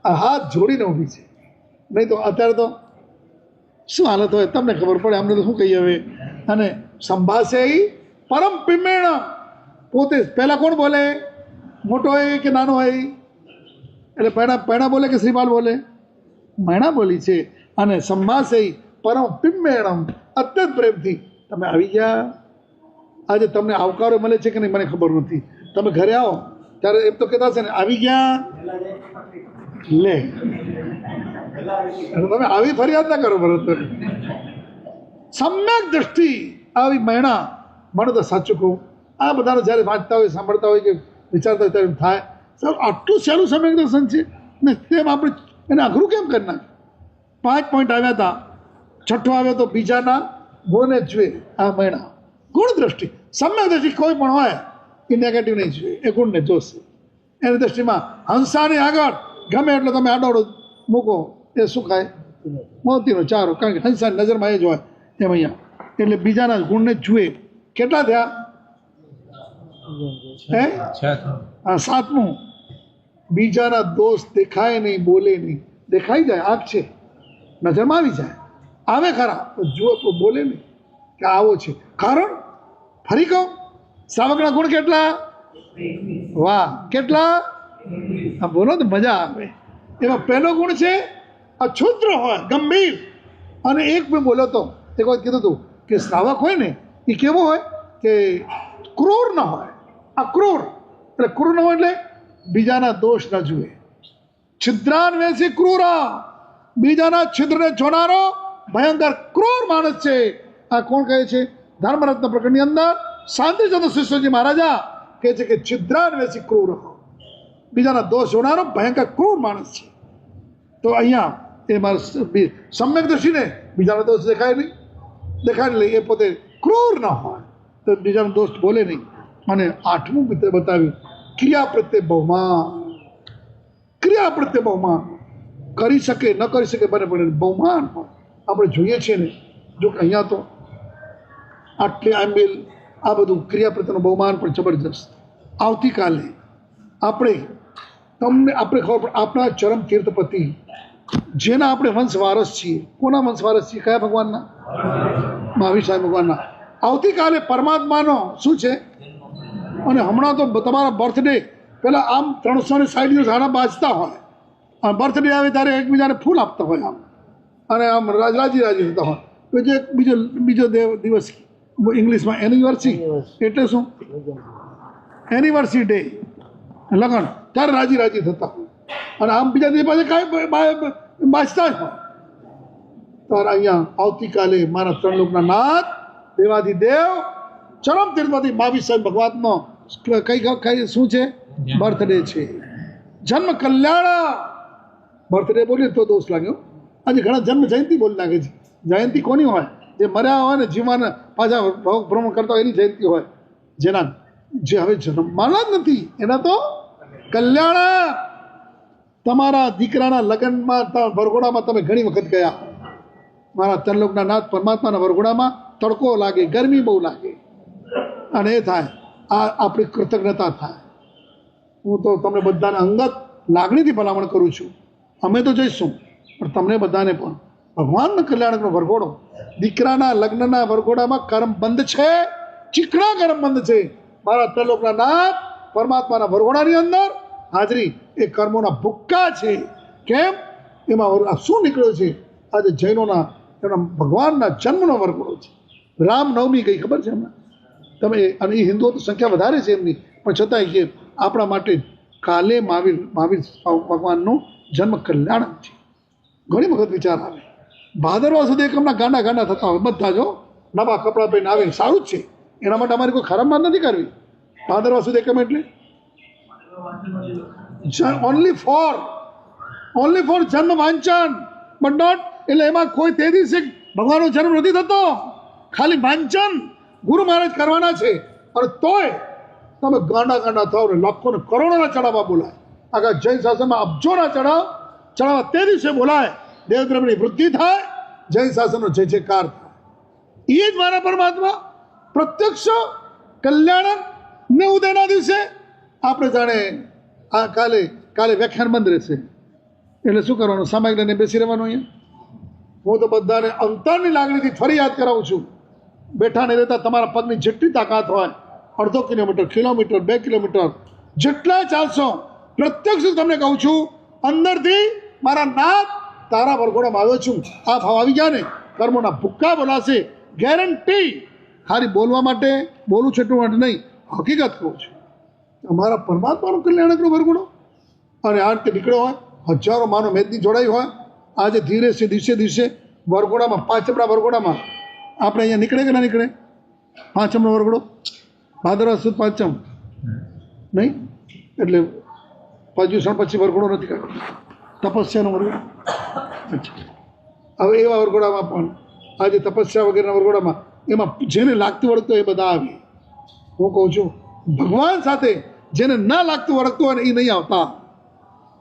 A: આ હાથ જોડીને ઊભી છે. નહીં તો અત્યારે તો શું હાલત હોય તમને ખબર પડે, અમને તો શું કહીએ હવે. અને સંભાષે પરમ પિમેણ, પોતે પહેલાં કોણ બોલે? મોટો હોય કે નાનો હોય? એટલે પૈણા બોલે કે શ્રીપાલ બોલે? મૈણા બોલી છે. અને સંભાષે પરમ પિમેણમ, અત્યંત પ્રેમથી તમે આવી ગયા. આજે તમને આવકારો મળે છે કે નહીં મને ખબર નથી. તમે ઘરે આવો ત્યારે એમ તો કહેતા છે ને આવી ગયા લે, તમે આવી ફરિયાદ ના કરો બરોબર. સમ્યક દ્રષ્ટિ આવી મહિણા. મને તો સાચું કહું, આ બધાને જ્યારે વાંચતા હોય, સાંભળતા હોય કે વિચારતા હોય ત્યારે એમ થાય સર આટલું સહેલું સમ્યક દર્શન છે ને, તેમ આપણે એને અઘરું કેમ કરી નાખ્યું? 5 પોઈન્ટ આવ્યા હતા, છઠ્ઠો આવ્યો તો બીજાના ગુણને જુએ. આ મહિણા ગુણ દ્રષ્ટિ, સમ્યક દ્રષ્ટિ કોઈ પણ હોય એ નેગેટિવ નહીં જોઈએ, એ ગુણને જોશે. એની દ્રષ્ટિમાં હંસાની આગળ ગમે એટલો તમે આડોડો મૂકો એ શું ખાય? મોતીનો ચારો. કારણ કે હંસાની નજરમાં એ જ હોય એમ અહીંયા. એટલે બીજાના ગુણને જુએ. કેટલા થયા? હે? હા, 7મું. બીજાના દોષ દેખાય નહીં, બોલે નહીં. દેખાઈ જાય, આંખ છે, નજરમાં આવી જાય, આવે ખરા, જુઓ તો બોલે નહીં કે આવો છે. કારણ ફરી કહું, શ્રાવકના ગુણ કેટલા? વાહ, કેટલા? હા બોલો તો મજા આવે. એમાં પહેલો ગુણ છે અક્ષુદ્ર હોય, ગંભીર. અને એક મેં બોલ્યો તો એક વખત કીધું હતું કે શ્રાવક હોય ને એ કેવો હોય કે ક્રૂર ન હોય, અક્રૂર. એટલે ક્રૂર ન હોય એટલે બીજાના દોષ ન જુએ. છિદ્રાન્વેષી ક્રૂર, બીજાના છિદ્રને જોનારો ભયંકર ક્રૂર માણસ છે. આ કોણ કહે છે? ધર્મરત્ન પ્રકરણની અંદર શાંતિચંદ્ર શિષ્યજી મહારાજા કહે છે કે છિદ્રાન્વેષી ક્રૂર, બીજાના દોષ જોનારો ભયંકર ક્રૂર માણસ છે. તો અહીંયા એ મારા સમ્યક દ્રષ્ટિને બીજાના દોષ દેખાય નહીં, એ પોતે ક્રૂર ન હોય તો બીજાનો દોષ બોલે નહીં. અને 8મું બતાવ્યું ક્રિયા પ્રત્યે બહુમાન. ક્રિયા પ્રત્યે બહુમાન, કરી શકે ન કરી શકે બને પણ બહુમાન હોય. આપણે જોઈએ છીએ ને, જો કે અહીંયા તો આટલી આંબેલ આ બધું ક્રિયા પ્રત્યેનું બહુમાન પણ જબરજસ્ત. આવતીકાલે આપણે ખબર પડે આપણા ચરમ તીર્થપતિ જેના આપણે વંશ વારસ છીએ. કોના વંશ વારસ છીએ? કયા ભગવાનના? મહાવીર સાહેબ ભગવાનના. આવતીકાલે પરમાત્માનો શું છે? અને હમણાં તો તમારા બર્થડે પહેલાં આમ 360 દિવસ આના બાજતા હોય, અને બર્થડે આવે ત્યારે એકબીજાને ફૂલ આપતા હોય આમ, અને આમ રાજી થતા હોય. બીજો દિવસ ઇંગ્લિશમાં એનિવર્સરી એટલે શું? એનિવર્સરી ડે, લગ્ન, ત્યારે રાજી થતા હોય. અને આમ બીજા દિવસ પાસે કાંઈ બાજતા જ હોય. ત્યારે અહીંયા આવતીકાલે મારા 3 લોકના નાથ દેવાધિદેવ ચરમ તીર્થમાંથી મહાવીર સાહેબ ભગવાનનો કઈ શું છે? બર્થડે છે. જન્મ કલ્યાણ. બર્થડે બોલીએ તો દોષ લાગ્યો. આજે ઘણા જન્મ જયંતિ બોલી નાખે છે. જયંતિ કોની હોય? જે મર્યા હોય ને જીવવાના પાછા ભ્રમણ કરતા હોય એની જયંતિ હોય. જેના જે હવે જન્મવાના જ નથી એના તો કલ્યાણ. તમારા દીકરાના લગ્નમાં વરઘોડામાં તમે ઘણી વખત ગયા. મારા તનલોકના નાથ પરમાત્માના વરઘોડામાં તડકો લાગે, ગરમી બહુ લાગે, અને એ થાય આ આપણી કૃતજ્ઞતા થાય. હું તો તમને બધાને અંગત લાગણીથી ભલામણ કરું છું. અમે તો જઈશું, પણ તમને બધાને પણ ભગવાનના કલ્યાણકનો વરઘોડો, દીકરાના લગ્નના વરઘોડામાં કર્મ બંધ છે, ચીકણા કર્મ બંધ છે. મારા ત્રિલોકના નાથ પરમાત્માના વરઘોડાની અંદર હાજરી એ કર્મોના ભૂક્કા છે. કેમ? એમાં શું નીકળ્યો છે? આજે જૈનોના એના ભગવાનના જન્મનો વરઘોડો છે. રામનવમી ગઈ, ખબર છે હમણાં તમે? અને એ હિન્દુઓ તો સંખ્યા વધારે છે એમની, પણ છતાંય કે આપણા માટે કાલે મહાવીર ભગવાનનો જન્મ કલ્યાણ છે. ઘણી વખત વિચાર આવે. ભાદરવા સુધી એકમના ગાંડા ગાંડા થતા હોય બધા, જો નવા કપડાં પહેરીને આવે સારું જ છે. એના માટે અમારી કોઈ ખરાબ વાત નથી કરવી. ભાદરવા સુધી એકમ એટલે ઓનલી ફોર જન્મ વાંચન, બટ નોટ એટલે એમાં કોઈ તે દિવસે ભગવાનનો જન્મ નથી થતો. ખાલી વાંચન ગુરુ મહારાજ કરવાના છે. અને તોય તમે ગાંડા ગાંડા થાવ ને લાખોને કરોડોના ચડાવવા બોલાય. આખા જૈન શાસનમાં અબજોના ચડાવવા તે દિવસે બોલાય. દેવદ્રવ્યની વૃદ્ધિ થાય, જૈન શાસનનો જય જયકાર થાય. એ જ મારા પરમાત્મા પ્રત્યક્ષ કલ્યાણ ને ઉદયના દિવસે આપણે જાણે આ કાલે વ્યાખ્યાન બંધ રહેશે એટલે શું કરવાનું? સામાયિક લઈને બેસી રહેવાનું. અહીંયા હું તો બધાને અંતરની લાગણીથી ફરી યાદ કરાવું છું. બેઠા નહીં રહેતા તમારા પગની જેટલી તાકાત હોય, અડધો કિલોમીટર, 2 કિલોમીટર જેટલા ચાલશો, પ્રત્યક્ષ તમને કહું છું, અંદરથી મારા નાથ તારા વરઘોડામાં આવ્યો છું. આ ભાવ આવી ગયા ને, કર્મોના ભૂક્કા બોલાશે, ગેરંટી. ખાલી બોલવા માટે બોલું છું એટલું માટે નહીં, હકીકત કહું છું. અમારા પરમાત્માનો કલ્યાણકનો વરઘોડો અને આ રીતે નીકળ્યો હોય, હજારો માનો મેદની જોડાઈ હોય. આજે ધીરે છે દિવસે વરઘોડામાં, પાંચમના વરઘોડામાં આપણે અહીંયા નીકળે કે ના નીકળે? પાંચમનો વરઘોડો ભાદરવા સુદ પાંચમ નહીં, એટલે પર્યુષણ પછી વરઘોડો નથી કાઢ્યો, તપસ્યાનો વરઘોડો. હવે એવા વરઘોડામાં પણ આજે તપસ્યા વગેરેના વરઘોડામાં એમાં જેને લાગતું વળગતું એ બધા આવે. હું કહું છું ભગવાન સાથે જેને ના લાગતું વળગતું હોય ને એ નહીં આવતા.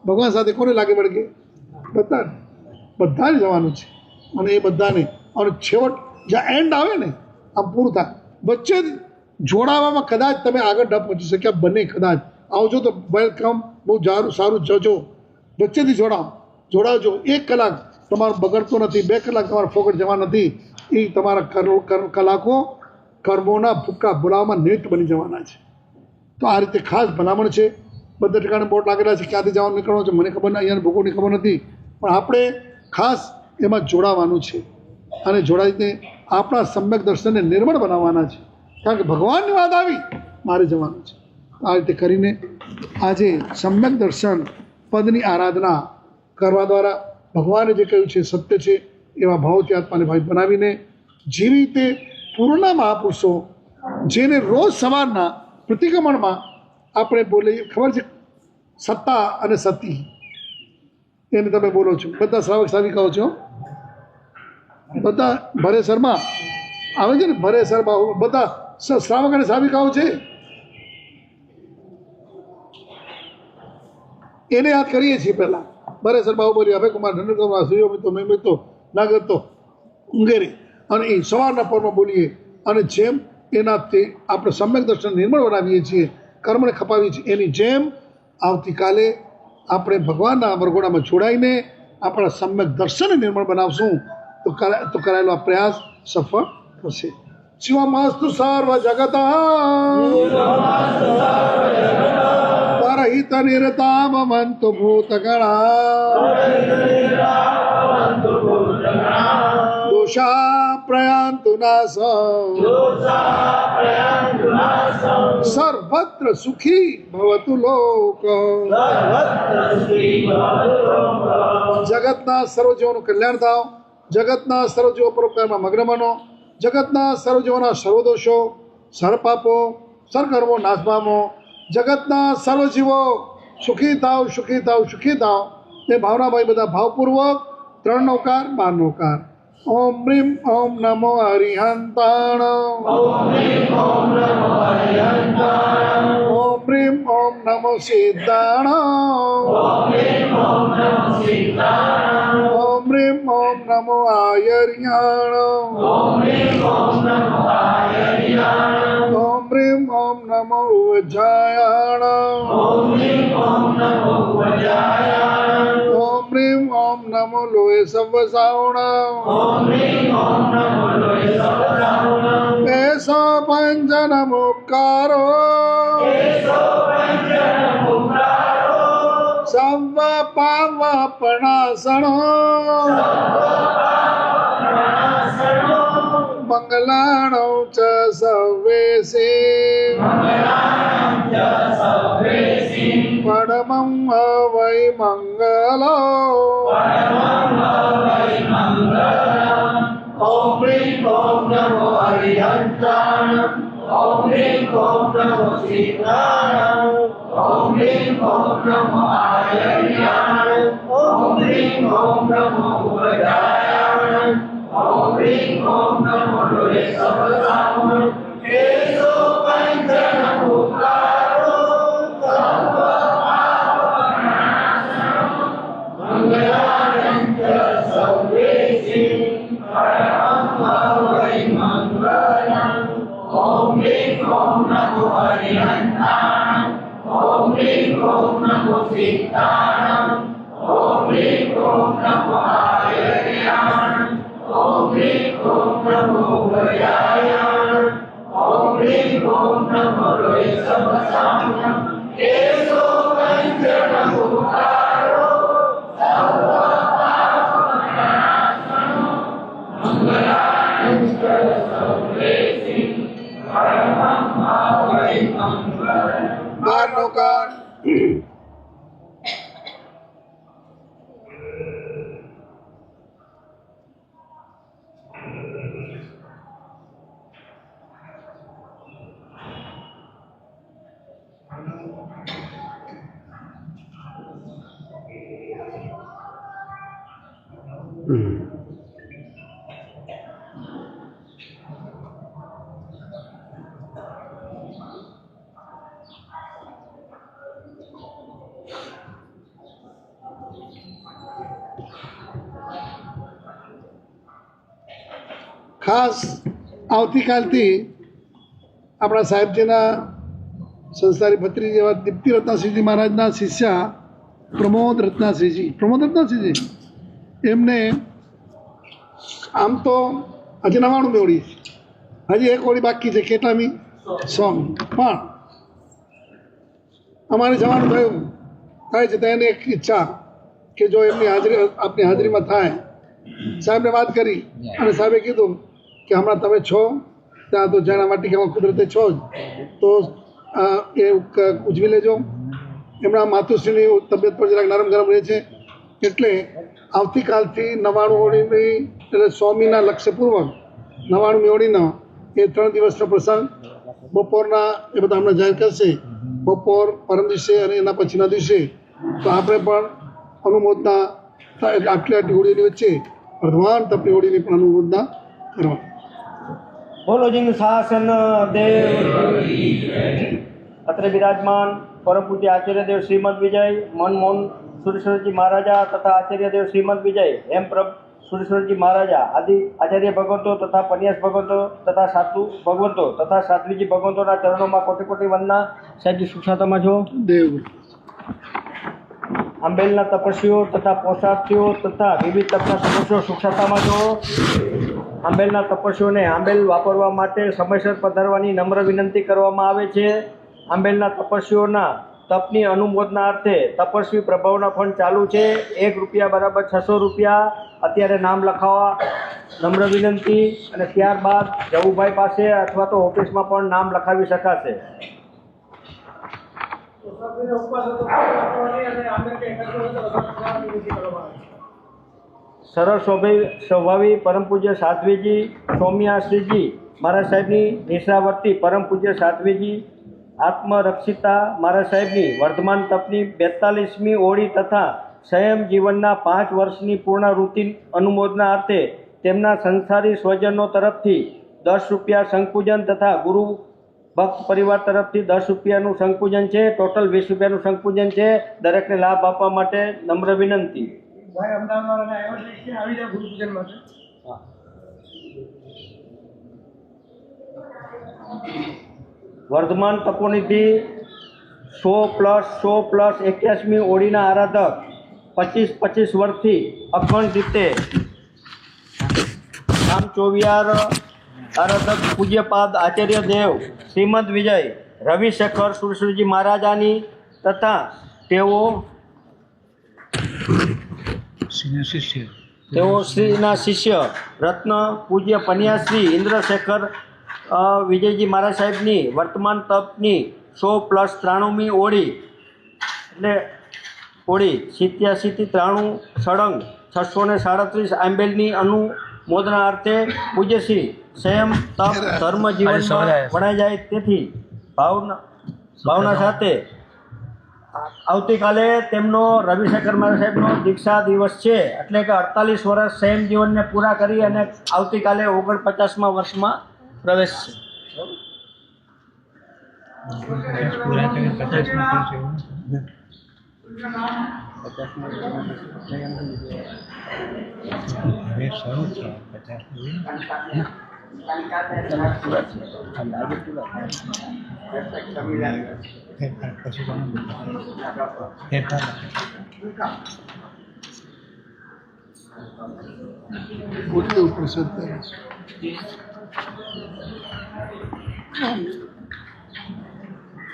A: ભગવાન સાથે કોને લાગે વળગે? બધાને જવાનું છે. અને એ બધાને, અને છેવટ જ્યાં એન્ડ આવે ને, આમ પૂરું થાય, વચ્ચે જોડાવામાં કદાચ તમે આગળ ન પહોંચી શક્યા બને, કદાચ આવજો તો વેલકમ, બહુ સારું જજો. વચ્ચેથી જોડાવજો. 1 કલાક તમારું બગડતો નથી, 2 કલાક તમારા ફોકટ જવા નથી. એ તમારા કલાકો કર્મોના ભૂક્કા બોલાવવામાં નેટ બની જવાના છે. તો આ રીતે ખાસ ભલામણ છે. બધા ઠેકાણે બોર્ડ લાગેલા છે, ક્યાંથી જવાનું નીકળવાનું છે મને ખબર નહીં, અહીંયા ભૂગોળની ખબર નથી, પણ આપણે ખાસ એમાં જોડાવાનું છે. અને જોડાઈને આપણા સમ્યક દર્શનને નિર્મળ બનાવવાના છે. કારણ કે ભગવાનની વાત આવી, મારે જવાનું છે. આ રીતે કરીને આજે સમ્યક દર્શન પદની આરાધના કરવા દ્વારા ભગવાને જે કહ્યું છે સત્ય છે એવા ભાવથી આત્માને ભાઈ બનાવીને, જેવી રીતે પૂર્ણ મહાપુરુષો જેને રોજ સવારના પ્રતિક્રમણમાં આપણે બોલીએ, ખબર છે સત્તા અને સતી, એને તમે બોલો છો. બધા શ્રાવક શ્રાવિકાઓ છો, બધા ભરેસરમાં આવે છે ને, ભરેસરમાં બધા શ્રાવક અને શ્રાવિકાઓ છે. એને યાદ કરીએ છીએ પહેલાં. ભરેસર બાહુબલી, અભય કુમાર, નંદકુમાર, સૂર્યમિતો, મેમિતો, નાગરતો વગેરે. અને એ સવારના પરમાં બોલીએ. અને જેમ એનાથી આપણે સમ્યક દર્શન નિર્મળ બનાવીએ છીએ, કર્મને ખપાવીએ છીએ, એની જેમ આવતીકાલે આપણે ભગવાનના વરઘોડામાં જોડાઈને આપણા સમ્યક દર્શનને નિર્મળ બનાવશું તો કરાયેલો આ પ્રયાસ સફળ થશે. શિવમસ્તુ સર્વ જગત પરહિત નિરતામ મંતુ ભૂતગણા દોષા પ્રયાન્તુ નાશ સર્વત્ર સુખી ભવતુ લોક. જગતના સર્વજીવોનું કલ્યાણ થાવ, જગતના સર્વજીવો પરોપકારમાં મગ્ન બનો, જગતના સર્વજીવોના સર્વદોષો, સર્વપાપો, સર્કર્મો નાશ પામો, જગતના સર્વ જીવો સુખી થાવ સુખી થાવ સુખી થાવ, એ ભાવનાભાઈ બધા ભાવપૂર્વક 3 નોકાર 12 નોકાર. ઓમ રીમ ઓમ નમો હરિહંતાણ, ઓમ રીમ ઓમ નમો સિદ્ધાણ, ઓમ રીમ ઓમ નમો આયર્યાણ, ઓમ રીમ ઓમ નમો ઉજ્જાયાણ, ઓમ રીમ ઓમ નમો લોહે સવસાવણ, એસો પંચન મુકારો, સવ પાવપણાસણો, મંગલાણો ચ સવેસે, પરમં વૈ મંગલો,
B: ઓમ રીમ ઓમ નમો હરિહંતાણ, ઓમ રીમ ઓમ નમો સિદ્ધાણ, ઓમ રીમ ઓમ નમો આયર્યાણ, ઓમ રીમ ઓમ નમો ઉજ્જાયાણ, ઓમ રીમ ઓમ નમો લોહે સવસાવણ, એસો પંચન મુકારો, સર્વ પાપનાશનો, મંગલાણં ચ સર્વેષી, ઓમ રીમ ઓમ નમો હરિહંતાણ, ઓમ રીમ ઓમ નમો સિદ્ધાણ, ઓમ રીમ ઓમ નમો આયર્યાણ, ઓમ રીમ ઓમ નમો ઉજ્જાયાણ, ઓમ રીમ ઓમ નમો લોહે સવસાવણ, એસો પંચન મુકારો, સર્વ પાપનાશનો, મંગલાણં ચ સર્વેષી, પરમં વૈ મંગલં.
A: 12 નોકાર. ખાસ આવતીકાલથી આપણા સાહેબજીના સંસારી ભત્રીજી એવા દીપ્તિ રત્નાસિંહજી મહારાજના શિષ્યા પ્રમોદ રત્નાસિંહજી એમને આમ તો હજી 99મી ઓળી છે, હજી એક ઓળી બાકી છે. કેટલામી? 100મી. પણ અમારે જવાનું થાય છે તો એની એક ઈચ્છા કે જો એમની આપની હાજરીમાં થાય. સાહેબને વાત કરી અને સાહેબે કીધું કે હમણાં તમે છો ત્યાં તો જાણા વાટિકામાં કુદરતે છો જ, તો એ ઉજવી લેજો. એમના માતુશ્રીની તબિયત પર જરાક નરમ ગરમ રહે છે, એટલે આવતીકાલથી 99 ઓળીની એટલે 100મીના લક્ષ્યપૂર્વક 99મી ઓળીનો એ 3 દિવસનો પ્રસંગ બપોરના એ બધા હમણાં જાહેર કરશે. બપોર પરમ દિવસે અને એના પછીના દિવસે તો આપણે પણ અનુમોદના આટલી હોળીની વચ્ચે વર્ધમાન તપની હોળીની પણ અનુમોદના કરવા.
B: બોલો જીન શાસન દેવ. અત્રે બિરાજમાન પરમ પૂજ્ય આચાર્યદેવ શ્રીમદ વિજય મનમોહન સુરેશ્વરજી મહારાજા તથા આચાર્યદેવ શ્રીમદ વિજય એમ સુરેશ્વરજી મહારાજા આદિ આચાર્ય ભગવંતો તથા પન્યાસ ભગવંતો તથા સાધુ ભગવંતો તથા સાધ્વીજી ભગવંતોના ચરણોમાં કોટી કોટી વંદના. સાહેબજી સુખાતામાં છો.
A: દેવ
B: આંબેલના તપસ્વીઓ તથા પોષાર્થીઓ તથા વિવિધ તપના સદસ્યો સુખાતામાં છો. આંબેલના તપસ્વીઓને આંબેલ વાપરવા માટે સમયસર પધારવાની નમ્ર વિનંતી કરવામાં આવે છે. આંબેલના તપસ્વીઓના તપની અનુમોદના અર્થે તપસ્વી પ્રભાવના ફંડ ચાલુ છે. 1 રૂપિયા બરાબર 600 રૂપિયા. અત્યારે નામ લખાવવા નમ્ર વિનંતી, અને ત્યારબાદ જવુભાઈ પાસે અથવા તો ઓફિસમાં પણ નામ લખાવી શકાશે. સરળ સ્વભાવી પરમ પૂજ્ય સાધ્વીજી સૌમ્યાશ્રીજી મહારાજ સાહેબની નિશ્રાવર્તી પરમ પૂજ્ય સાધ્વીજી આત્મરક્ષિતા મહારાજ સાહેબની વર્ધમાન તપની 42મી ઓળી તથા સંયમ જીવનના 5 વર્ષની પૂર્ણાવૃત્તિ અનુમોદના અર્થે તેમના સંસારી સ્વજનો તરફથી 10 રૂપિયા શંકપૂજન તથા ગુરુ ભક્ત પરિવાર તરફથી 10 રૂપિયાનું શંકપૂજન છે. ટોટલ 20 રૂપિયાનું શંકપૂજન છે. દરેકને લાભ આપવા માટે નમ્ર વિનંતી. વર્ધમાન તપોનિધિ 100+100+81મી ઓળીના આરાધક 25 વર્ષથી અખંડ રીતે રામ ચોવિયાર આરાધક પૂજ્યપાદ આચાર્ય દેવ શ્રીમદ વિજય રવિશેખર સુરસુરજી મહારાજાની તથા તેઓ શ્રીના શિષ્ય રત્ન પૂજ્ય પન્યાશ્રી ઇન્દ્રશેખર વિજયજી મહારાજ સાહેબની વર્તમાન તપની 100+93મી ઓળી એટલે ઓળી 87 સળંગ 637 આંબેલની અનુમોદના અર્થે પૂજ્યશ્રી સંયમ તપ ધર્મ જીવનમાં વણાઈ જાય તેથી ભાવના સાથે આવતીકાલે તેમનો રવિશેખર મહારાજ સાહેબનો દીક્ષા દિવસ છે. એટલે કે 48 વર્ષ સંયમ જીવનને પૂરા કરી અને આવતીકાલે 49મા વર્ષમાં પ્રવેશ છે.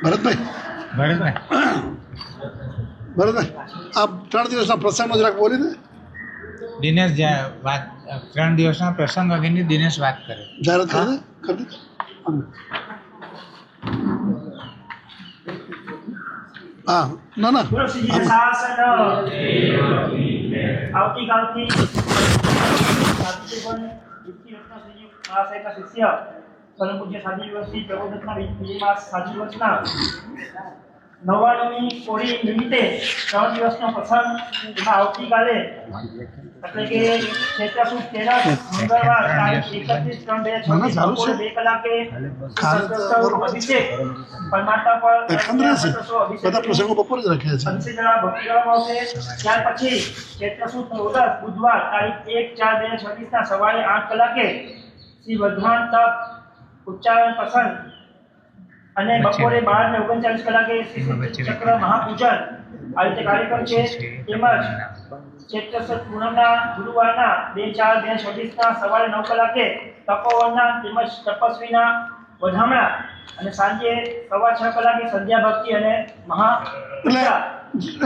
A: ભરતભાઈ આપ 3 દિવસના પ્રસંગનો જરાક બોલી દે.
C: દિનેશ વાત 3 દિવસના પ્રસંગ વગેરેની દિનેશ વાત કરે.
A: જાહેરાત કરી દે. હા ના
D: આવતીકાલથી શિષ્ય પરમ પૂજ્ય સાજી વર્ષથી પ્રબોધકના વિજયમાં સાજી વર્ષના 99મી ઓળી નિમિત્તે 3 દિવસનો પ્રસંગ એમાં આવતીકાલે એટલે કે ચૈત્ર સુદ 13 મંગળવાર તારીખ 31/3/2026 2 કલાકે અભિષેક પરમાત્મા પર
A: બધા પ્રસંગો બપોરે જ રાખ્યા છે.
D: અંશીજના ભક્તિગાળામાં આવશે. ત્યાર પછી ચૈત્ર સુદ 14 બુધવાર તારીખ 1/4/2026 સવારે 8 કલાકે શ્રી વર્ધમાન તપ ઉચ્ચારણ પ્રસંગ અને બપોરે 12:39 કલાકે શ્રી ચક્ર મહાપૂજન આ રીતે કાર્યક્રમ છે. તેમજ ચૈત્ર સુદ પૂનમના ગુરુવારના 2/4/2026 સવારે 9 કલાકે તપોવનના તેમજ તપસ્વીના વધામણા અને સાંજે 6:15 કલાકે સંધ્યા ભક્તિ અને મહા
A: એટલે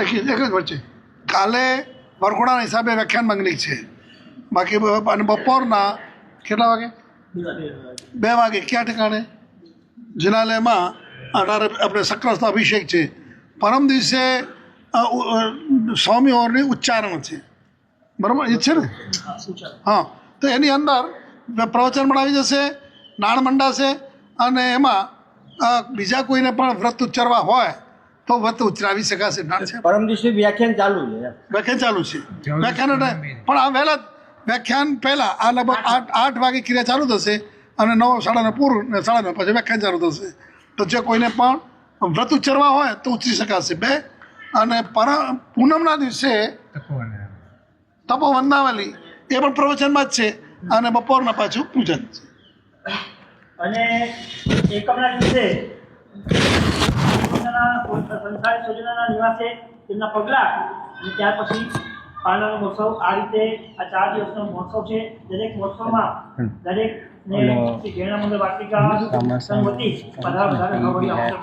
A: એક જ વચ્ચે કાલે વરઘોડાના હિસાબે વ્યાખ્યાન મંગલિક છે. બાકી અને બપોરના કેટલા વાગે? 2 વાગે ક્યાં ઠેકાણે? જિનાલયમાં 18 આપણે સક્રસ્થ અભિષેક છે. પરમ દિવસે સ્વામી ઓરની ઉચ્ચારણ છે. બરાબર એ છે ને? હા, તો એની અંદર પ્રવચન પણ આવી જશે, નાણ મંડાશે અને એમાં બીજા કોઈને પણ વ્રત ઉચ્ચારવા હોય તો વ્રત ઉચ્ચારી શકાશે. નાણ છે
B: પરમ દિવસે વ્યાખ્યાન ચાલુ છે.
A: વ્યાખ્યાન પણ આ વહેલા વ્યાખ્યાન પહેલાં આ લગભગ 8 વાગે ક્રિયા ચાલુ થશે અને 9 સાડા 9 પૂરું ને 9:30 પછી વ્યાખ્યાન ચાલુ થશે. તો જે કોઈને પણ વ્રત ઉચ્ચરવા હોય તો ઉચ્ચરી શકાશે. 2 અને પૂનમના દિવસે તપોવંદાવલી એ પણ પ્રવચનમાં જ છે અને બપોરના પાછું પૂજન છે.
D: અને એકમના દિવસે સંસારી સજ્જનોના નિવાસે તેમના પગલા અને ત્યાર પછી પાલનનો મહોત્સવ. આ રીતે આ 4 દિવસનો મહોત્સવ છે. દરેક મહોત્સવમાં દરેકને શ્રી ઘેરણા મંગળ વાટિકા સંમતિ પધારવા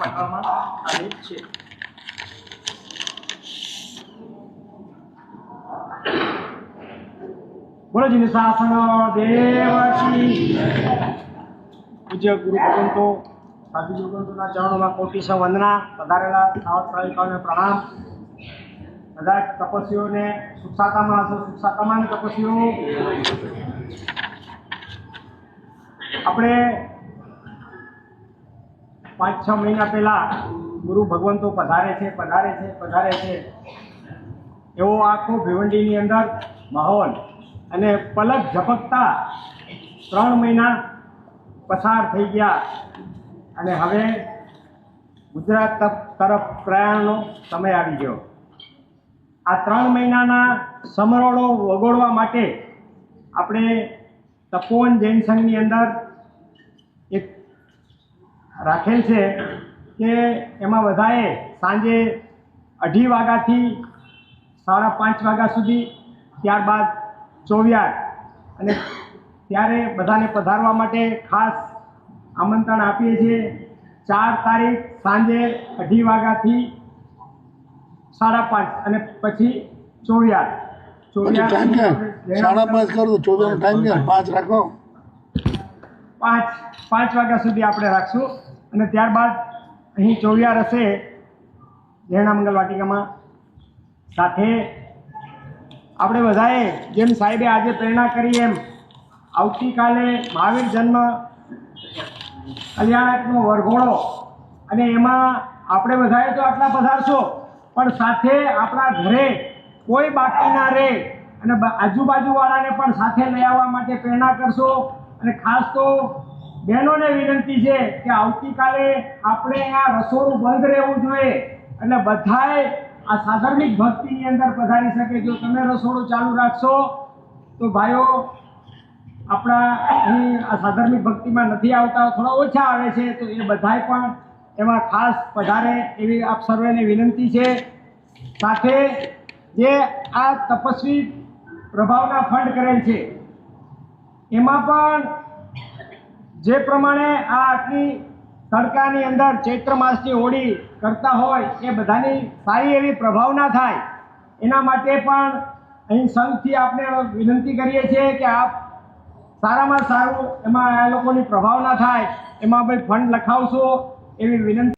D: પાઠવવામાં આવે છે. બોલો જી શાસન દેવશ્રી પૂજ્ય ગુરુ ભગવંતો સાધુ ભગવંતોના ચરણોમાં કોટી વંદના. પધારેલા સાવત સાહિકાઓને પ્રણામ. બધા તપસ્વીઓને સુખસાતામાં તપસ્વીઓ આપણે
B: 5-6 મહિના પહેલાં ગુરુ ભગવંતો પધારે છે એવો આખો ભિવંડીની અંદર માહોલ અને પલક ઝપકતા 3 મહિના પસાર થઈ ગયા અને હવે ગુજરાત તરફ પ્રયાણનો સમય આવી ગયો. આ 3 મહિનાના સમરોળો વગોળવા માટે આપણે તપોવન જૈન સંઘની અંદર એક રાખેલ છે કે એમાં બધાએ સાંજે 2:30 વાગ્યાથી 5:30 વાગ્યા સુધી, ત્યારબાદ ચોવિયાર, અને ત્યારે બધાને પધારવા માટે ખાસ આમંત્રણ આપીએ છીએ. 4 તારીખ સાંજે 2:30 વાગ્યાથી 5:30 અને પછી ચોવિયાર.
A: ટાઈમ ક્યાં 5:30 કરો તો 24 ટાઈમ ક્યાં 5 રાખો.
B: 5 વાગ્યા સુધી આપણે રાખશું અને ત્યારબાદ અહીં ચોવિયાર હશે જૈના મંગલ વાટિકામાં. સાથે આપણે બધાએ જેમ સાહેબે આજે પ્રેરણા કરી એમ આવતીકાલે મહાવીર જન્મ કલ્યાણકનો વરઘોડો, અને એમાં આપણે બધાએ તો આટલા પધારશો પણ સાથે આપણા ઘરે કોઈ બાકી ના રહે અને આજુબાજુવાળાને પણ સાથે લઈ આવવા માટે પ્રેરણા કરશો. અને ખાસ તો બહેનોને વિનંતી છે કે આવતીકાલે આપણે આ રસોડું બંધ રહેવું જોઈએ, એટલે બધાએ આ સાધર્મિક ભક્તિની અંદર પધારી શકે. જો તમે રસોડું ચાલુ રાખશો તો ભાઈઓ આપણા અહીં આ સાધર્મિક ભક્તિમાં નથી આવતા, થોડા ઓછા આવે છે, તો એ બધાએ પણ એમાં ખાસ પધારે એવી આપ સર્વેને વિનંતી છે. સાથે જે આ તપસ્વી પ્રભાવના ફંડ કરેલ છે એમાં પણ જે પ્રમાણે આ આટલી તડકાની અંદર ચૈત્ર માસની હોળી કરતા હોય એ બધાની સારી એવી પ્રભાવના થાય એના માટે પણ અહીં સંઘથી આપને વિનંતી કરીએ છીએ કે આપ સારામાં સારું એમાં આ લોકોની પ્રભાવના થાય એમાં ભાઈ ફંડ લખાવશો એવી વિનંતી.